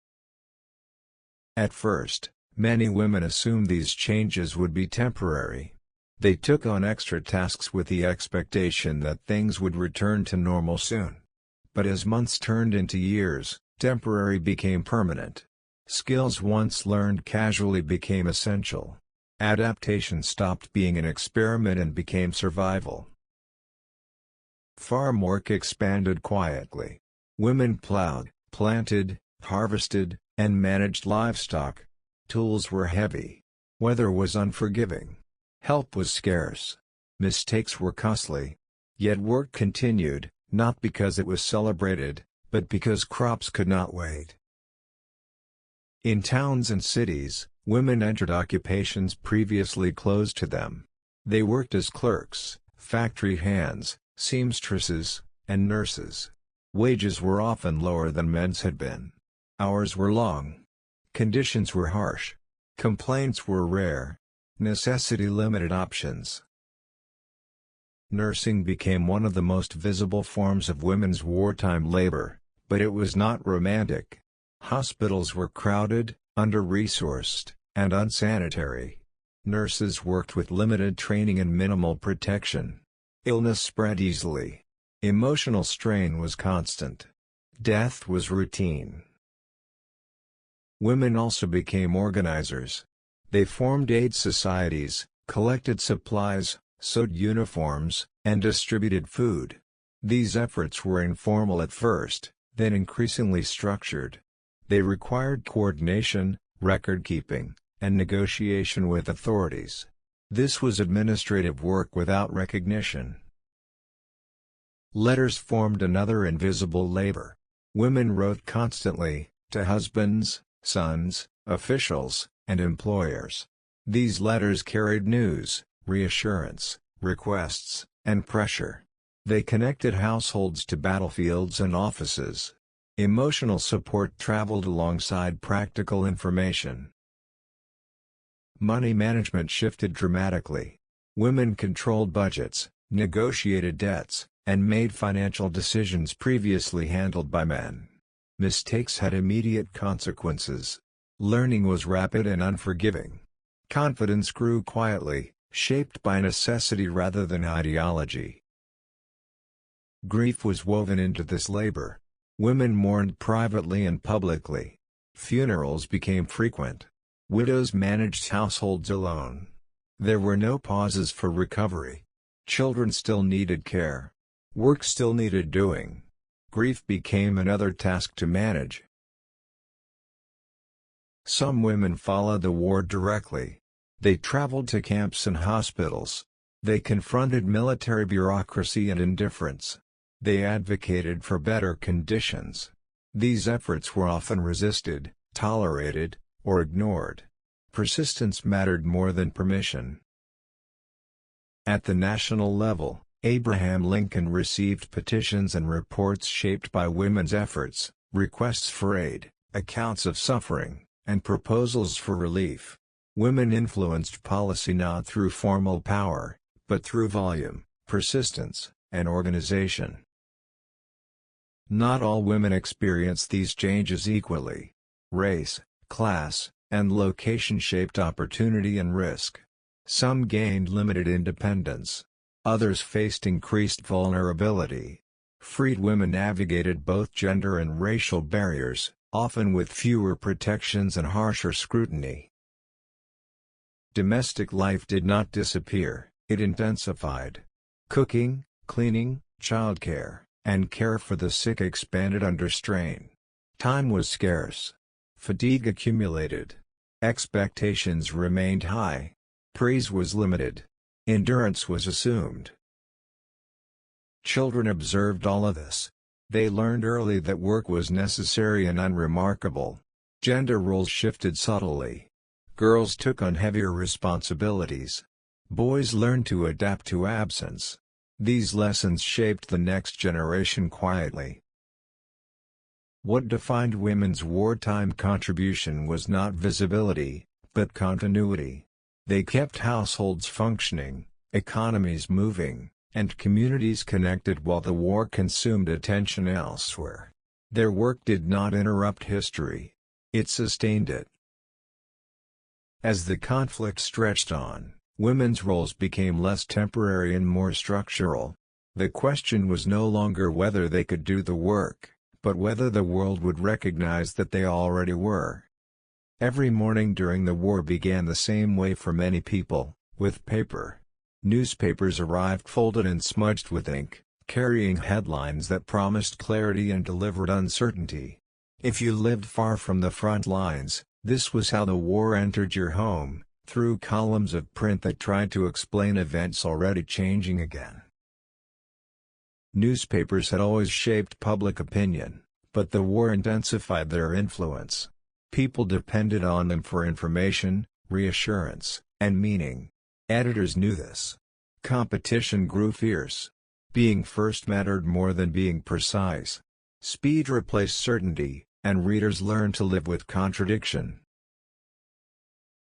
At first, many women assumed these changes would be temporary. They took on extra tasks with the expectation that things would return to normal soon. But as months turned into years, temporary became permanent. Skills once learned casually became essential. Adaptation stopped being an experiment and became survival. Farm work expanded quietly. Women plowed, planted, harvested, and managed livestock. Tools were heavy. Weather was unforgiving. Help was scarce. Mistakes were costly. Yet work continued, not because it was celebrated, but because crops could not wait. In towns and cities, women entered occupations previously closed to them. They worked as clerks, factory hands, seamstresses, and nurses. Wages were often lower than men's had been. Hours were long. Conditions were harsh. Complaints were rare. Necessity limited options. Nursing became one of the most visible forms of women's wartime labor, but it was not romantic. Hospitals were crowded, under-resourced, and unsanitary. Nurses worked with limited training and minimal protection. Illness spread easily. Emotional strain was constant. Death was routine. Women also became organizers. They formed aid societies, collected supplies, sewed uniforms, and distributed food. These efforts were informal at first, then increasingly structured. They required coordination, record-keeping, and negotiation with authorities. This was administrative work without recognition. Letters formed another invisible labor. Women wrote constantly, to husbands, sons, officials, and employers. These letters carried news, reassurance, requests, and pressure. They connected households to battlefields and offices. Emotional support traveled alongside practical information. Money management shifted dramatically. Women controlled budgets, negotiated debts, and made financial decisions previously handled by men. Mistakes had immediate consequences. Learning was rapid and unforgiving. Confidence grew quietly, shaped by necessity rather than ideology. Grief was woven into this labor. Women mourned privately and publicly. Funerals became frequent. Widows managed households alone. There were no pauses for recovery. Children still needed care. Work still needed doing. Grief became another task to manage. Some women followed the war directly. They traveled to camps and hospitals. They confronted military bureaucracy and indifference. They advocated for better conditions. These efforts were often resisted, tolerated, or ignored. Persistence mattered more than permission. At the national level, Abraham Lincoln received petitions and reports shaped by women's efforts, requests for aid, accounts of suffering, and proposals for relief. Women influenced policy not through formal power, but through volume, persistence, and organization. Not all women experienced these changes equally. Race, class, and location shaped opportunity and risk. Some gained limited independence. Others faced increased vulnerability. Freed women navigated both gender and racial barriers, often with fewer protections and harsher scrutiny. Domestic life did not disappear, it intensified. Cooking, cleaning, childcare, and care for the sick expanded under strain. Time was scarce. Fatigue accumulated. Expectations remained high. Praise was limited. Endurance was assumed. Children observed all of this. They learned early that work was necessary and unremarkable. Gender roles shifted subtly. Girls took on heavier responsibilities. Boys learned to adapt to absence. These lessons shaped the next generation quietly. What defined women's wartime contribution was not visibility, but continuity. They kept households functioning, economies moving, and communities connected while the war consumed attention elsewhere. Their work did not interrupt history. It sustained it. As the conflict stretched on, women's roles became less temporary and more structural. The question was no longer whether they could do the work, but whether the world would recognize that they already were. Every morning during the war began the same way for many people, with paper. Newspapers arrived folded and smudged with ink, carrying headlines that promised clarity and delivered uncertainty. If you lived far from the front lines, this was how the war entered your home, through columns of print that tried to explain events already changing again. Newspapers had always shaped public opinion, but the war intensified their influence. People depended on them for information, reassurance, and meaning. Editors knew this. Competition grew fierce. Being first mattered more than being precise. Speed replaced certainty, and readers learned to live with contradiction.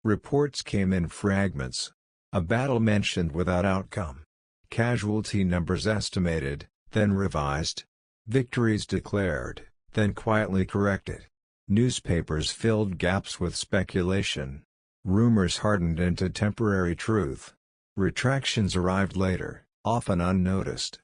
Reports came in fragments. A battle mentioned without outcome. Casualty numbers estimated, then revised. Victories declared, then quietly corrected. Newspapers filled gaps with speculation. Rumors hardened into temporary truth. Retractions arrived later, often unnoticed.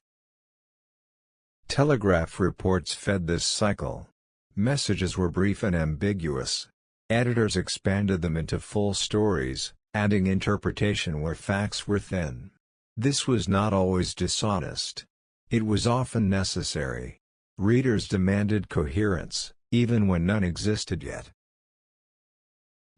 Telegraph reports fed this cycle. Messages were brief and ambiguous. Editors expanded them into full stories, adding interpretation where facts were thin. This was not always dishonest. It was often necessary. Readers demanded coherence, even when none existed yet.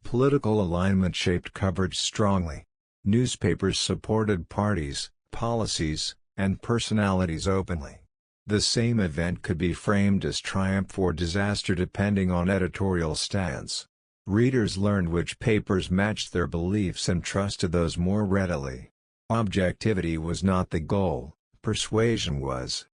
Political alignment shaped coverage strongly. Newspapers supported parties, policies, and personalities openly. The same event could be framed as triumph or disaster depending on editorial stance. Readers learned which papers matched their beliefs and trusted those more readily. Objectivity was not the goal, persuasion was.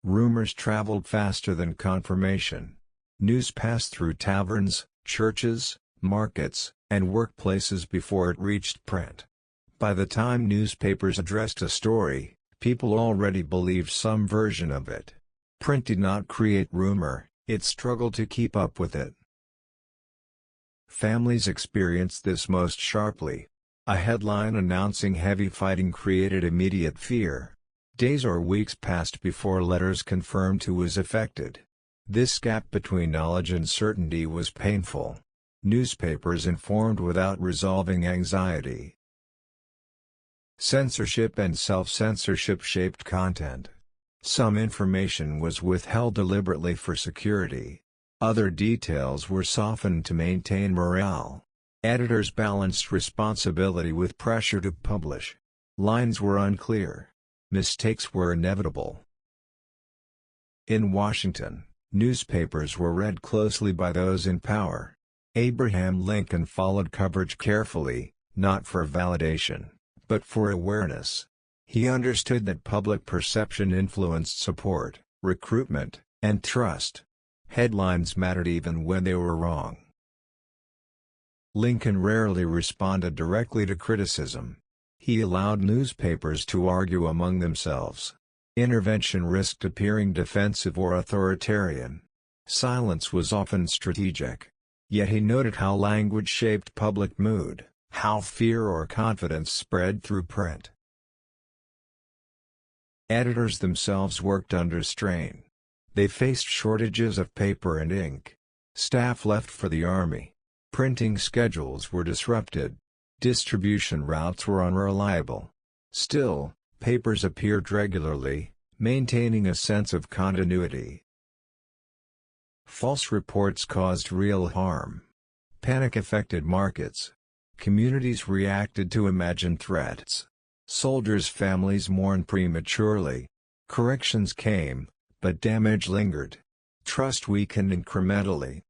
Rumors traveled faster than confirmation. News passed through taverns, churches, markets, and workplaces before it reached print. By the time newspapers addressed a story, people already believed some version of it. Print did not create rumor, it struggled to keep up with it. Families experienced this most sharply. A headline announcing heavy fighting created immediate fear. Days or weeks passed before letters confirmed who was affected. This gap between knowledge and certainty was painful. Newspapers informed without resolving anxiety. Censorship and self-censorship shaped content. Some information was withheld deliberately for security. Other details were softened to maintain morale. Editors balanced responsibility with pressure to publish. Lines were unclear. Mistakes were inevitable. In Washington, newspapers were read closely by those in power. Abraham Lincoln followed coverage carefully, not for validation, but for awareness. He understood that public perception influenced support, recruitment, and trust. Headlines mattered even when they were wrong. Lincoln rarely responded directly to criticism. He allowed newspapers to argue among themselves. Intervention risked appearing defensive or authoritarian. Silence was often strategic. Yet he noted how language shaped public mood, how fear or confidence spread through print. Editors themselves worked under strain. They faced shortages of paper and ink. Staff left for the army. Printing schedules were disrupted. Distribution routes were unreliable. Still, papers appeared regularly, maintaining a sense of continuity. False reports caused real harm. Panic affected markets. Communities reacted to imagined threats. Soldiers' families mourned prematurely. Corrections came, but damage lingered. Trust weakened incrementally.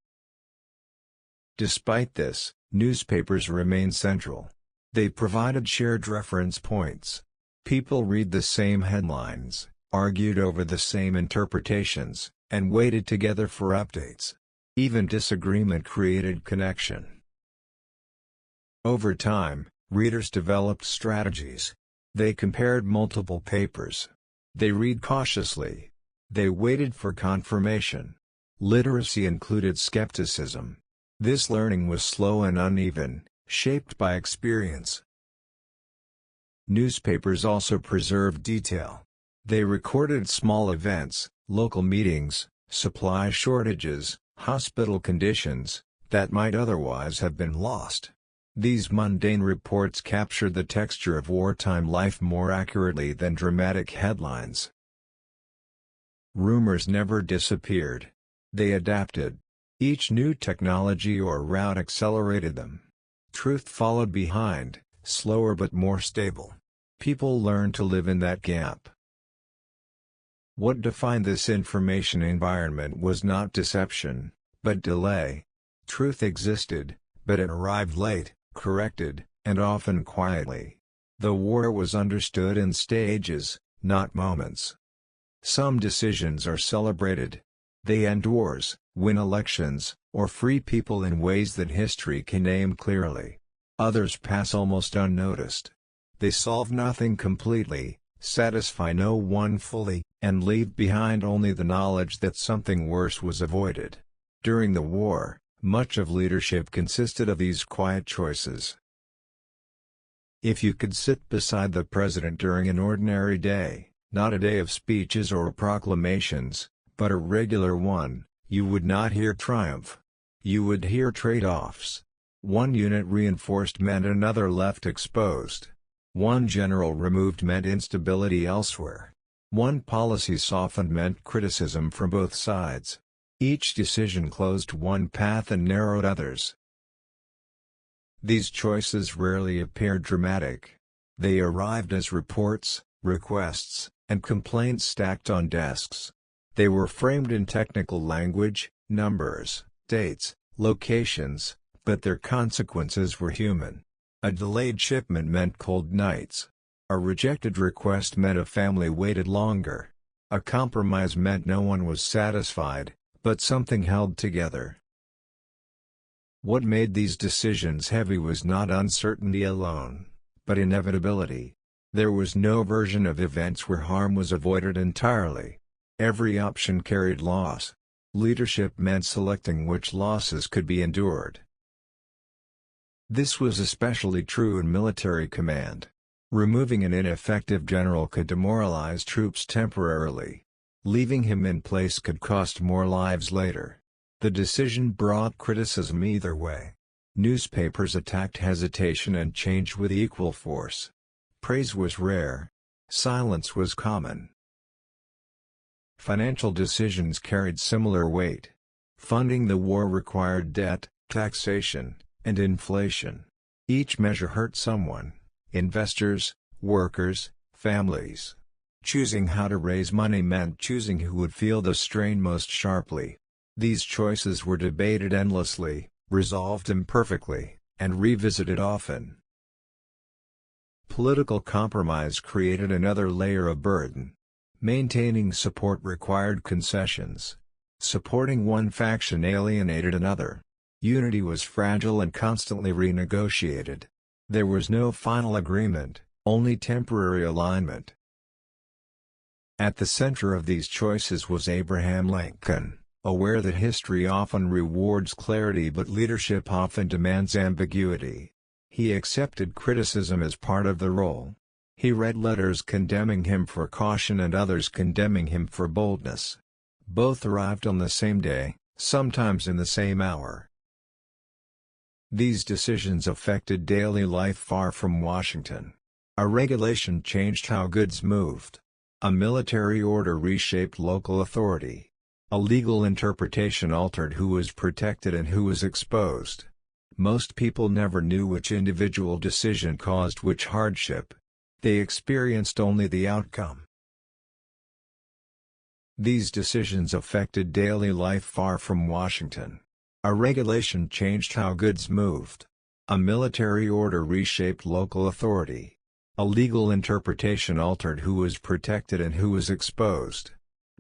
Despite this, newspapers remained central. They provided shared reference points. People read the same headlines, argued over the same interpretations, and waited together for updates. Even disagreement created connection. Over time, readers developed strategies. They compared multiple papers. They read cautiously. They waited for confirmation. Literacy included skepticism. This learning was slow and uneven, shaped by experience. Newspapers also preserved detail. They recorded small events, local meetings, supply shortages, hospital conditions, that might otherwise have been lost. These mundane reports captured the texture of wartime life more accurately than dramatic headlines. Rumors never disappeared. They adapted. Each new technology or route accelerated them. Truth followed behind, slower but more stable. People learned to live in that gap. What defined this information environment was not deception, but delay. Truth existed, but it arrived late, corrected, and often quietly. The war was understood in stages, not moments. Some decisions are celebrated. They end wars, win elections, or free people in ways that history can name clearly. Others pass almost unnoticed. They solve nothing completely, satisfy no one fully, and leave behind only the knowledge that something worse was avoided. During the war, much of leadership consisted of these quiet choices. If you could sit beside the president during an ordinary day, not a day of speeches or proclamations, but a regular one, you would not hear triumph. You would hear trade-offs. One unit reinforced meant another left exposed. One general removed meant instability elsewhere. One policy softened meant criticism from both sides. Each decision closed one path and narrowed others. These choices rarely appeared dramatic. They arrived as reports, requests, and complaints stacked on desks. They were framed in technical language, numbers, dates, locations, but their consequences were human. A delayed shipment meant cold nights. A rejected request meant a family waited longer. A compromise meant no one was satisfied, but something held together. What made these decisions heavy was not uncertainty alone, but inevitability. There was no version of events where harm was avoided entirely. Every option carried loss. Leadership meant selecting which losses could be endured. This was especially true in military command. Removing an ineffective general could demoralize troops temporarily. Leaving him in place could cost more lives later. The decision brought criticism either way. Newspapers attacked hesitation and change with equal force. Praise was rare. Silence was common. Financial decisions carried similar weight. Funding the war required debt, taxation, and inflation. Each measure hurt someone: investors, workers, families. Choosing how to raise money meant choosing who would feel the strain most sharply. These choices were debated endlessly, resolved imperfectly, and revisited often. Political compromise created another layer of burden. Maintaining support required concessions. Supporting one faction alienated another. Unity was fragile and constantly renegotiated. There was no final agreement, only temporary alignment. At the center of these choices was Abraham Lincoln, aware that history often rewards clarity but leadership often demands ambiguity. He accepted criticism as part of the role. He read letters condemning him for caution and others condemning him for boldness. Both arrived on the same day, sometimes in the same hour. These decisions affected daily life far from Washington. A regulation changed how goods moved. A military order reshaped local authority. A legal interpretation altered who was protected and who was exposed. Most people never knew which individual decision caused which hardship. They experienced only the outcome. These decisions affected daily life far from Washington. A regulation changed how goods moved. A military order reshaped local authority. A legal interpretation altered who was protected and who was exposed.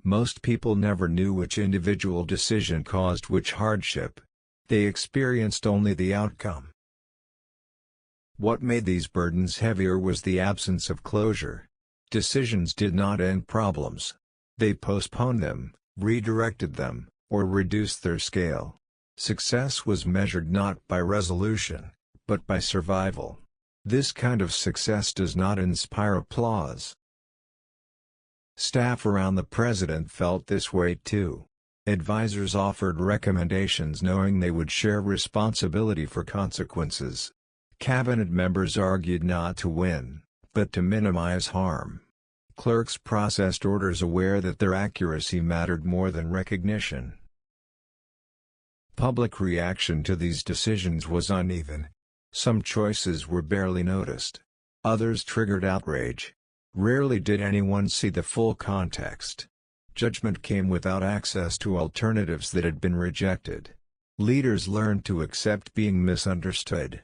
Most people never knew which individual decision caused which hardship. They experienced only the outcome. What made these burdens heavier was the absence of closure. Decisions did not end problems. They postponed them, redirected them, or reduced their scale. Success was measured not by resolution, but by survival. This kind of success does not inspire applause. Staff around the president felt this way too. Advisors offered recommendations knowing they would share responsibility for consequences. Cabinet members argued not to win, but to minimize harm. Clerks processed orders aware that their accuracy mattered more than recognition. Public reaction to these decisions was uneven. Some choices were barely noticed. Others triggered outrage. Rarely did anyone see the full context. Judgment came without access to alternatives that had been rejected. Leaders learned to accept being misunderstood.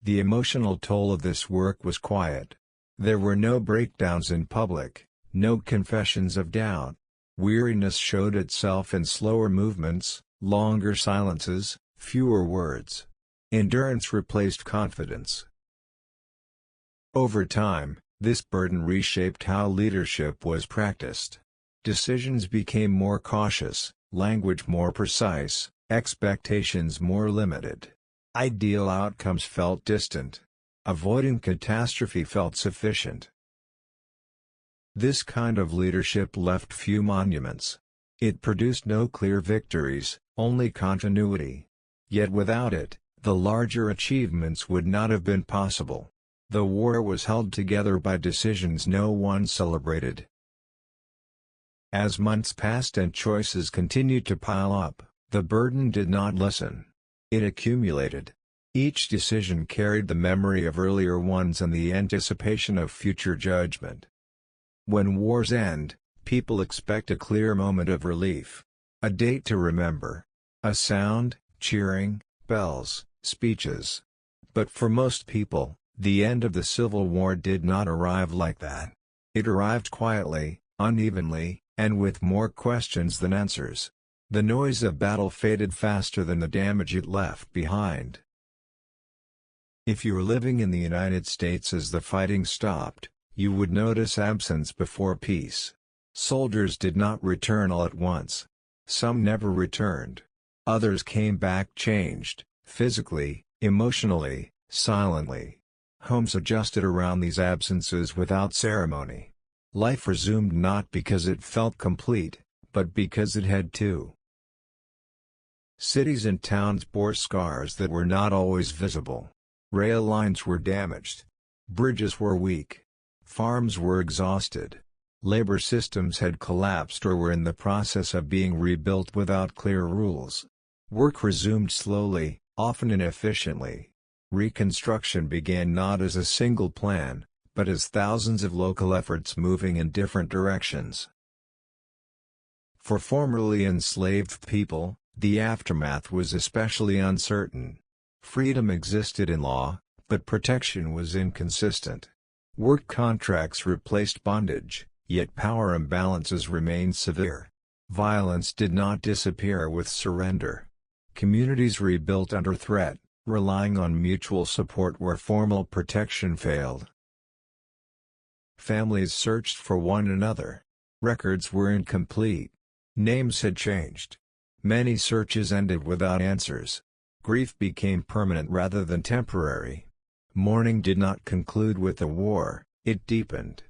The emotional toll of this work was quiet. There were no breakdowns in public, no confessions of doubt. Weariness showed itself in slower movements, longer silences, fewer words. Endurance replaced confidence. Over time, this burden reshaped how leadership was practiced. Decisions became more cautious, language more precise, expectations more limited. Ideal outcomes felt distant. Avoiding catastrophe felt sufficient. This kind of leadership left few monuments. It produced no clear victories, only continuity. Yet without it, the larger achievements would not have been possible. The war was held together by decisions no one celebrated. As months passed and choices continued to pile up, the burden did not lessen. It accumulated. Each decision carried the memory of earlier ones and the anticipation of future judgment. When wars end, people expect a clear moment of relief. A date to remember. A sound, cheering, bells, speeches. But for most people, the end of the Civil War did not arrive like that. It arrived quietly, unevenly, and with more questions than answers. The noise of battle faded faster than the damage it left behind. If you were living in the United States as the fighting stopped, you would notice absence before peace. Soldiers did not return all at once. Some never returned. Others came back changed, physically, emotionally, silently. Homes adjusted around these absences without ceremony. Life resumed not because it felt complete, but because it had to. Cities and towns bore scars that were not always visible. Rail lines were damaged. Bridges were weak. Farms were exhausted. Labor systems had collapsed or were in the process of being rebuilt without clear rules. Work resumed slowly, often inefficiently. Reconstruction began not as a single plan, but as thousands of local efforts moving in different directions. For formerly enslaved people, the aftermath was especially uncertain. Freedom existed in law, but protection was inconsistent. Work contracts replaced bondage, yet power imbalances remained severe. Violence did not disappear with surrender. Communities rebuilt under threat, relying on mutual support where formal protection failed. Families searched for one another. Records were incomplete. Names had changed. Many searches ended without answers. Grief became permanent rather than temporary. Mourning did not conclude with the war, it deepened.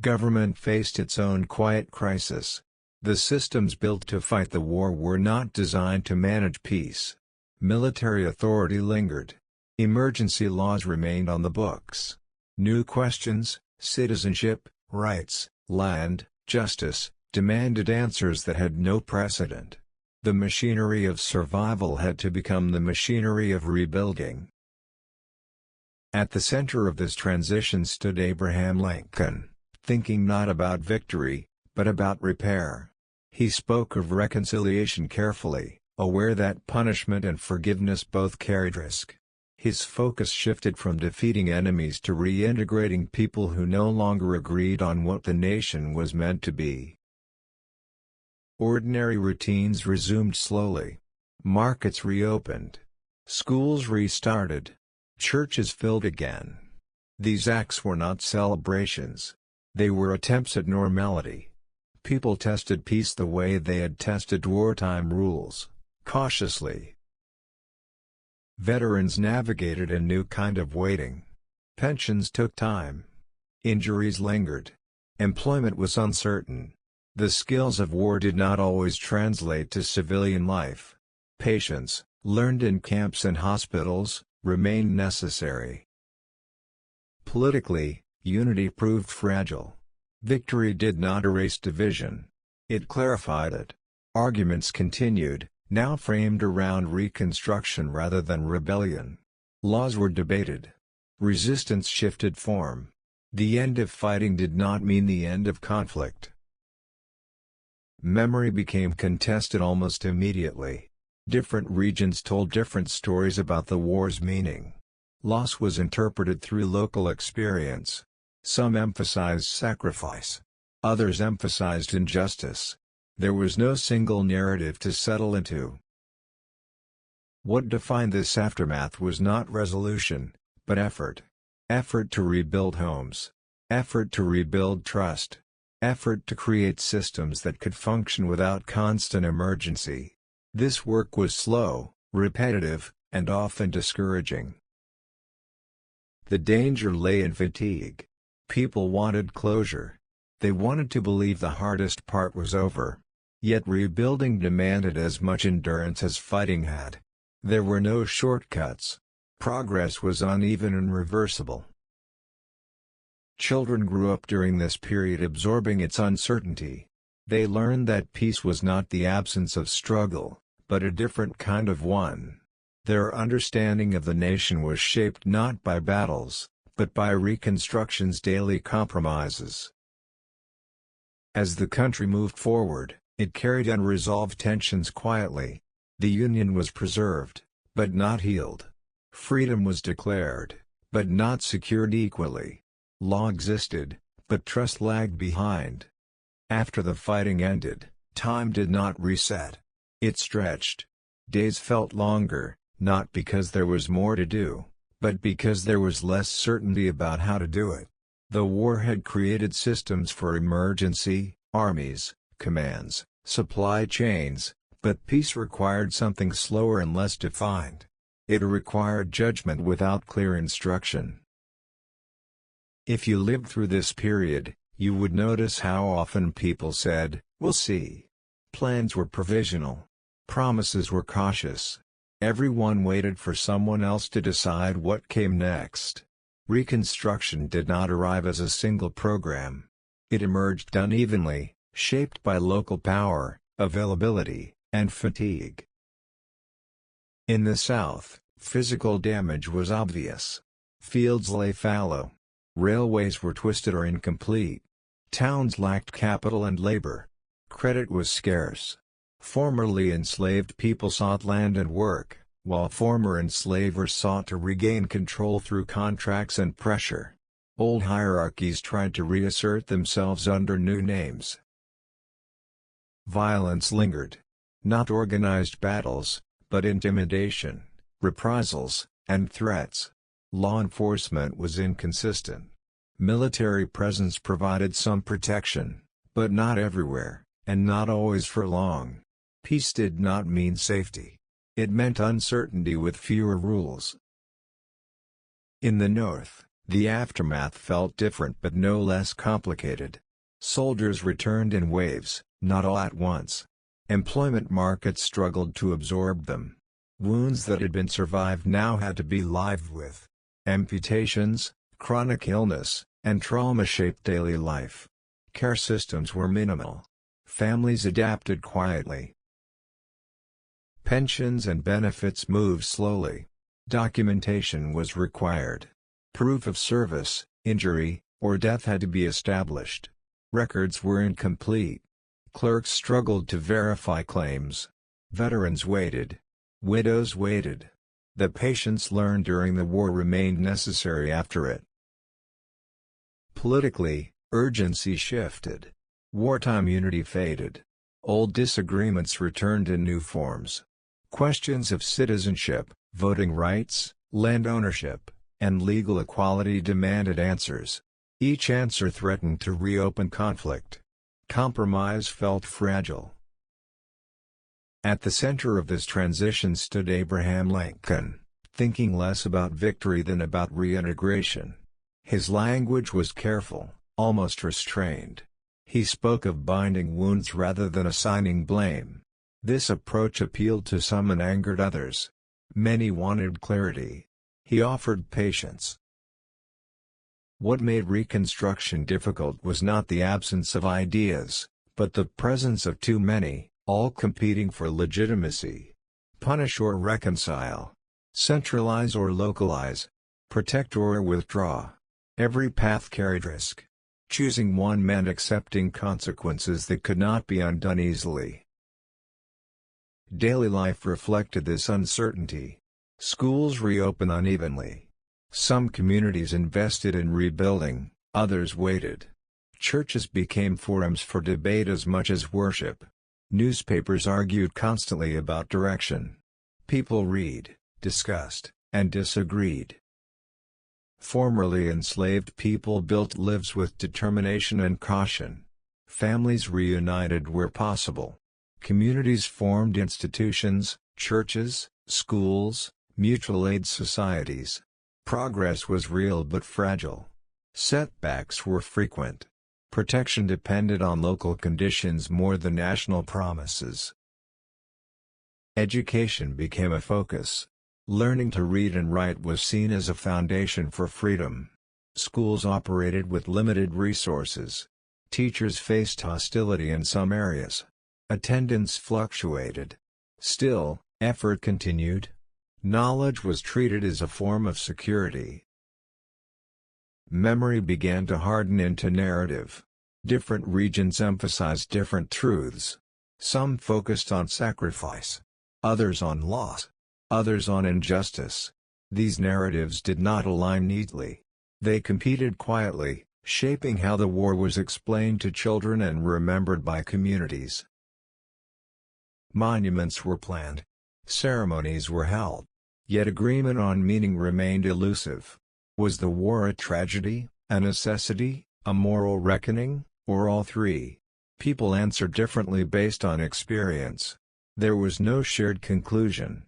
Government faced its own quiet crisis. The systems built to fight the war were not designed to manage peace. Military authority lingered. Emergency laws remained on the books. New questions, citizenship, rights, land, justice, demanded answers that had no precedent. The machinery of survival had to become the machinery of rebuilding. At the center of this transition stood Abraham Lincoln, thinking not about victory, but about repair. He spoke of reconciliation carefully, aware that punishment and forgiveness both carried risk. His focus shifted from defeating enemies to reintegrating people who no longer agreed on what the nation was meant to be. Ordinary routines resumed slowly. Markets reopened. Schools restarted. Churches filled again. These acts were not celebrations. They were attempts at normality. People tested peace the way they had tested wartime rules, cautiously. Veterans navigated a new kind of waiting. Pensions took time. Injuries lingered. Employment was uncertain. The skills of war did not always translate to civilian life. Patience, learned in camps and hospitals, remained necessary. Politically, unity proved fragile. Victory did not erase division. It clarified it. Arguments continued, now framed around reconstruction rather than rebellion. Laws were debated. Resistance shifted form. The end of fighting did not mean the end of conflict. Memory became contested almost immediately. Different regions told different stories about the war's meaning. Loss was interpreted through local experience. Some emphasized sacrifice. Others emphasized injustice. There was no single narrative to settle into. What defined this aftermath was not resolution, but effort. Effort to rebuild homes. Effort to rebuild trust. Effort to create systems that could function without constant emergency. This work was slow, repetitive, and often discouraging. The danger lay in fatigue. People wanted closure. They wanted to believe the hardest part was over. Yet rebuilding demanded as much endurance as fighting had. There were no shortcuts. Progress was uneven and reversible. Children grew up during this period absorbing its uncertainty. They learned that peace was not the absence of struggle, but a different kind of one. Their understanding of the nation was shaped not by battles, but by Reconstruction's daily compromises. As the country moved forward, it carried unresolved tensions quietly. The Union was preserved, but not healed. Freedom was declared, but not secured equally. Law existed, but trust lagged behind. After the fighting ended, time did not reset. It stretched. Days felt longer, not because there was more to do, but because there was less certainty about how to do it. The war had created systems for emergency, armies, commands, supply chains, but peace required something slower and less defined. It required judgment without clear instruction. If you lived through this period, you would notice how often people said, "We'll see." Plans were provisional. Promises were cautious. Everyone waited for someone else to decide what came next. Reconstruction did not arrive as a single program. It emerged unevenly, shaped by local power, availability, and fatigue. In the South, physical damage was obvious. Fields lay fallow. Railways were twisted or incomplete. Towns lacked capital and labor. Credit was scarce. Formerly enslaved people sought land and work, while former enslavers sought to regain control through contracts and pressure. Old hierarchies tried to reassert themselves under new names. Violence lingered. Not organized battles, but intimidation, reprisals, and threats. Law enforcement was inconsistent. Military presence provided some protection, but not everywhere, and not always for long. Peace did not mean safety. It meant uncertainty with fewer rules. In the North, the aftermath felt different but no less complicated. Soldiers returned in waves, not all at once. Employment markets struggled to absorb them. Wounds that had been survived now had to be lived with. Amputations, chronic illness, and trauma shaped daily life. Care systems were minimal. Families adapted quietly. Pensions and benefits moved slowly. Documentation was required. Proof of service, injury, or death had to be established. Records were incomplete. Clerks struggled to verify claims. Veterans waited. Widows waited. The patience learned during the war remained necessary after it. Politically, urgency shifted. Wartime unity faded. Old disagreements returned in new forms. Questions of citizenship, voting rights, land ownership, and legal equality demanded answers. Each answer threatened to reopen conflict. Compromise felt fragile. At the center of this transition stood Abraham Lincoln, thinking less about victory than about reintegration. His language was careful, almost restrained. He spoke of binding wounds rather than assigning blame. This approach appealed to some and angered others. Many wanted clarity. He offered patience. What made Reconstruction difficult was not the absence of ideas, but the presence of too many, all competing for legitimacy. Punish or reconcile. Centralize or localize. Protect or withdraw. Every path carried risk. Choosing one meant accepting consequences that could not be undone easily. Daily life reflected this uncertainty. Schools reopened unevenly. Some communities invested in rebuilding, others waited. Churches became forums for debate as much as worship. Newspapers argued constantly about direction. People read, discussed, and disagreed. Formerly enslaved people built lives with determination and caution. Families reunited where possible. Communities formed institutions, churches, schools, mutual aid societies. Progress was real but fragile. Setbacks were frequent. Protection depended on local conditions more than national promises. Education became a focus. Learning to read and write was seen as a foundation for freedom. Schools operated with limited resources. Teachers faced hostility in some areas. Attendance fluctuated. Still, effort continued. Knowledge was treated as a form of security. Memory began to harden into narrative. Different regions emphasized different truths. Some focused on sacrifice. Others on loss. Others on injustice. These narratives did not align neatly. They competed quietly, shaping how the war was explained to children and remembered by communities. Monuments were planned. Ceremonies were held. Yet agreement on meaning remained elusive. Was the war a tragedy, a necessity, a moral reckoning, or all three? People answered differently based on experience. There was no shared conclusion.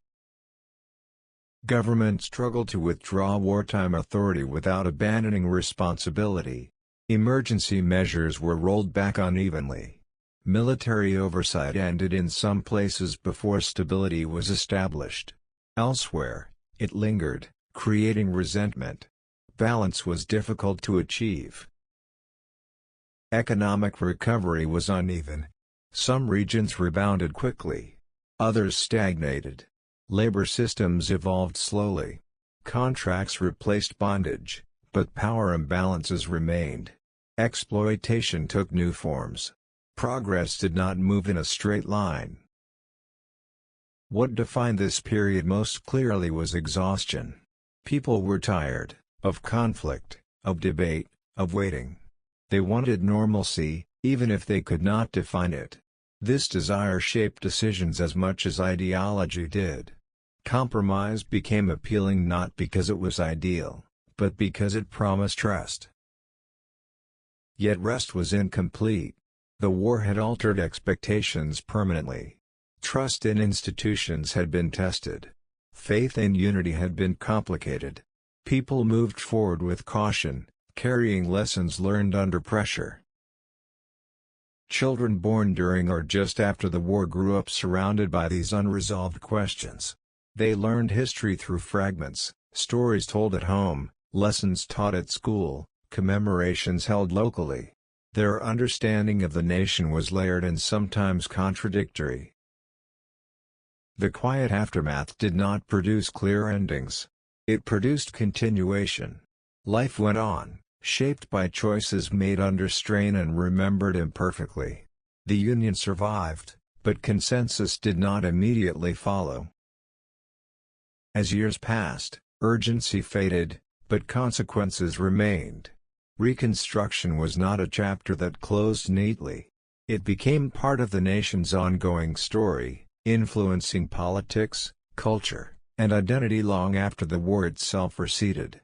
Government struggled to withdraw wartime authority without abandoning responsibility. Emergency measures were rolled back unevenly. Military oversight ended in some places before stability was established. Elsewhere, it lingered, creating resentment. Balance was difficult to achieve. Economic recovery was uneven. Some regions rebounded quickly. Others stagnated. Labor systems evolved slowly. Contracts replaced bondage, but power imbalances remained. Exploitation took new forms. Progress did not move in a straight line. What defined this period most clearly was exhaustion. People were tired of conflict, of debate, of waiting. They wanted normalcy, even if they could not define it. This desire shaped decisions as much as ideology did. Compromise became appealing not because it was ideal, but because it promised rest. Yet rest was incomplete. The war had altered expectations permanently. Trust in institutions had been tested. Faith in unity had been complicated. People moved forward with caution, carrying lessons learned under pressure. Children born during or just after the war grew up surrounded by these unresolved questions. They learned history through fragments, stories told at home, lessons taught at school, commemorations held locally. Their understanding of the nation was layered and sometimes contradictory. The quiet aftermath did not produce clear endings. It produced continuation. Life went on, shaped by choices made under strain and remembered imperfectly. The Union survived, but consensus did not immediately follow. As years passed, urgency faded, but consequences remained. Reconstruction was not a chapter that closed neatly. It became part of the nation's ongoing story, influencing politics, culture, and identity long after the war itself receded.